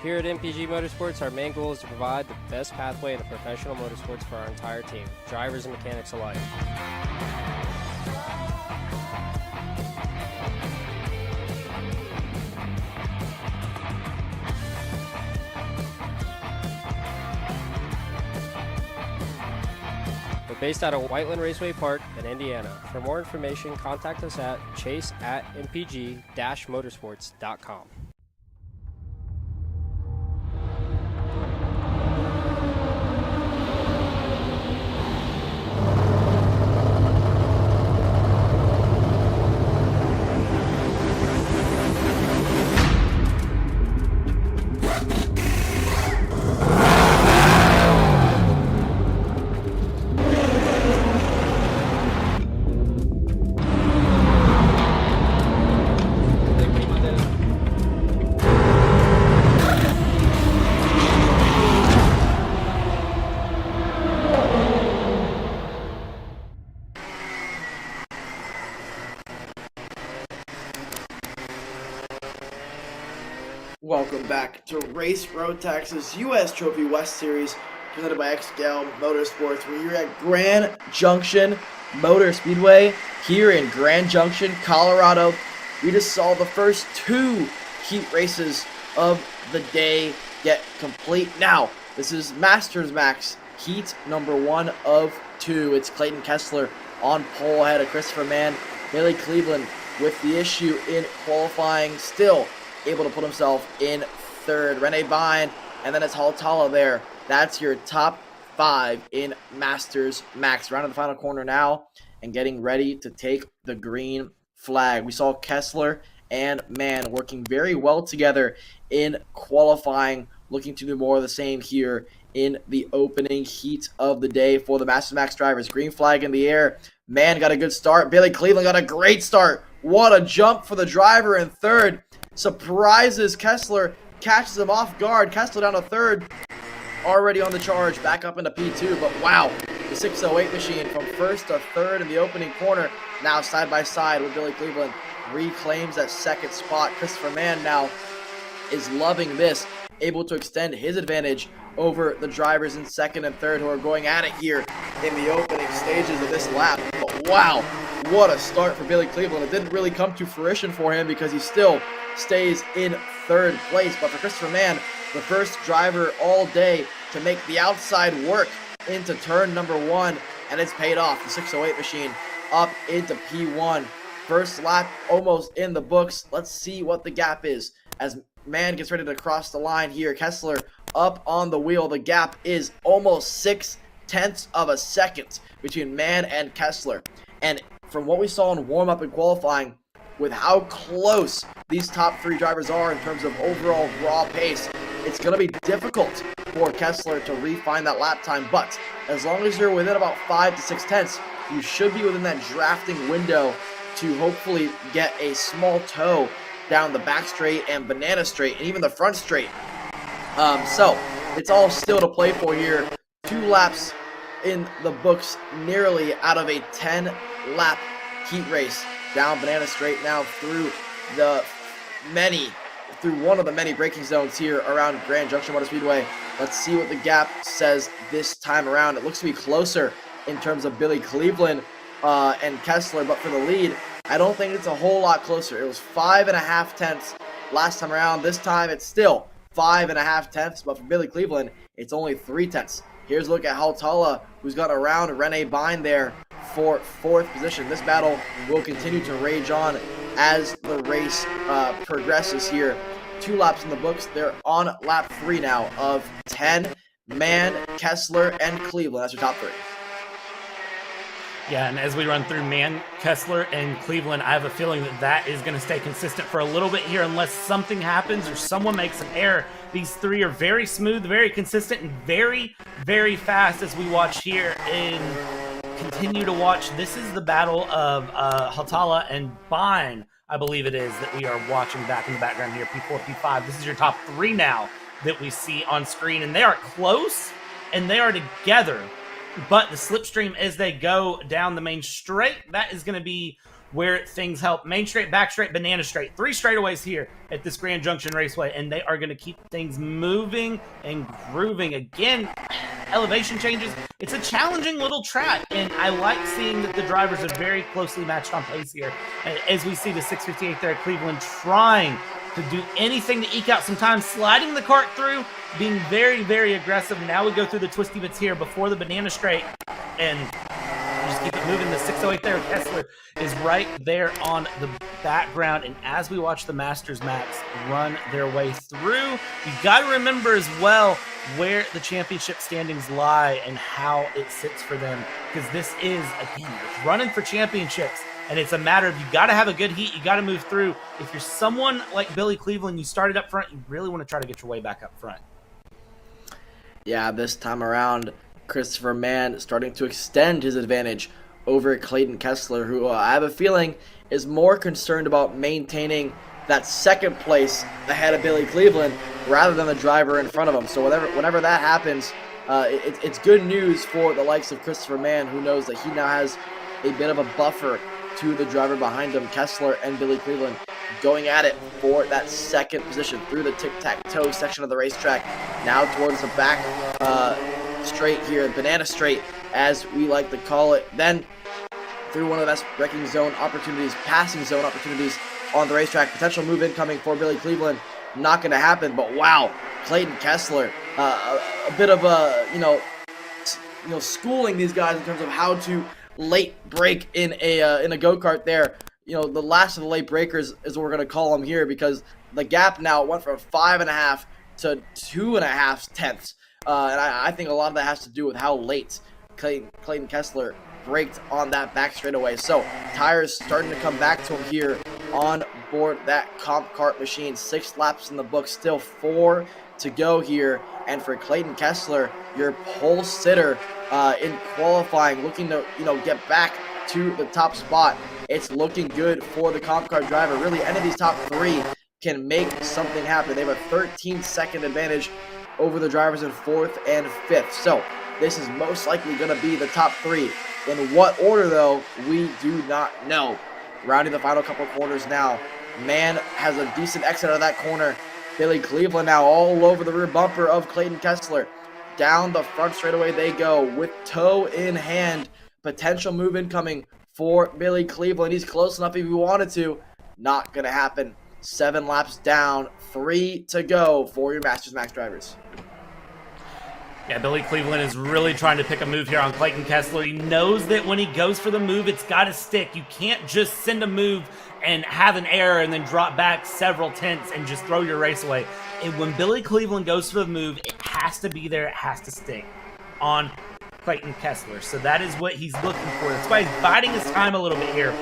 Here at MPG Motorsports, our main goal is to provide the best pathway into professional motorsports for our entire team, drivers and mechanics alike. We're based out of Whiteland Raceway Park in Indiana. For more information, contact us at chase@mpg-motorsports.com. Welcome back to Race Road Tax's U.S. Trophy West Series, presented by XGL Motorsports. We're here at Grand Junction Motor Speedway here in Grand Junction, Colorado. We just saw the first 2 heat races of the day get complete. Now, this is Masters Max heat number 1 of 2. It's Clayton Kessler on pole ahead of Christopher Mann. Haley Cleveland with the issue in qualifying, still able to put himself in 3rd. Rene Bine, and then it's Haltala there that's your top 5 in Masters Max. Round of the final corner now and getting ready to take the green flag. We saw Kessler and Mann working very well together in qualifying, looking to do more of the same here in the opening heat of the day for the Masters Max drivers. Green flag in the air. Mann got a good start. Billy Cleveland got a great start. What a jump for the driver in third. Surprises Kessler, catches him off guard. Kessler down to third, already on the charge, back up into P2. But wow, the 608 machine from first to third in the opening corner, now side by side with Billy Cleveland, reclaims that second spot. Christopher Mann now is loving this, able to extend his advantage over the drivers in second and third who are going at it here in the opening stages of this lap. But wow, what a start for Billy Cleveland. It didn't really come to fruition for him because he still stays in third place. But for Christopher Mann, the first driver all day to make the outside work into turn number 1, and it's paid off. The 608 machine up into P1. First lap almost in the books. Let's see what the gap is as Mann gets ready to cross the line here. Kessler up on the wheel. The gap is almost 0.6 of a second between Mann and Kessler. And from what we saw in warm-up and qualifying, with how close these top 3 drivers are in terms of overall raw pace, it's going to be difficult for Kessler to refine that lap time. But as long as you're within about 5 to 6 tenths, you should be within that drafting window to hopefully get a small toe down the back straight and banana straight and even the front straight. So it's all still to play for here. 2 laps in the books, nearly out of a 10-lap heat race down banana straight now through one of the many braking zones here around Grand Junction Motor Speedway. Let's see what the gap says this time around. It looks to be closer in terms of Billy Cleveland and Kessler, but for the lead, I don't think it's a whole lot closer. It was 5.5 tenths last time around. This time it's still 5.5 tenths, but for Billy Cleveland, it's only 3 tenths. Here's a look at Haltala, who's got around Rene Bine there for 4th position. This battle will continue to rage on as the race progresses here. 2 laps in the books. They're on lap 3 now of 10. Mann, Kessler, and Cleveland. That's your top 3. Yeah, and as we run through Mann, Kessler, and Cleveland, I have a feeling that that is going to stay consistent for a little bit here unless something happens or someone makes an error. These 3 are very smooth, very consistent, and very, very fast as we watch here and continue to watch. This is the battle of Hatala and Bine, I believe it is, that we are watching back in the background here, P4, P5. This is your top 3 now that we see on screen, and they are close, and they are together. But the slipstream as they go down the main straight, that is going to be where things help. Main straight, back straight, banana straight. 3 straightaways here at this Grand Junction Raceway, and they are going to keep things moving and grooving. Again, elevation changes. It's a challenging little track, and I like seeing that the drivers are very closely matched on pace here. As we see the 658 there at Cleveland trying to do anything to eke out some time, sliding the cart through, being very, very aggressive. Now we go through the twisty bits here before the banana straight, and just keep it moving. The 608 there, Kessler is right there on the background, and as we watch the Masters Max run their way through, you got to remember as well where the championship standings lie and how it sits for them, because this is, again, running for championships. And it's a matter of you got to have a good heat. You got to move through. If you're someone like Billy Cleveland, you started up front, you really want to try to get your way back up front. Yeah, this time around, Christopher Mann starting to extend his advantage over Clayton Kessler, who I have a feeling is more concerned about maintaining that second place ahead of Billy Cleveland rather than the driver in front of him. So whenever that happens, it's good news for the likes of Christopher Mann, who knows that he now has a bit of a buffer to the driver behind him, Kessler and Billy Cleveland, going at it for that second position through the tic-tac-toe section of the racetrack. Now towards the back straight here, banana straight, as we like to call it. Then through one of the best braking zone opportunities, passing zone opportunities on the racetrack. Potential move incoming for Billy Cleveland. Not going to happen, but wow, Clayton Kessler, a bit of a, schooling these guys in terms of how to late break in a go-kart there. The last of the late breakers is what we're going to call them here, because the gap now went from 5.5 to 2.5 tenths And I think a lot of that has to do with how late Clayton Kessler braked on that back straightaway. So tires starting to come back to him here on board that comp kart machine. 6 laps in the book, still 4 to go here. And for Clayton Kessler, your pole sitter in qualifying, looking to get back to the top spot. It's looking good for the comp car driver. Really, any of these top 3 can make something happen. They have a 13-second advantage over the drivers in 4th and 5th. So this is most likely going to be the top 3. In what order, though, we do not know. Rounding the final couple corners now. Man has a decent exit out of that corner. Billy Cleveland now all over the rear bumper of Clayton Kessler. Down the front straightaway they go with toe in hand. Potential move incoming for Billy Cleveland. He's close enough if he wanted to. Not going to happen. 7 laps down, 3 to go for your Masters Max drivers. Yeah, Billy Cleveland is really trying to pick a move here on Clayton Kessler. He knows that when he goes for the move, it's got to stick. You can't just send a move and have an error and then drop back several tenths and just throw your race away. And when Billy Cleveland goes for the move, it has to be there. It has to stick on Clayton Kessler. So that is what he's looking for. That's why he's biding his time a little bit here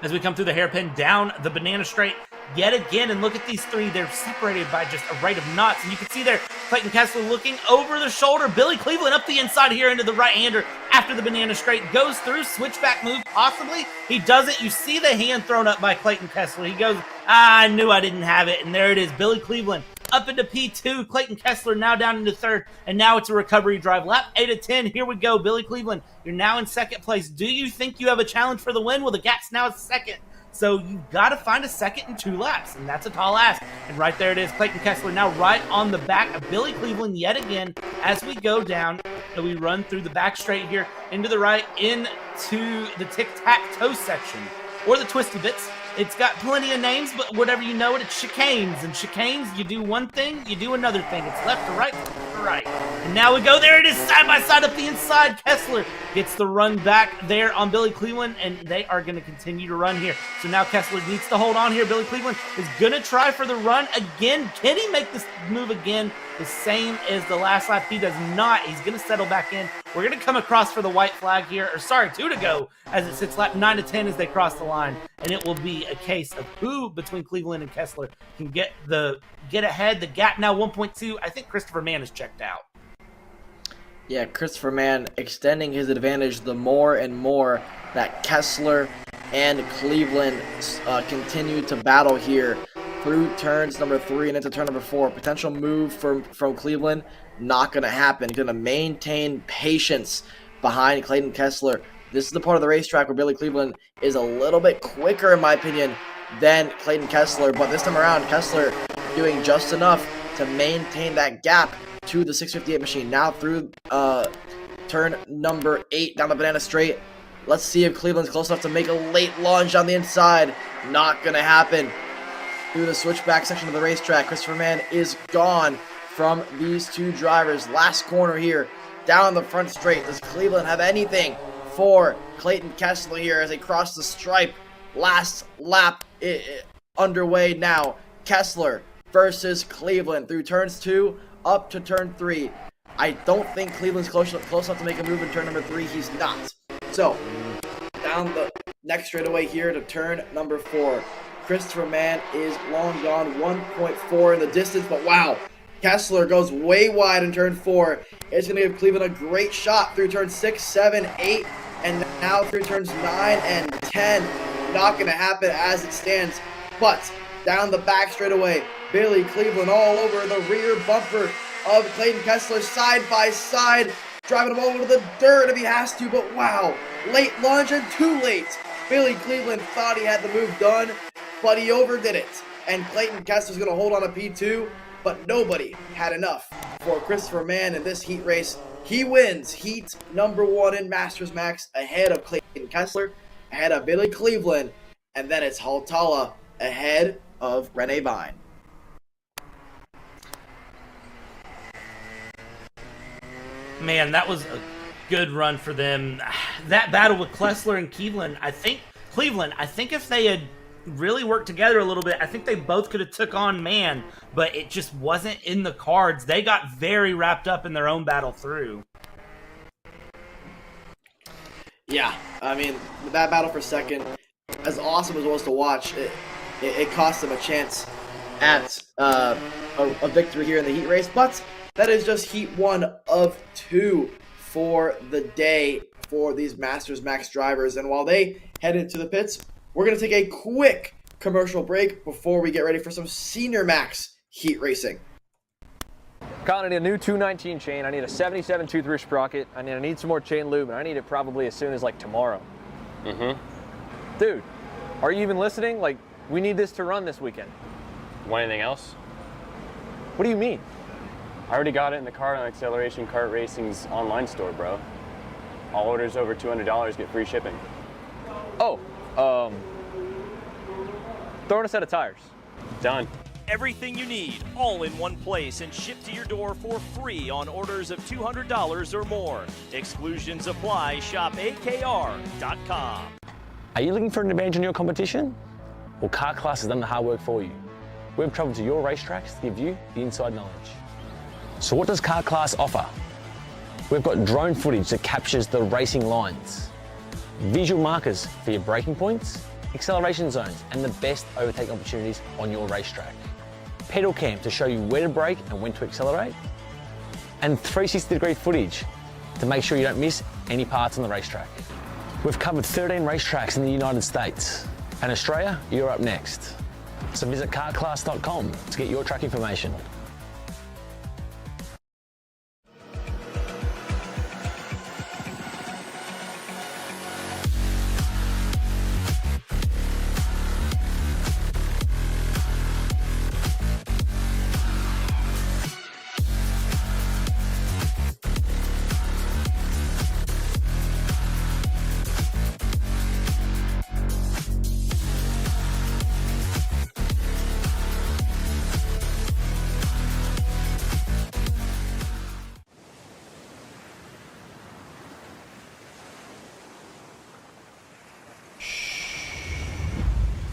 as we come through the hairpin down the banana straight yet again. And look at these 3. They're separated by just a rate of knots. And you can see there Clayton Kessler looking over the shoulder. Billy Cleveland up the inside here into the right-hander after the banana straight. Goes through, switchback move possibly. He doesn't. You see the hand thrown up by Clayton Kessler. He goes, I knew I didn't have it. And there it is. Billy Cleveland up into P2. Clayton Kessler now down into 3rd. And now it's a recovery drive. Lap 8 of 10. Here we go. Billy Cleveland, you're now in 2nd place. Do you think you have a challenge for the win? Well, the gap's now at 2nd. So you've got to find a 2nd in 2 laps, and that's a tall ask. And right there it is, Clayton Kessler now right on the back of Billy Cleveland yet again as we go down. And we run through the back straight here, into the right, into the tic-tac-toe section, or the twisty bits. It's got plenty of names, but whatever you know it, it's chicanes. And chicanes, you do one thing, you do another thing. It's left to right, left to right. And now we go, there it is, side by side up the inside. Kessler gets the run back there on Billy Cleveland, and they are going to continue to run here. So now Kessler needs to hold on here. Billy Cleveland is going to try for the run again. Can he make this move again? The same as the last lap. He does not. He's going to settle back in. We're going to come across for the white flag here, or sorry, 2 to go as it sits lap 9 to 10 as they cross the line. And it will be a case of who between Cleveland and Kessler can get ahead. The gap now 1.2. I think Christopher Mann is checked out. Yeah, Christopher Mann extending his advantage the more and more that Kessler and Cleveland continue to battle here through turns number 3 and into turn number 4. Potential move from Cleveland, not going to happen. He's going to maintain patience behind Clayton Kessler. This is the part of the racetrack where Billy Cleveland is a little bit quicker, in my opinion, than Clayton Kessler. But this time around, Kessler doing just enough to maintain that gap to the 658 machine. Now through turn number 8 down the banana straight. Let's see if Cleveland's close enough to make a late lunge on the inside. Not going to happen. Through the switchback section of the racetrack, Christopher Mann is gone from these 2 drivers. Last corner here, down the front straight. Does Cleveland have anything for Clayton Kessler here as they cross the stripe? Last lap underway now. Kessler versus Cleveland through turns 2 up to turn 3. I don't think Cleveland's close enough to make a move in turn number 3. He's not. So, down the next straightaway here to turn number 4. Christopher Mann is long gone, 1.4 in the distance, but wow, Kessler goes way wide in turn 4. It's going to give Cleveland a great shot through turns 6, 7, 8, and now through turns 9 and 10. Not going to happen as it stands, but down the back straightaway, Billy Cleveland all over the rear bumper of Clayton Kessler, side by side, driving him over to the dirt if he has to, but wow, late lunge and too late. Billy Cleveland thought he had the move done, but he overdid it. And Clayton Kessler's going to hold on a P2, but nobody had enough for Christopher Mann in this heat race. He wins heat number 1 in Masters Max ahead of Clayton Kessler, ahead of Billy Cleveland, and then it's Haltala ahead of Rene Vine. Man, that was a good run for them. That battle with Kessler and Cleveland, I think if they had really worked together a little bit. I think they both could have took on man, but it just wasn't in the cards. They got very wrapped up in their own battle through. Yeah, I mean, that battle for second, as awesome as it was to watch, it cost them a chance at a victory here in the heat race, but that is just heat 1 of 2 for the day for these Masters Max drivers. And while they head into the pits, we're going to take a quick commercial break before we get ready for some Senior Max heat racing. Colin, I need a new 219 chain. I need a 77 tooth sprocket. I need some more chain lube, and I need it probably as soon as like tomorrow. Dude, are you even listening? Like, we need this to run this weekend. Want anything else? What do you mean? I already got it in the Kart on Acceleration Kart Racing's online store, bro. All orders over $200 get free shipping. Oh, throw in a set of tires. Done. Everything you need, all in one place and shipped to your door for free on orders of $200 or more. Exclusions apply. Shop AKR.com. Are you looking for an advantage in your competition? Well, Car Class has done the hard work for you. We've traveled to your racetracks to give you the inside knowledge. So what does Car Class offer? We've got drone footage that captures the racing lines, visual markers for your braking points, acceleration zones, and the best overtake opportunities on your racetrack. Pedal cam to show you where to brake and when to accelerate, and 360-degree footage to make sure you don't miss any parts on the racetrack. We've covered 13 racetracks in the United States, and Australia, you're up next. So visit carclass.com to get your track information.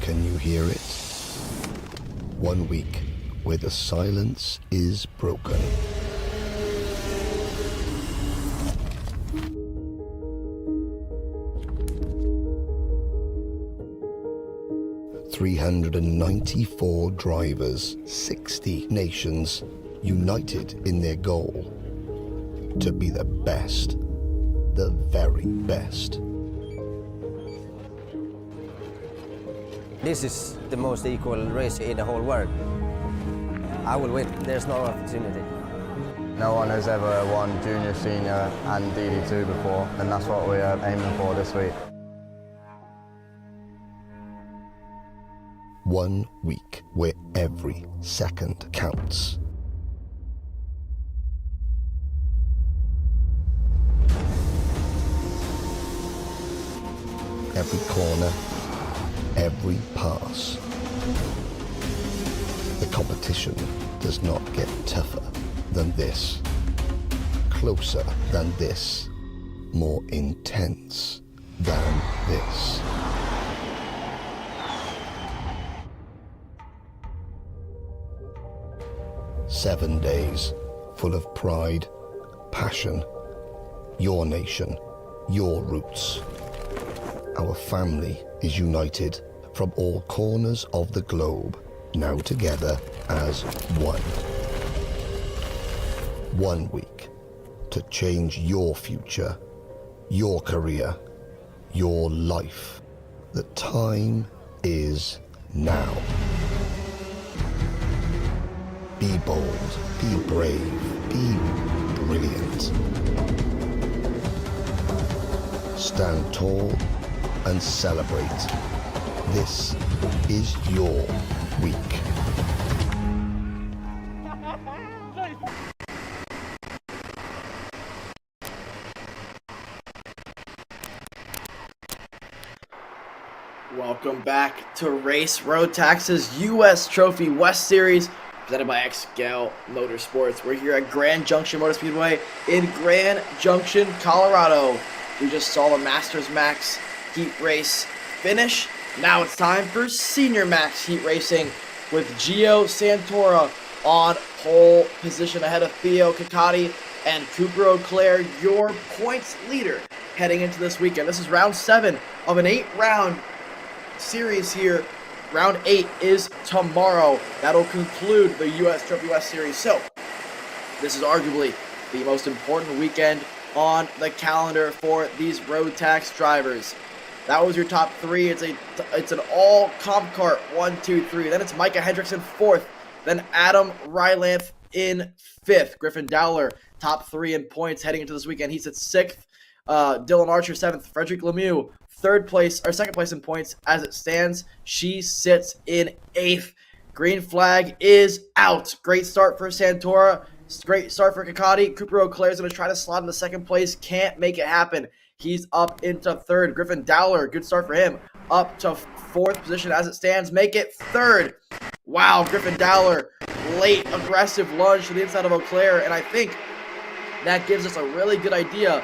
Can you hear it? 1 week where the silence is broken. "394 drivers, 60 nations, united in their goal to be the best, the very best." This is the most equal race in the whole world. I will win. There's no opportunity. No one has ever won junior, senior and DD2 before, and that's what we're aiming for this week. 1 week where every second counts. Every corner, every pass. The competition does not get tougher than this, closer than this, more intense than this. "7 days full of pride, passion, your nation, your roots. Our family is united from all corners of the globe, now together as one. 1 week to change your future, your career, your life. The time is now. Be bold, be brave, be brilliant. Stand tall and celebrate. This is your week. Welcome back to Race Road Tax's U.S. Trophy West Series, presented by XScale Motorsports. We're here at Grand Junction Motor Speedway in Grand Junction, Colorado. We just saw the Masters Max heat race finish, Now it's time for Senior Max Heat Racing with Gio Santora on pole position ahead of Theo Ciccotti and Cooper Auclair, your points leader heading into this weekend. This is round 7 of an 8-round series here. Round 8 is tomorrow. That'll conclude the USWS series. So this is arguably the most important weekend on the calendar for these road tax drivers. That was your top 3. It's an all comp kart 1, 2, 3. Then it's Micah Hendricks in 4th. Then Adam Rylanth in 5th. Griffin Dowler, top 3 in points heading into this weekend. He's at 6th. Dylan Archer 7th. Frederick Lemieux 2nd place in points as it stands. She sits in 8th. Green flag is out. Great start for Santora. Great start for Ciccotti. Cooper Auclair is going to try to slot into 2nd place. Can't make it happen. He's up into 3rd. Griffin Dowler, good start for him. Up to 4th position as it stands. Make it 3rd. Wow, Griffin Dowler, late aggressive lunge to the inside of Auclair. And I think that gives us a really good idea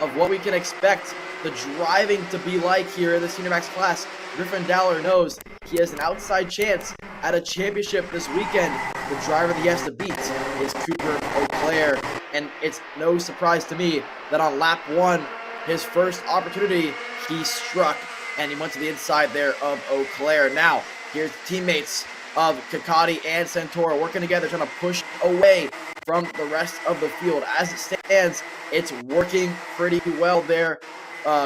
of what we can expect the driving to be like here in the Senior Max class. Griffin Dowler knows he has an outside chance at a championship this weekend. The driver that he has to beat is Cooper Auclair. And it's no surprise to me that on lap 1, his first opportunity, he struck, and he went to the inside there of Auclair. Now, here's the teammates of Ciccotti and Santora working together, trying to push away from the rest of the field. As it stands, it's working pretty well there.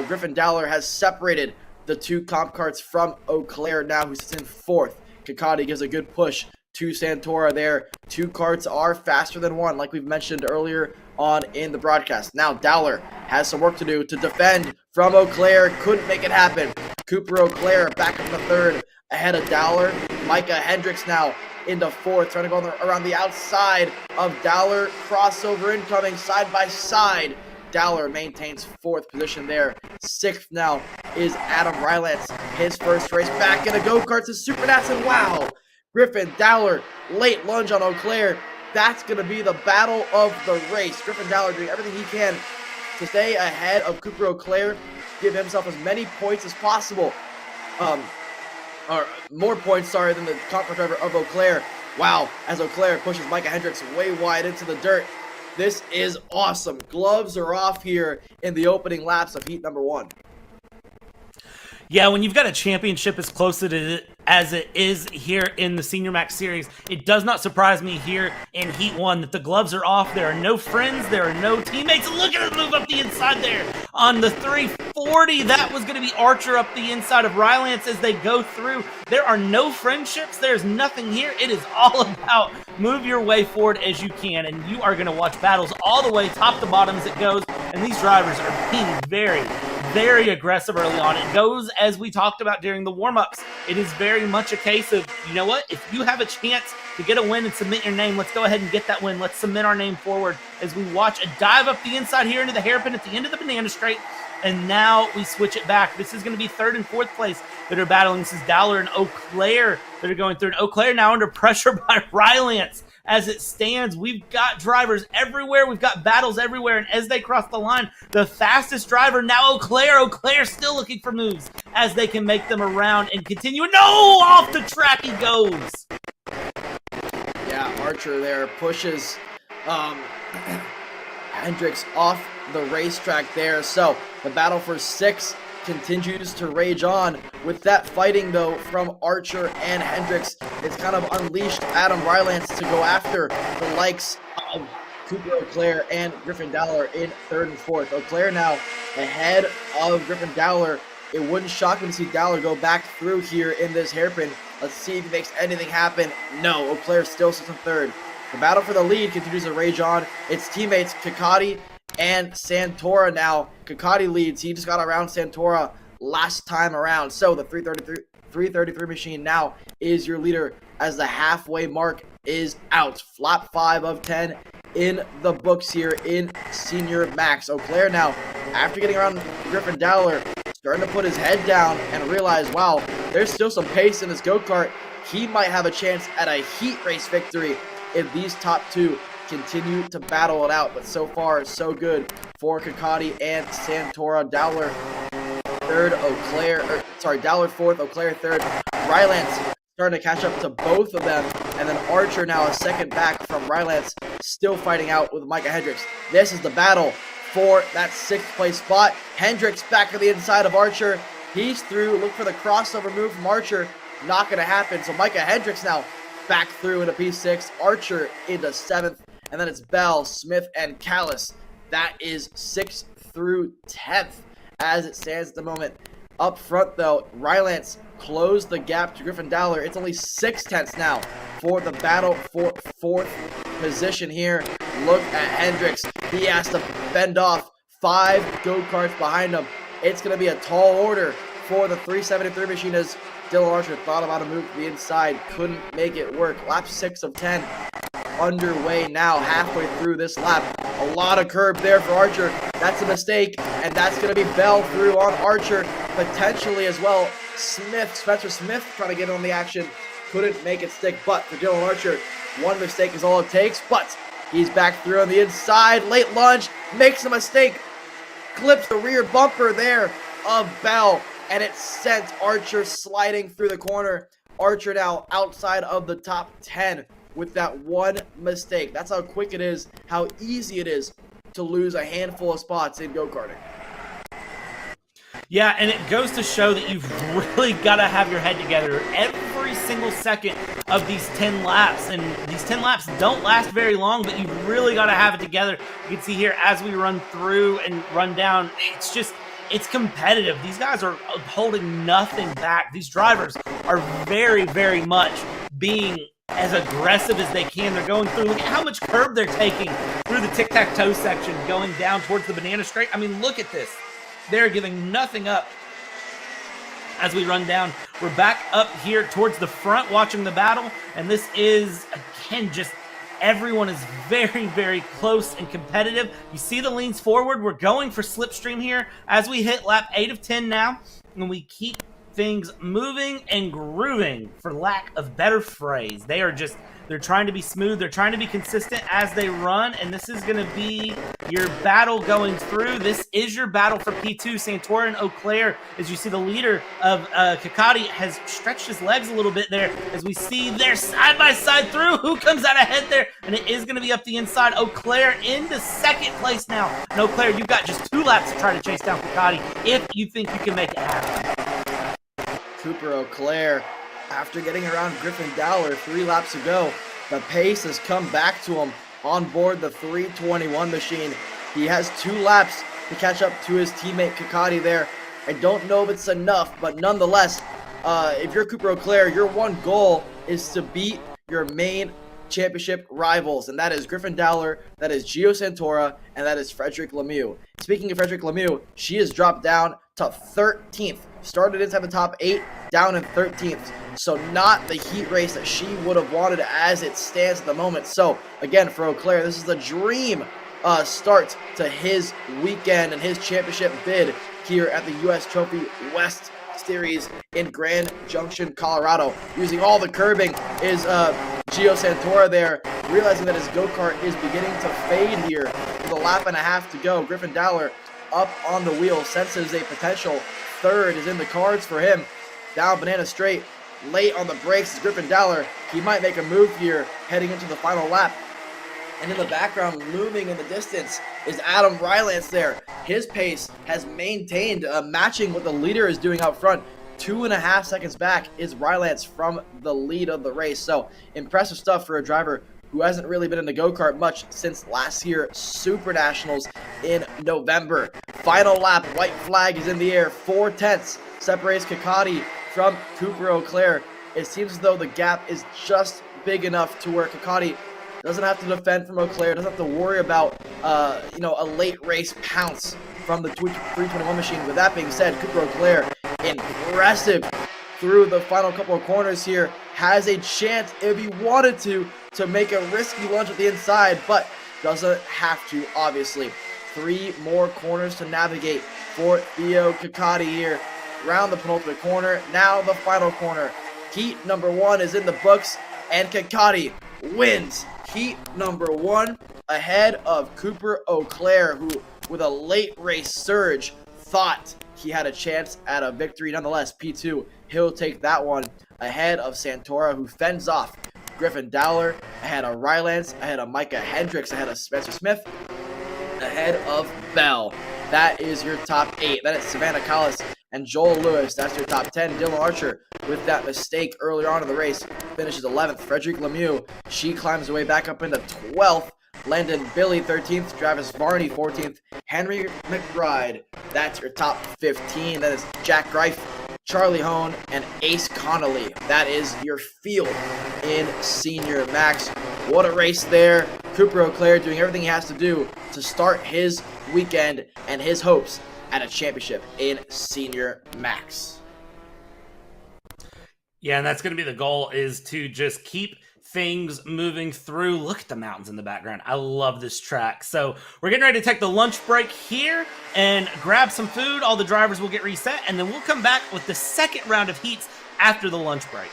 Griffin Dowler has separated the 2 comp karts from Auclair now, who sits in 4th. Ciccotti gives a good push to Santora there. 2 karts are faster than 1, like we've mentioned earlier on in the broadcast. Now Dowler has some work to do to defend from Auclair. Couldn't make it happen. Cooper Auclair back up in the 3rd ahead of Dowler. Micah Hendricks now into 4th, trying to go around the outside of Dowler. Crossover incoming side by side. Dowler maintains 4th position there. 6th now is Adam Rylanth. His first race back in a go-kart to Supernats, and wow! Griffin Dowler, late lunge on Auclair. That's going to be the battle of the race. Griffin Dowler doing everything he can to stay ahead of Cooper Auclair, give himself as many points as possible. Or more points, than the comp car driver of Auclair. Wow, as Auclair pushes Micah Hendricks way wide into the dirt. This is awesome. Gloves are off here in the opening laps of heat number 1. Yeah, when you've got a championship as close to it as it is here in the Senior Max Series, it does not surprise me here in Heat 1 that the gloves are off. There are no friends. There are no teammates. Look at him move up the inside there on the 340. That was going to be Archer up the inside of Rylanth as they go through. There are no friendships. There's nothing here. It is all about move your way forward as you can, and you are going to watch battles all the way top to bottom as it goes, and these drivers are being very aggressive early on. It goes as we talked about during the warm-ups. It is very much a case of, you know what, if you have a chance to get a win and submit your name, let's go ahead and get that win. Let's submit our name forward as we watch a dive up the inside here into the hairpin at the end of the banana straight. And now we switch it back. This is going to be 3rd and 4th place that are battling. This is Dowler and Auclair that are going through. And Auclair now under pressure by Rylanth. As it stands, we've got drivers everywhere. We've got battles everywhere. And as they cross the line, the fastest driver now Auclair still looking for moves as they can make them around and continue. No! Off the track he goes. Yeah, Archer there pushes Hendricks off the racetrack there. So the battle for 6 continues to rage on. With that fighting, though, from Archer and Hendricks, it's kind of unleashed Adam Rylanth to go after the likes of Cooper Auclair and Griffin Dowler in 3rd and 4th. Auclair now ahead of Griffin Dowler. It wouldn't shock me to see Dowler go back through here in this hairpin. Let's see if he makes anything happen. No, Auclair still sits in 3rd. The battle for the lead continues to rage on. Its teammates Ciccotti and Santora now. Ciccotti leads. He just got around Santora last time around. So the 333 machine now is your leader as the halfway mark is out. Flap 5 of 10 in the books here in Senior Max. Auclair now, after getting around Griffin Dowler, starting to put his head down and realize, wow, there's still some pace in his go-kart. He might have a chance at a heat race victory if these top 2 continue to battle it out. But so far, so good for Ciccotti and Santora. Dowler third, Dowler fourth, Auclair third. Rylance starting to catch up to both of them, and then Archer now a second back from Rylance, still fighting out with Micah Hendricks. This is the battle for that 6th place spot. Hendricks back to the inside of Archer. He's through. Look for the crossover move from Archer. Not going to happen. So Micah Hendricks now back through into P6. Archer into 7th. And then it's Bell, Smith, and Callis. That is 6th through 10th as it stands at the moment. Up front, though, Rylance closed the gap to Griffin Dowler. It's only 6/10 now for the battle for 4th position here. Look at Hendricks. He has to fend off 5 go-karts behind him. It's going to be a tall order for the 373 machine as Dylan Archer thought about a move to the inside. Couldn't make it work. Lap 6 of 10 underway now, halfway through this lap. A lot of curb there for Archer. That's a mistake, and that's going to be Bell through on Archer, potentially as well. Spencer Smith trying to get on the action. Couldn't make it stick, but for Dylan Archer, one mistake is all it takes, but he's back through on the inside. Late lunge, makes a mistake, clips the rear bumper there of Bell, and it sent Archer sliding through the corner. Archer now outside of the top 10 with that one mistake. That's how quick it is, how easy it is to lose a handful of spots in go-karting. Yeah, and it goes to show that you've really got to have your head together every single second of these 10 laps. And these 10 laps don't last very long, but you've really got to have it together. You can see here as we run through and run down, it's competitive. These guys are holding nothing back. These drivers are very, very much being as aggressive as they can. They're going through. Look at how much curb they're taking through the tic-tac-toe section, going down towards the banana straight. I mean, look at this. They're giving nothing up as we run down. We're back up here towards the front watching the battle, and this is, again, just everyone is very, very close and competitive. You see the leans forward. We're going for slipstream here as we hit lap 8 of 10 now, and we keep things moving and grooving, for lack of better phrase. They're trying to be smooth. They're trying to be consistent as they run, and this is going to be your battle going through. This is your battle for P2. Santora and Auclair, as you see the leader of Kakati has stretched his legs a little bit there, as we see they're side by side through. Who comes out ahead there? And it is going to be up the inside. Auclair into 2nd place now. And Auclair, you've got just 2 laps to try to chase down Kakati if you think you can make it happen. Cooper Auclair, after getting around Griffin Dowler 3 laps ago, the pace has come back to him on board the 321 machine. He has 2 laps to catch up to his teammate Kakati there. I don't know if it's enough, but nonetheless, if you're Cooper Auclair, your one goal is to beat your main championship rivals, and that is Griffin Dowler, that is Gio Santora, and that is Frederick Lemieux. Speaking of Frederick Lemieux, she has dropped down to 13th. Started inside the top 8, down in 13th. So not the heat race that she would have wanted as it stands at the moment. So again, for Auclair, this is a dream start to his weekend and his championship bid here at the U.S. Trophy West Series in Grand Junction, Colorado. Using all the curbing is Gio Santora there, realizing that his go-kart is beginning to fade here with a lap and a half to go. Griffin Dowler up on the wheel, senses a potential third is in the cards for him. Down banana straight, late on the brakes is Griffin Dowler. He might make a move here heading into the final lap. And in the background, looming in the distance, is Adam Rylance there. His pace has maintained, matching what the leader is doing out front. 2.5 seconds back is Rylance from the lead of the race. So impressive stuff for a driver who hasn't really been in the go-kart much since last year Super Nationals in November. Final lap, white flag is in the air. 4/10 separates Kakati from Cooper Auclair. It seems as though the gap is just big enough to where Kakati doesn't have to defend from Auclair, doesn't have to worry about a late race pounce from the 321 machine. With that being said, Cooper Auclair, impressive through the final couple of corners here, has a chance, if he wanted to make a risky lunge at the inside, but doesn't have to, obviously. 3 more corners to navigate for Theo Kakati here. Round the penultimate corner, now the final corner. Heat number 1 is in the books, and Kakati wins heat number 1 ahead of Cooper Auclair, who, with a late race surge, thought he had a chance at a victory. Nonetheless, P2, he'll take that one ahead of Santora, who fends off Griffin Dowler, ahead of Rylance, ahead of Micah Hendricks, ahead of Spencer Smith, ahead of Bell. That is your top 8. Then it's Savannah Collis and Joel Lewis. That's your top 10. Dylan Archer, with that mistake earlier on in the race, finishes 11th. Frederick Lemieux, she climbs her way back up into 12th. Landon Billy, 13th. Travis Varney, 14th. Henry McBride, that's your top 15. That is Jack Greif, Charlie Hone, and Ace Connolly. That is your field in Senior Max. What a race there. Cooper O'Clair doing everything he has to do to start his weekend and his hopes at a championship in Senior Max. Yeah, and that's going to be the goal, is to just keep things moving through. Look at the mountains in the background. I love this track. So we're getting ready to take the lunch break here and grab some food. All the drivers will get reset, and then we'll come back with the second round of heats after the lunch break.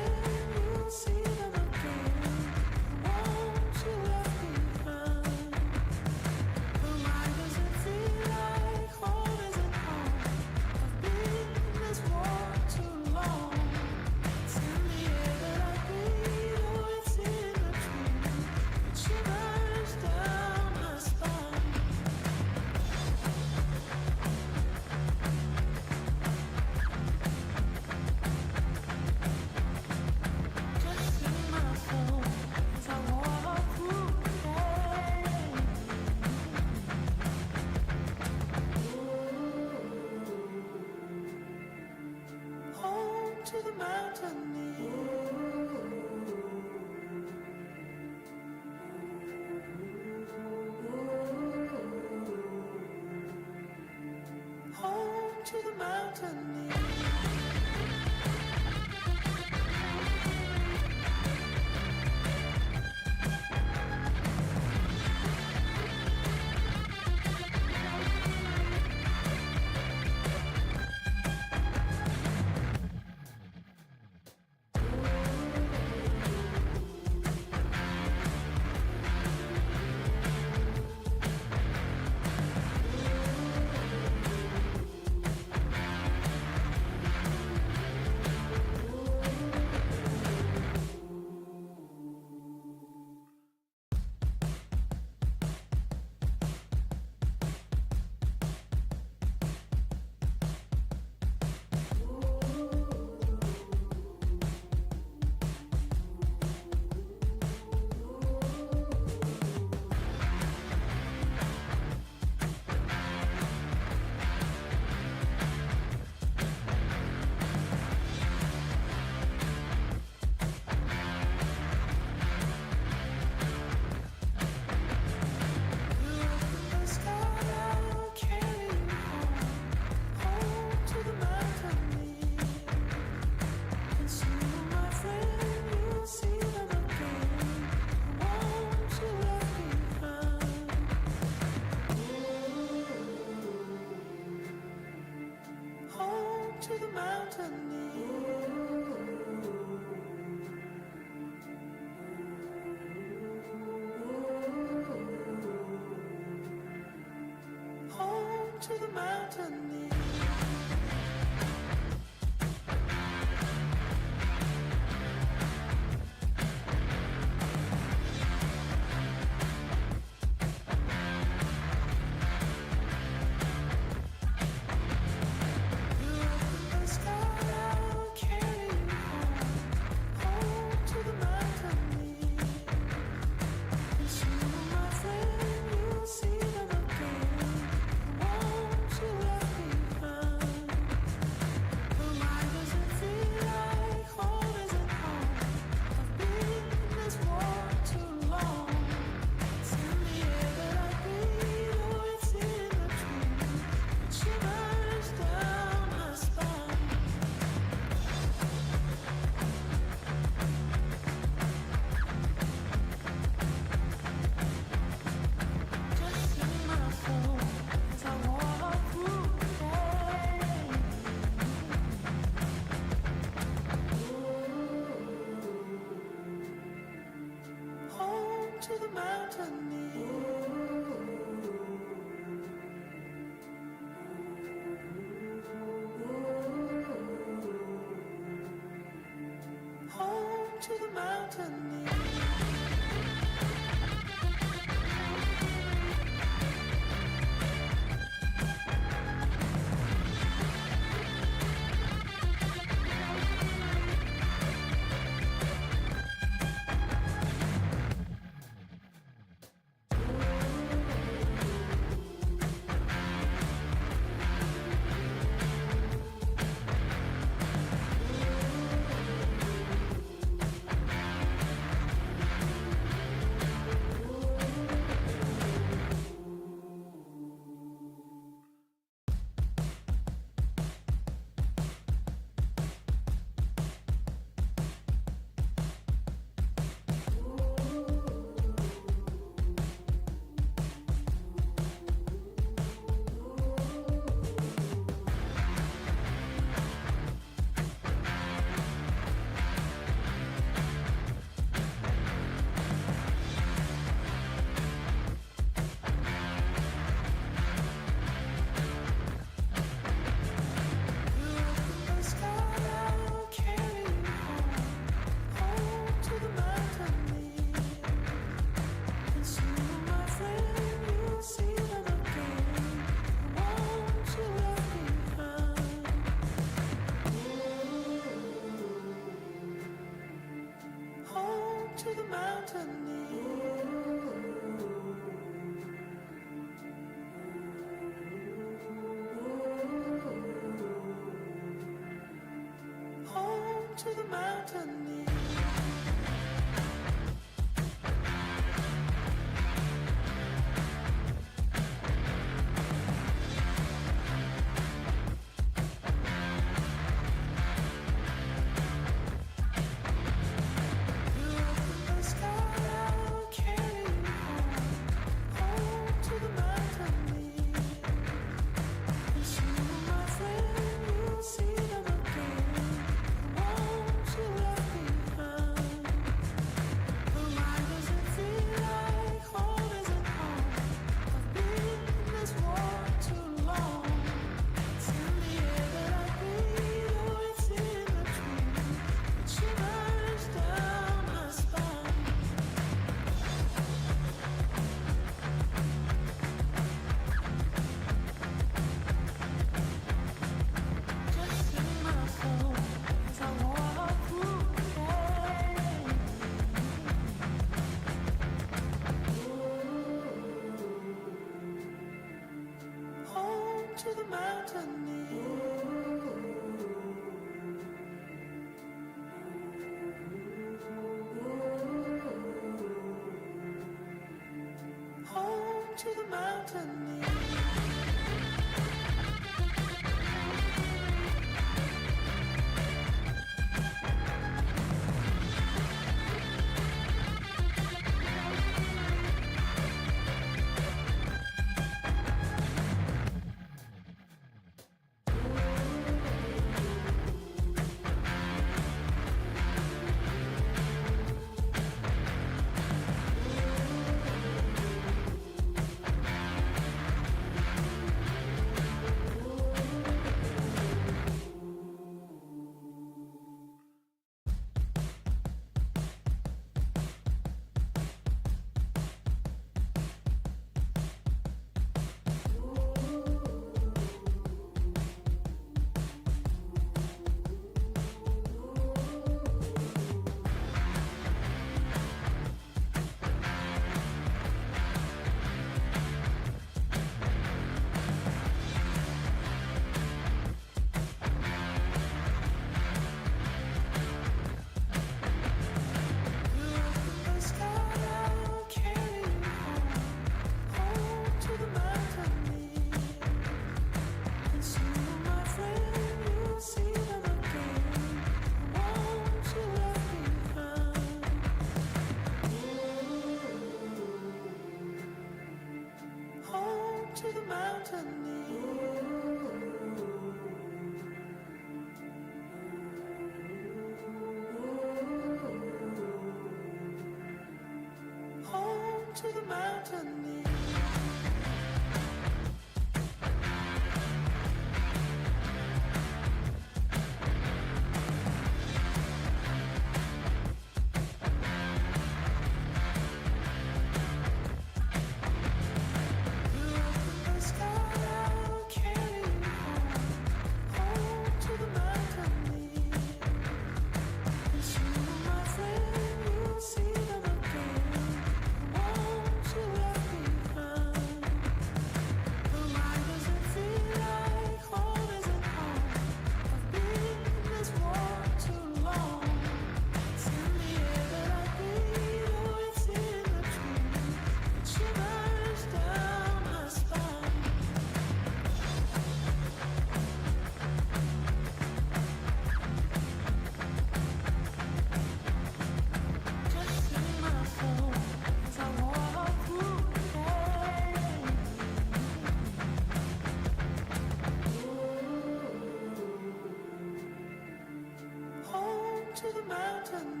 to the mountain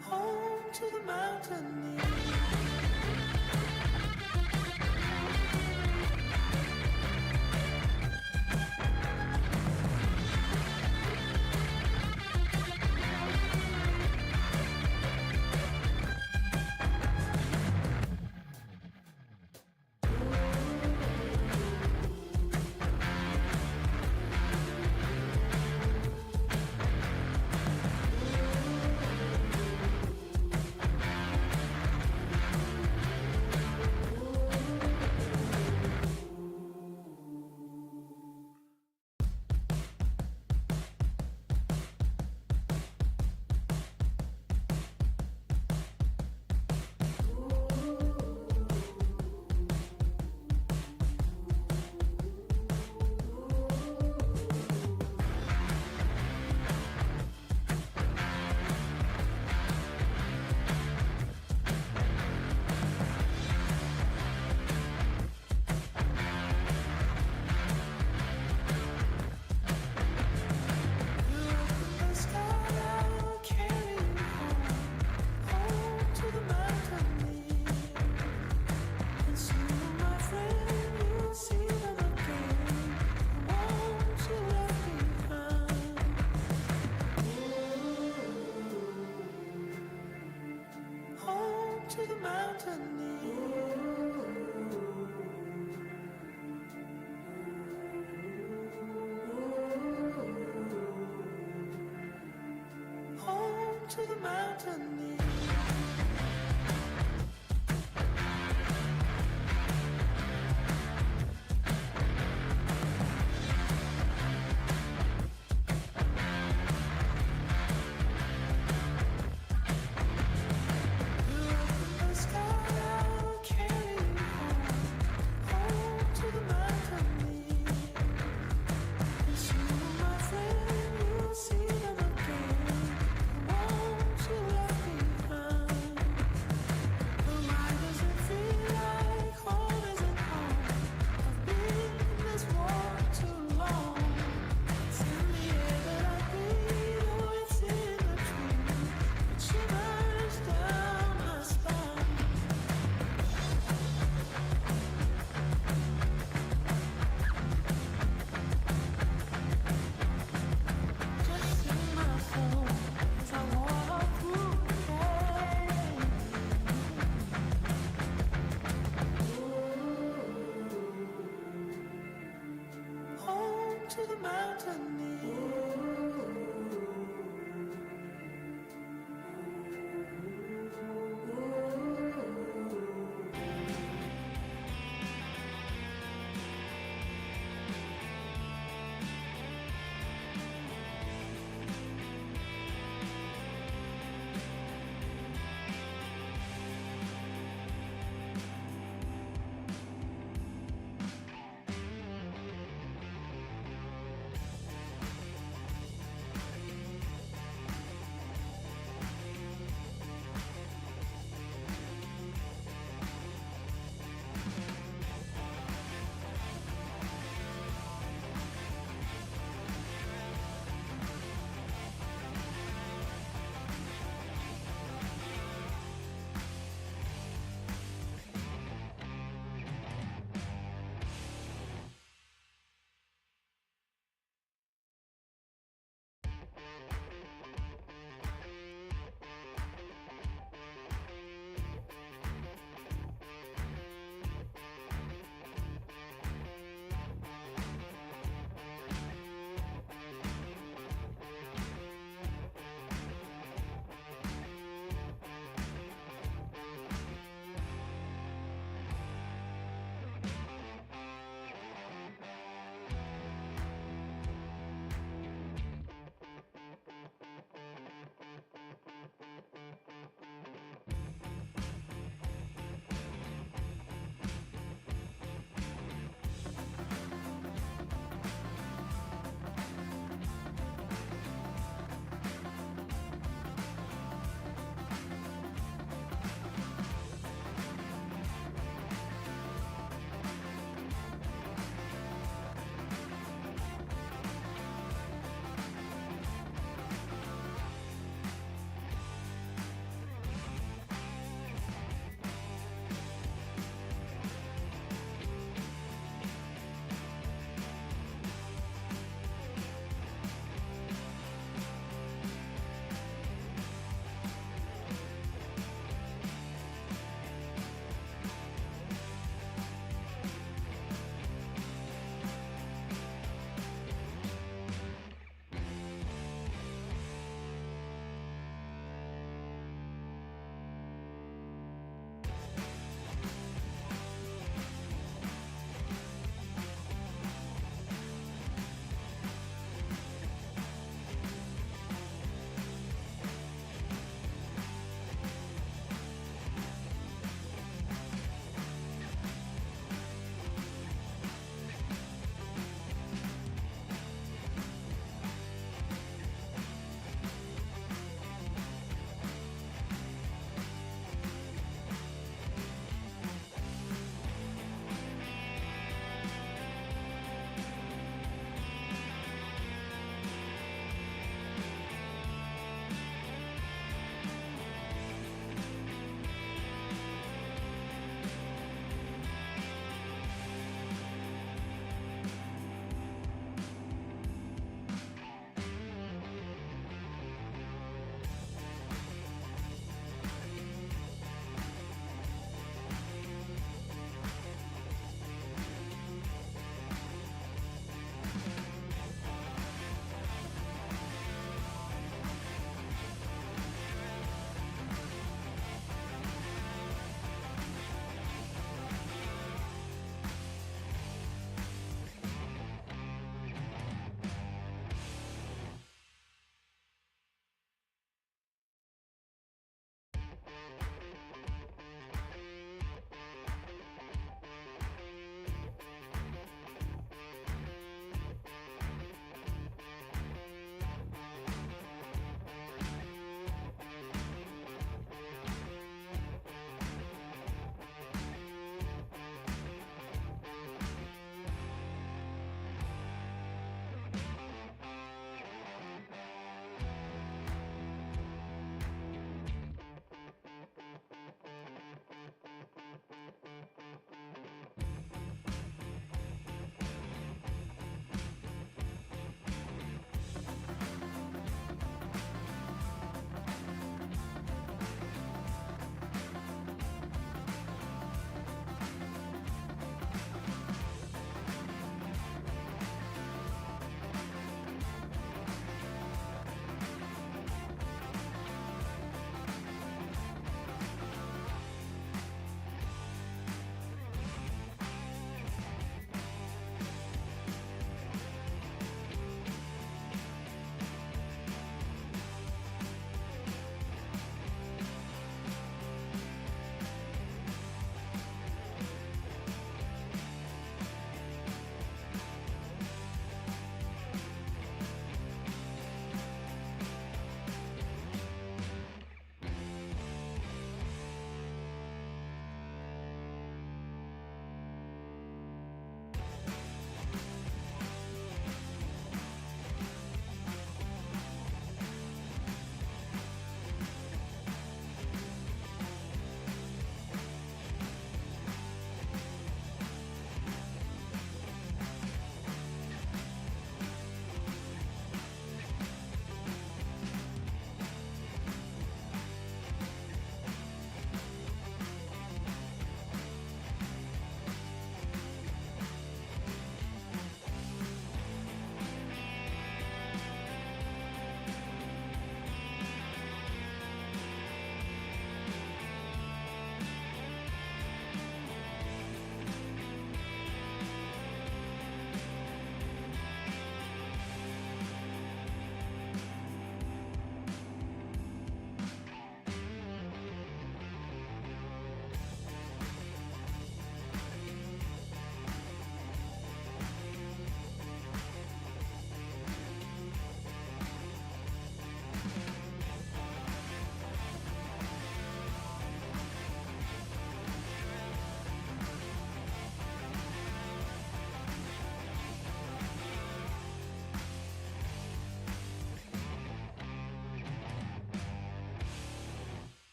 home to the mountain.